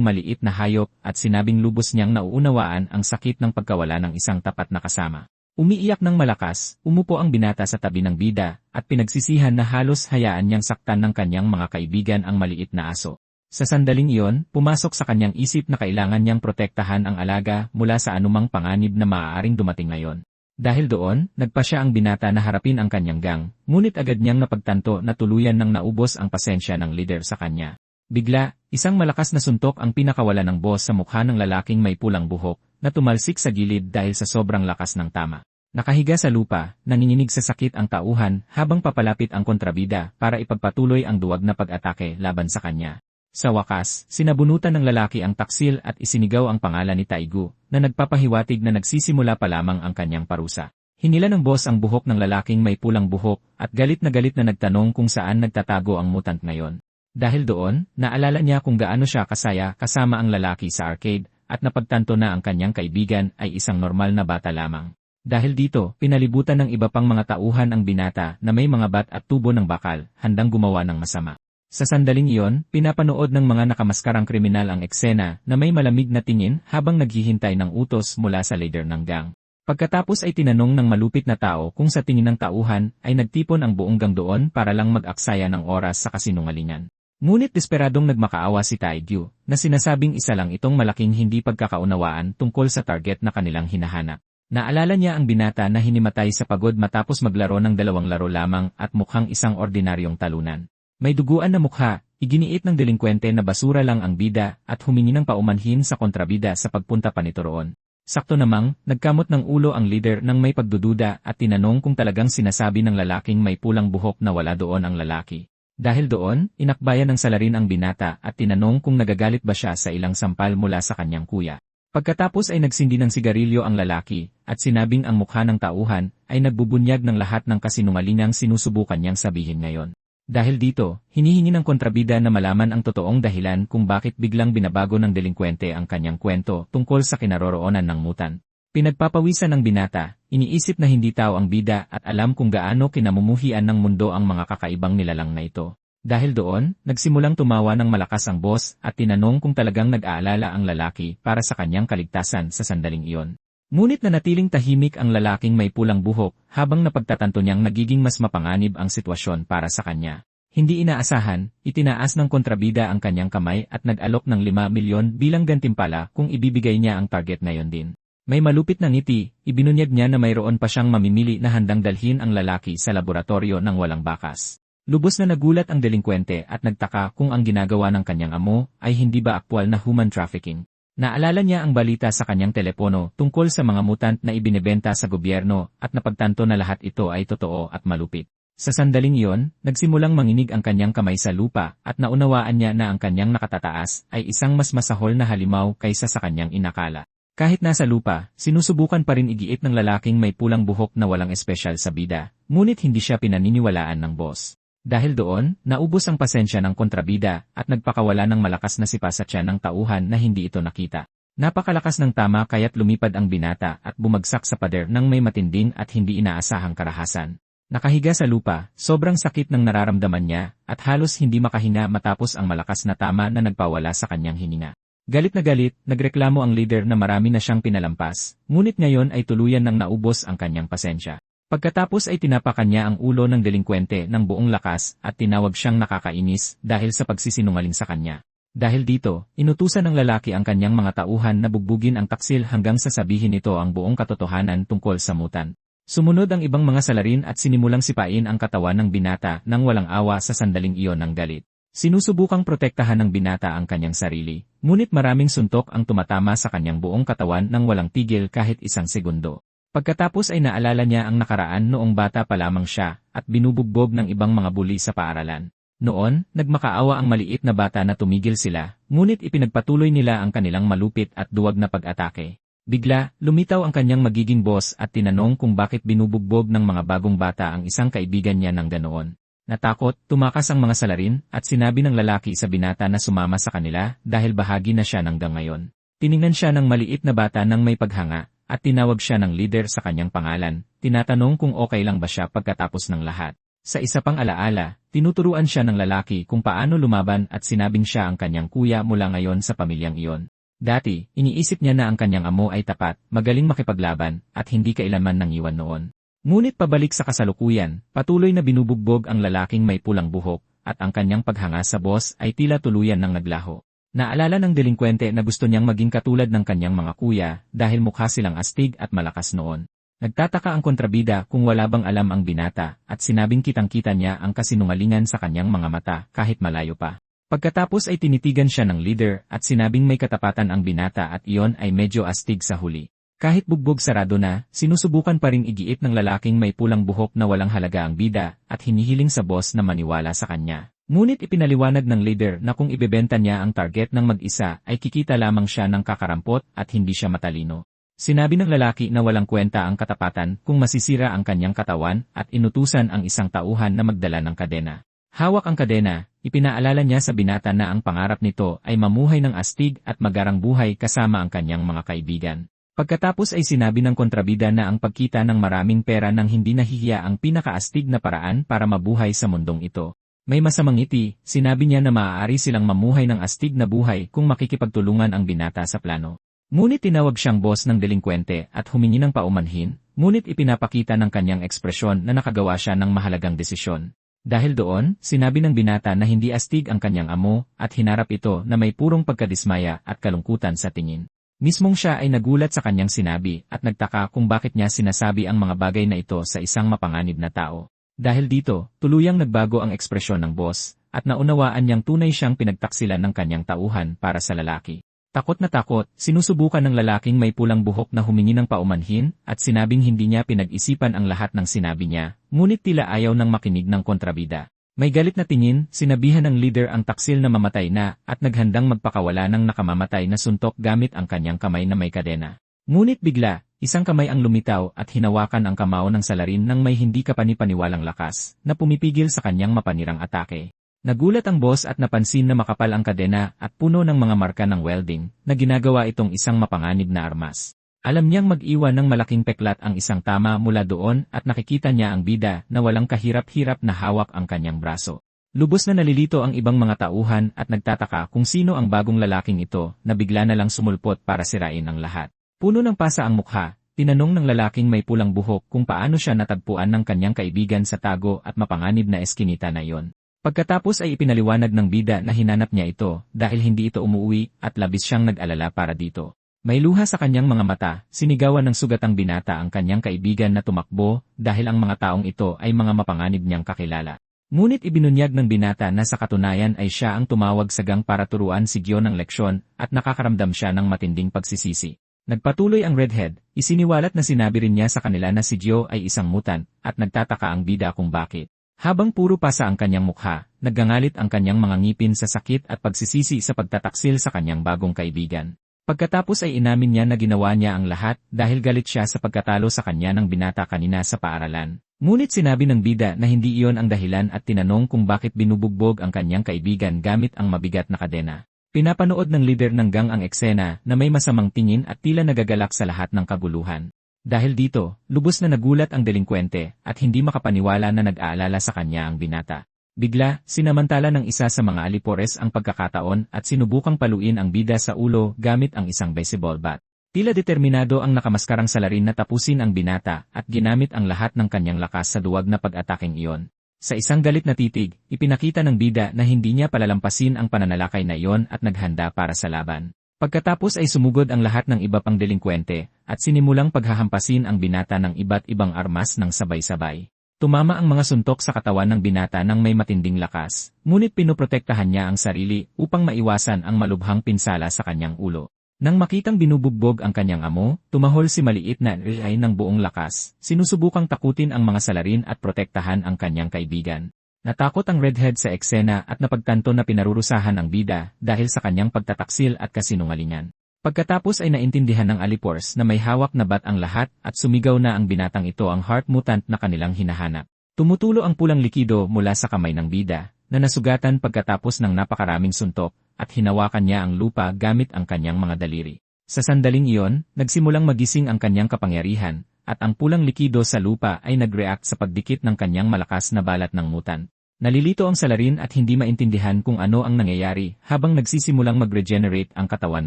maliit na hayop at sinabing lubos niyang nauunawaan ang sakit ng pagkawala ng isang tapat na kasama. Umiiyak ng malakas, umupo ang binata sa tabi ng bida at pinagsisihan na halos hayaan niyang saktan ng kanyang mga kaibigan ang maliit na aso. Sa sandaling iyon, pumasok sa kanyang isip na kailangan niyang protektahan ang alaga mula sa anumang panganib na maaaring dumating ngayon. Dahil doon, nagpasya ang binata na harapin ang kanyang gang, ngunit agad niyang napagtanto na tuluyan nang naubos ang pasensya ng lider sa kanya. Bigla, isang malakas na suntok ang pinakawala ng boss sa mukha ng lalaking may pulang buhok, na tumalsik sa gilid dahil sa sobrang lakas ng tama. Nakahiga sa lupa, nanginginig sa sakit ang tauhan habang papalapit ang kontrabida para ipagpatuloy ang duwag na pag-atake laban sa kanya. Sa wakas, sinabunutan ng lalaki ang taksil at isinigaw ang pangalan ni Taigu, na nagpapahiwatig na nagsisimula pa lamang ang kanyang parusa. Hinila ng boss ang buhok ng lalaking may pulang buhok at galit na nagtanong kung saan nagtatago ang mutant ngayon. Dahil doon, naalala niya kung gaano siya kasaya kasama ang lalaki sa arcade at napagtanto na ang kanyang kaibigan ay isang normal na bata lamang. Dahil dito, pinalibutan ng iba pang mga tauhan ang binata na may mga bat at tubo ng bakal, handang gumawa ng masama. Sa sandaling iyon, pinapanood ng mga nakamaskarang kriminal ang eksena na may malamig na tingin habang naghihintay ng utos mula sa leader ng gang. Pagkatapos ay tinanong ng malupit na tao kung sa tingin ng tauhan ay nagtipon ang buong gang doon para lang mag-aksaya ng oras sa kasinungalingan. Ngunit desperadong nagmakaawa si Taigyu, na sinasabing isa lang itong malaking hindi pagkakaunawaan tungkol sa target na kanilang hinahanap. Naalala niya ang binata na hinimatay sa pagod matapos maglaro ng 2 laro lamang at mukhang isang ordinaryong talunan. May duguan na mukha, iginiit ng delinkwente na basura lang ang bida at humingi ng paumanhin sa kontrabida sa pagpunta pa nito roon. Sakto namang, nagkamot ng ulo ang leader nang may pagdududa at tinanong kung talagang sinasabi ng lalaking may pulang buhok na wala doon ang lalaki. Dahil doon, inakbayan ng salarin ang binata at tinanong kung nagagalit ba siya sa ilang sampal mula sa kanyang kuya. Pagkatapos ay nagsindi ng sigarilyo ang lalaki at sinabing ang mukha ng tauhan ay nagbubunyag ng lahat ng kasinungalingang sinusubukan niyang sabihin ngayon. Dahil dito, hinihingi ng kontrabida na malaman ang totoong dahilan kung bakit biglang binabago ng delinkwente ang kanyang kwento tungkol sa kinaroroonan ng mutan. Pinagpapawisan ng binata, iniisip na hindi tao ang bida at alam kung gaano kinamumuhian ng mundo ang mga kakaibang nilalang na ito. Dahil doon, nagsimulang tumawa ng malakas ang boss at tinanong kung talagang nag-aalala ang lalaki para sa kanyang kaligtasan sa sandaling iyon. Ngunit nanatiling tahimik ang lalaking may pulang buhok habang napagtatanto niyang nagiging mas mapanganib ang sitwasyon para sa kanya. Hindi inaasahan, itinaas ng kontrabida ang kanyang kamay at nag-alok ng 5 milyon bilang gantimpala kung ibibigay niya ang target ngayon din. May malupit na ngiti, ibinunyag niya na mayroon pa siyang mamimili na handang dalhin ang lalaki sa laboratorio ng walang bakas. Lubos na nagulat ang delinkwente at nagtaka kung ang ginagawa ng kanyang amo ay hindi ba aktwal na human trafficking. Naalala niya ang balita sa kanyang telepono tungkol sa mga mutant na ibinebenta sa gobyerno at napagtanto na lahat ito ay totoo at malupit. Sa sandaling iyon, nagsimulang manginig ang kanyang kamay sa lupa at naunawaan niya na ang kanyang nakatataas ay isang mas masahol na halimaw kaysa sa kanyang inakala. Kahit nasa lupa, sinusubukan pa rin igiit ng lalaking may pulang buhok na walang espesyal sa bida, ngunit hindi siya pinaniniwalaan ng boss. Dahil doon, naubos ang pasensya ng kontrabida at nagpakawala ng malakas na sipasatya ng tauhan na hindi ito nakita. Napakalakas ng tama kaya't lumipad ang binata at bumagsak sa pader ng may matinding at hindi inaasahang karahasan. Nakahiga sa lupa, sobrang sakit ng nararamdaman niya at halos hindi makahinga matapos ang malakas na tama na nagpawala sa kanyang hininga. Galit na galit, nagreklamo ang leader na marami na siyang pinalampas, ngunit ngayon ay tuluyan nang naubos ang kanyang pasensya. Pagkatapos ay tinapakan niya ang ulo ng delinkwente ng buong lakas at tinawag siyang nakakainis dahil sa pagsisinungaling sa kanya. Dahil dito, inutusan ng lalaki ang kanyang mga tauhan na bugbugin ang taksil hanggang sasabihin nito ang buong katotohanan tungkol sa mutan. Sumunod ang ibang mga salarin at sinimulang sipain ang katawan ng binata nang walang awa sa sandaling iyon ng galit. Sinusubukang protektahan ng binata ang kanyang sarili, ngunit maraming suntok ang tumatama sa kanyang buong katawan nang walang tigil kahit isang segundo. Pagkatapos ay naalala niya ang nakaraan noong bata pa lamang siya at binubugbog ng ibang mga bully sa paaralan. Noon, nagmakaawa ang maliit na bata na tumigil sila, ngunit ipinagpatuloy nila ang kanilang malupit at duwag na pag-atake. Bigla, lumitaw ang kanyang magiging boss at tinanong kung bakit binubugbog ng mga bagong bata ang isang kaibigan niya ng ganoon. Natakot, tumakas ang mga salarin at sinabi ng lalaki sa binata na sumama sa kanila dahil bahagi na siya hanggang ngayon. Tiningnan siya ng maliit na bata nang may paghanga at tinawag siya ng leader sa kanyang pangalan, tinatanong kung okay lang ba siya pagkatapos ng lahat. Sa isa pang alaala, tinuturuan siya ng lalaki kung paano lumaban at sinabing siya ang kanyang kuya mula ngayon sa pamilyang iyon. Dati, iniisip niya na ang kanyang amo ay tapat, magaling makipaglaban, at hindi kailanman nangiwan noon. Ngunit pabalik sa kasalukuyan, patuloy na binubugbog ang lalaking may pulang buhok, at ang kanyang paghanga sa boss ay tila tuluyan ng naglaho. Naalala ng delinkwente na gusto niyang maging katulad ng kanyang mga kuya dahil mukha silang astig at malakas noon. Nagtataka ang kontrabida kung wala bang alam ang binata at sinabing kitang-kita niya ang kasinungalingan sa kanyang mga mata kahit malayo pa. Pagkatapos ay tinitigan siya ng leader at sinabing may katapatan ang binata at iyon ay medyo astig sa huli. Kahit bugbog sarado na, sinusubukan pa ring igiit ng lalaking may pulang buhok na walang halaga ang bida at hinihiling sa boss na maniwala sa kanya. Ngunit ipinaliwanag ng leader na kung ibebenta niya ang target ng mag-isa ay kikita lamang siya ng kakarampot at hindi siya matalino. Sinabi ng lalaki na walang kwenta ang katapatan kung masisira ang kanyang katawan at inutusan ang isang tauhan na magdala ng kadena. Hawak ang kadena, ipinaalala niya sa binata na ang pangarap nito ay mamuhay ng astig at magarang buhay kasama ang kanyang mga kaibigan. Pagkatapos ay sinabi ng kontrabida na ang pagkita ng maraming pera nang hindi nahihiya ang pinakaastig na paraan para mabuhay sa mundong ito. May masamang ngiti, sinabi niya na maaari silang mamuhay ng astig na buhay kung makikipagtulungan ang binata sa plano. Ngunit tinawag siyang boss ng delinkwente at humingi ng paumanhin, ngunit ipinapakita ng kanyang ekspresyon na nakagawa siya ng mahalagang desisyon. Dahil doon, sinabi ng binata na hindi astig ang kanyang amo at hinarap ito na may purong pagkadismaya at kalungkutan sa tingin. Mismong siya ay nagulat sa kanyang sinabi at nagtaka kung bakit niya sinasabi ang mga bagay na ito sa isang mapanganib na tao. Dahil dito, tuluyang nagbago ang ekspresyon ng boss at naunawaan niyang tunay siyang pinagtaksilan ng kanyang tauhan para sa lalaki. Takot na takot, sinusubukan ng lalaking may pulang buhok na humingi ng paumanhin at sinabing hindi niya pinag-isipan ang lahat ng sinabi niya, ngunit tila ayaw nang makinig ng kontrabida. May galit na tingin, sinabihan ng leader ang taksil na mamatay na at naghandang magpakawala ng nakamamatay na suntok gamit ang kanyang kamay na may kadena. Ngunit bigla, isang kamay ang lumitaw at hinawakan ang kamao ng salarin ng may hindi kapanipaniwalang lakas na pumipigil sa kanyang mapanirang atake. Nagulat ang boss at napansin na makapal ang kadena at puno ng mga marka ng welding na ginagawa itong isang mapanganib na armas. Alam niyang mag-iwan ng malaking peklat ang isang tama mula doon at nakikita niya ang bida na walang kahirap-hirap na hawak ang kanyang braso. Lubos na nalilito ang ibang mga tauhan at nagtataka kung sino ang bagong lalaking ito na bigla na lang sumulpot para sirain ang lahat. Puno ng pasa ang mukha, tinanong ng lalaking may pulang buhok kung paano siya natagpuan ng kanyang kaibigan sa tago at mapanganib na eskinita na iyon. Pagkatapos ay ipinaliwanag ng bida na hinanap niya ito dahil hindi ito umuwi at labis siyang nag-alala para dito. May luha sa kanyang mga mata, sinigawan ng sugatang binata ang kanyang kaibigan na tumakbo dahil ang mga taong ito ay mga mapanganib niyang kakilala. Ngunit ibinunyag ng binata na sa katunayan ay siya ang tumawag sa gang para turuan si Gyo ng leksyon at nakakaramdam siya ng matinding pagsisisi. Nagpatuloy ang redhead, isiniwalat na sinabi rin niya sa kanila na si Gyo ay isang mutant at nagtataka ang bida kung bakit. Habang puro pasa ang kanyang mukha, naggangalit ang kanyang mga ngipin sa sakit at pagsisisi sa pagtataksil sa kanyang bagong kaibigan. Pagkatapos ay inamin niya na ginawa niya ang lahat dahil galit siya sa pagkatalo sa kanya ng binata kanina sa paaralan. Ngunit sinabi ng bida na hindi iyon ang dahilan at tinanong kung bakit binubugbog ang kanyang kaibigan gamit ang mabigat na kadena. Pinapanood ng leader ng gang ang eksena na may masamang tingin at tila nagagalak sa lahat ng kaguluhan. Dahil dito, lubos na nagulat ang delinkwente at hindi makapaniwala na nag-aalala sa kanya ang binata. Bigla, sinamantala ng isa sa mga alipores ang pagkakataon at sinubukang paluin ang bida sa ulo gamit ang isang baseball bat. Tila determinado ang nakamaskarang salarin na tapusin ang binata at ginamit ang lahat ng kanyang lakas sa duwag na pag-ataking iyon. Sa isang galit na titig, ipinakita ng bida na hindi niya palalampasin ang pananalakay na iyon at naghanda para sa laban. Pagkatapos ay sumugod ang lahat ng iba pang delinkwente at sinimulang paghahampasin ang binata ng iba't ibang armas ng sabay-sabay. Tumama ang mga suntok sa katawan ng binata ng may matinding lakas, ngunit pinoprotektahan niya ang sarili upang maiwasan ang malubhang pinsala sa kanyang ulo. Nang makitang binubugbog ang kanyang amo, tumahol si maliit na Ray ng buong lakas, sinusubukang takutin ang mga salarin at protektahan ang kanyang kaibigan. Natakot ang redhead sa eksena at napagtanto na pinarurusahan ang bida dahil sa kanyang pagtataksil at kasinungalingan. Pagkatapos ay naintindihan ng alipores na may hawak na bat ang lahat at sumigaw na ang binatang ito ang heart mutant na kanilang hinahanap. Tumutulo ang pulang likido mula sa kamay ng bida na nasugatan pagkatapos ng napakaraming suntok at hinawakan niya ang lupa gamit ang kanyang mga daliri. Sa sandaling iyon, nagsimulang magising ang kanyang kapangyarihan at ang pulang likido sa lupa ay nag-react sa pagdikit ng kanyang malakas na balat ng mutant. Nalilito ang salarin at hindi maintindihan kung ano ang nangyayari habang nagsisimulang mag-regenerate ang katawan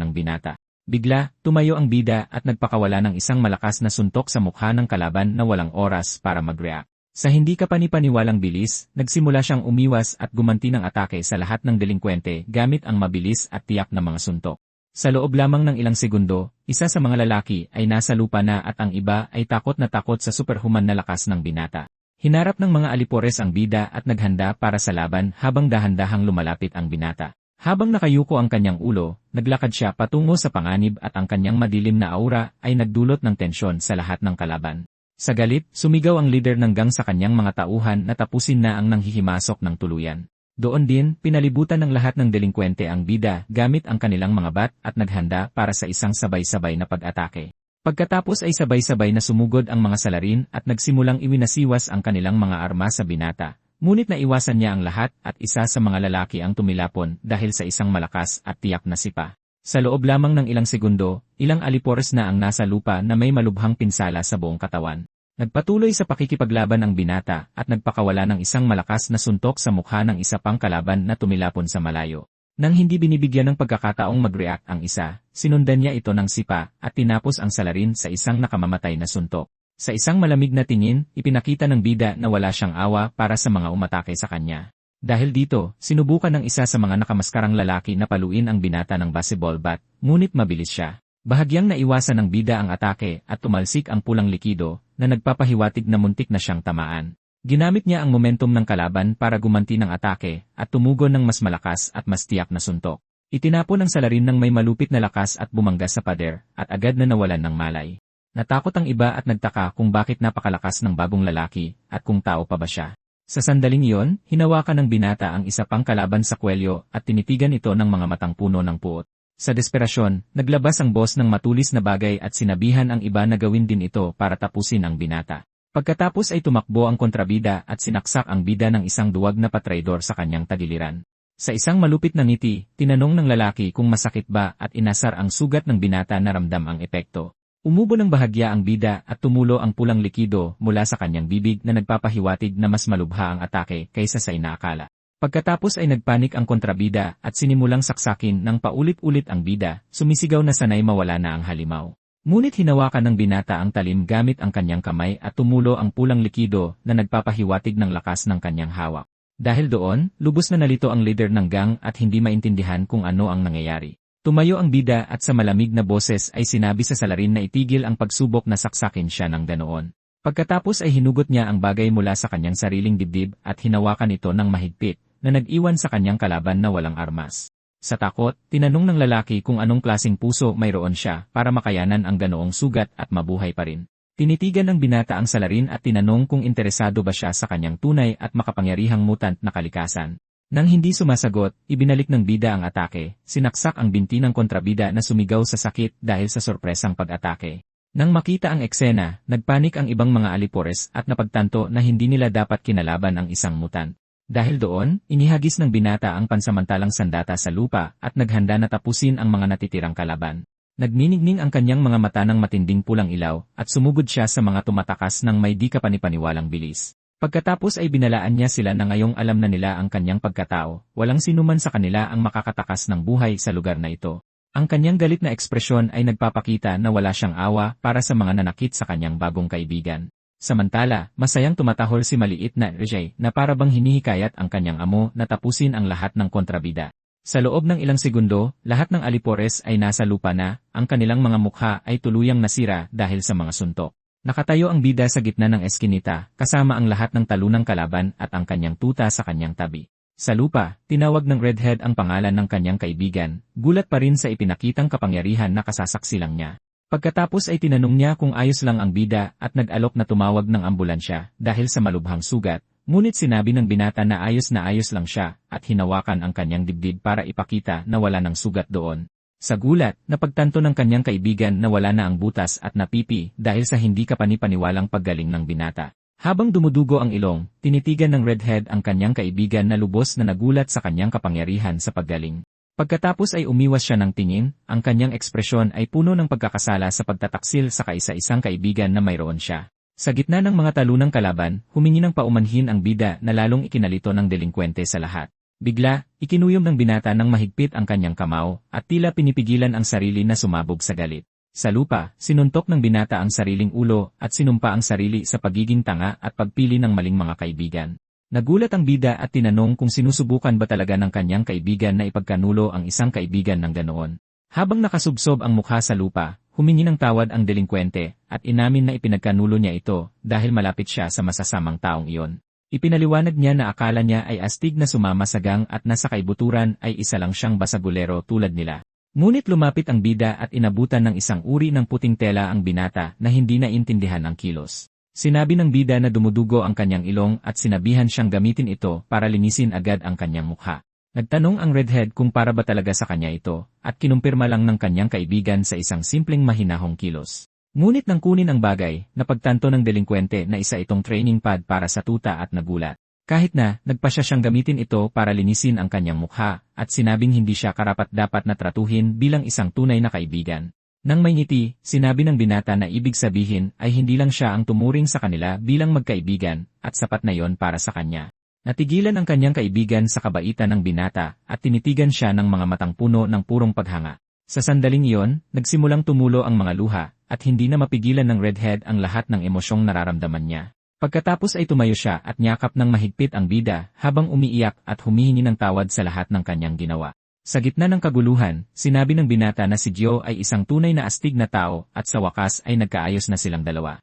ng binata. Bigla, tumayo ang bida at nagpakawala ng isang malakas na suntok sa mukha ng kalaban na walang oras para mag-react. Sa hindi kapanipaniwalang bilis, nagsimula siyang umiwas at gumanti ng atake sa lahat ng delinkwente gamit ang mabilis at tiyak na mga suntok. Sa loob lamang ng ilang segundo, isa sa mga lalaki ay nasa lupa na at ang iba ay takot na takot sa superhuman na lakas ng binata. Hinarap ng mga alipores ang bida at naghanda para sa laban habang dahan-dahang lumalapit ang binata. Habang nakayuko ang kanyang ulo, naglakad siya patungo sa panganib at ang kanyang madilim na aura ay nagdulot ng tensyon sa lahat ng kalaban. Sa galit, sumigaw ang leader ng gang sa kanyang mga tauhan na tapusin na ang nanghihimasok ng tuluyan. Doon din, pinalibutan ng lahat ng delinkwente ang bida gamit ang kanilang mga bat at naghanda para sa isang sabay-sabay na pag-atake. Pagkatapos ay sabay-sabay na sumugod ang mga salarin at nagsimulang iwinasiwas ang kanilang mga armas sa binata. Ngunit naiwasan niya ang lahat at isa sa mga lalaki ang tumilapon dahil sa isang malakas at tiyak na sipa. Sa loob lamang ng ilang segundo, ilang alipores na ang nasa lupa na may malubhang pinsala sa buong katawan. Nagpatuloy sa pakikipaglaban ang binata at nagpakawala ng isang malakas na suntok sa mukha ng isa pang kalaban na tumilapon sa malayo. Nang hindi binibigyan ng pagkakataong mag-react ang isa, sinundan niya ito ng sipa at tinapos ang salarin sa isang nakamamatay na suntok. Sa isang malamig na tingin, ipinakita ng bida na wala siyang awa para sa mga umatake sa kanya. Dahil dito, sinubukan ng isa sa mga nakamaskarang lalaki na paluin ang binata ng baseball bat, ngunit mabilis siya. Bahagyang naiwasan ng bida ang atake at tumalsik ang pulang likido na nagpapahiwatig na muntik na siyang tamaan. Ginamit niya ang momentum ng kalaban para gumanti ng atake at tumugon ng mas malakas at mas tiyak na suntok. Itinapon ang salarin ng may malupit na lakas at bumangga sa pader at agad na nawalan ng malay. Natakot ang iba at nagtaka kung bakit napakalakas ng bagong lalaki at kung tao pa ba siya. Sa sandaling iyon, hinawakan ng binata ang isa pang kalaban sa kwelyo at tinitigan ito ng mga matang puno ng puot. Sa desperasyon, naglabas ang boss ng matulis na bagay at sinabihan ang iba na gawin din ito para tapusin ang binata. Pagkatapos ay tumakbo ang kontrabida at sinaksak ang bida ng isang duwag na patraidor sa kanyang tagiliran. Sa isang malupit na ngiti, tinanong ng lalaki kung masakit ba at inasar ang sugat ng binata na ramdam ang epekto. Umubo ng bahagya ang bida at tumulo ang pulang likido mula sa kanyang bibig na nagpapahiwatig na mas malubha ang atake kaysa sa inaakala. Pagkatapos ay nagpanik ang kontrabida at sinimulang saksakin ng paulit-ulit ang bida, sumisigaw na sanay mawala na ang halimaw. Ngunit hinawakan ng binata ang talim gamit ang kanyang kamay at tumulo ang pulang likido na nagpapahiwatig ng lakas ng kanyang hawak. Dahil doon, lubos na nalito ang leader ng gang at hindi maintindihan kung ano ang nangyayari. Tumayo ang bida at sa malamig na boses ay sinabi sa salarin na itigil ang pagsubok na saksakin siya ng ganoon. Pagkatapos ay hinugot niya ang bagay mula sa kanyang sariling dibdib at hinawakan ito ng mahigpit na nag-iwan sa kanyang kalaban na walang armas. Sa takot, tinanong ng lalaki kung anong klaseng puso mayroon siya para makayanan ang ganoong sugat at mabuhay pa rin. Tinitigan ng binata ang salarin at tinanong kung interesado ba siya sa kanyang tunay at makapangyarihang mutant na kalikasan. Nang hindi sumasagot, ibinalik ng bida ang atake, sinaksak ang binti ng kontrabida na sumigaw sa sakit dahil sa sorpresang pag-atake. Nang makita ang eksena, nagpanik ang ibang mga alipores at napagtanto na hindi nila dapat kinalaban ang isang mutant. Dahil doon, inihagis ng binata ang pansamantalang sandata sa lupa at naghanda na tapusin ang mga natitirang kalaban. Nagniningning ang kanyang mga mata ng matinding pulang ilaw at sumugod siya sa mga tumatakas ng may di kapanipaniwalang bilis. Pagkatapos ay binalaan niya sila na ngayong alam na nila ang kanyang pagkatao, walang sinuman sa kanila ang makakatakas ng buhay sa lugar na ito. Ang kanyang galit na ekspresyon ay nagpapakita na wala siyang awa para sa mga nanakit sa kanyang bagong kaibigan. Samantala, masayang tumatahol si maliit na Rejay na para bang hinihikayat ang kanyang amo na tapusin ang lahat ng kontrabida. Sa loob ng ilang segundo, lahat ng alipores ay nasa lupa na, ang kanilang mga mukha ay tuluyang nasira dahil sa mga suntok. Nakatayo ang bida sa gitna ng eskinita, kasama ang lahat ng talunang kalaban at ang kanyang tuta sa kanyang tabi. Sa lupa, tinawag ng Redhead ang pangalan ng kanyang kaibigan, gulat pa rin sa ipinakitang kapangyarihan na kasasaksilang niya. Pagkatapos ay tinanong niya kung ayos lang ang bida at nag-alok na tumawag ng ambulansya dahil sa malubhang sugat. Ngunit sinabi ng binata na ayos lang siya at hinawakan ang kanyang dibdib para ipakita na wala ng sugat doon. Sa gulat, napagtanto ng kanyang kaibigan na wala na ang butas at napipi dahil sa hindi kapanipaniwalang paggaling ng binata. Habang dumudugo ang ilong, tinitigan ng Redhead ang kanyang kaibigan na lubos na nagulat sa kanyang kapangyarihan sa paggaling. Pagkatapos ay umiwas siya ng tingin, ang kanyang ekspresyon ay puno ng pagkakasala sa pagtataksil sa kaisa-isang kaibigan na mayroon siya. Sa gitna ng mga talunang kalaban, humingi ng paumanhin ang bida na lalong ikinalito ng delinkwente sa lahat. Bigla, ikinuyom ng binata ng mahigpit ang kanyang kamao at tila pinipigilan ang sarili na sumabog sa galit. Sa lupa, sinuntok ng binata ang sariling ulo at sinumpa ang sarili sa pagiging tanga at pagpili ng maling mga kaibigan. Nagulat ang bida at tinanong kung sinusubukan ba talaga ng kanyang kaibigan na ipagkanulo ang isang kaibigan ng ganoon. Habang nakasubsob ang mukha sa lupa, humingi ng tawad ang delinkwente at inamin na ipinagkanulo niya ito dahil malapit siya sa masasamang taong iyon. Ipinaliwanag niya na akala niya ay astig na sumama sa gang at nasa kaibuturan ay isa lang siyang basagulero tulad nila. Ngunit lumapit ang bida at inabutan ng isang uri ng puting tela ang binata na hindi naintindihan ang kilos. Sinabi ng bida na dumudugo ang kanyang ilong at sinabihan siyang gamitin ito para linisin agad ang kanyang mukha. Nagtanong ang Redhead kung para ba talaga sa kanya ito, at kinumpirma lang ng kanyang kaibigan sa isang simpleng mahinahong kilos. Ngunit nang kunin ang bagay, napagtanto ng delinkwente na isa itong training pad para sa tuta at nagulat. Kahit na, nagpasya siyang gamitin ito para linisin ang kanyang mukha, at sinabing hindi siya karapat-dapat na tratuhin bilang isang tunay na kaibigan. Nang may ngiti, sinabi ng binata na ibig sabihin ay hindi lang siya ang tumuring sa kanila bilang magkaibigan, at sapat na yon para sa kanya. Natigilan ang kanyang kaibigan sa kabaitan ng binata at tinitigan siya ng mga matang puno ng purong paghanga. Sa sandaling iyon, nagsimulang tumulo ang mga luha at hindi na mapigilan ng Redhead ang lahat ng emosyong nararamdaman niya. Pagkatapos ay tumayo siya at niyakap ng mahigpit ang bida habang umiiyak at humihingi ng tawad sa lahat ng kanyang ginawa. Sa gitna ng kaguluhan, sinabi ng binata na si Gio ay isang tunay na astig na tao at sa wakas ay nagkaayos na silang dalawa.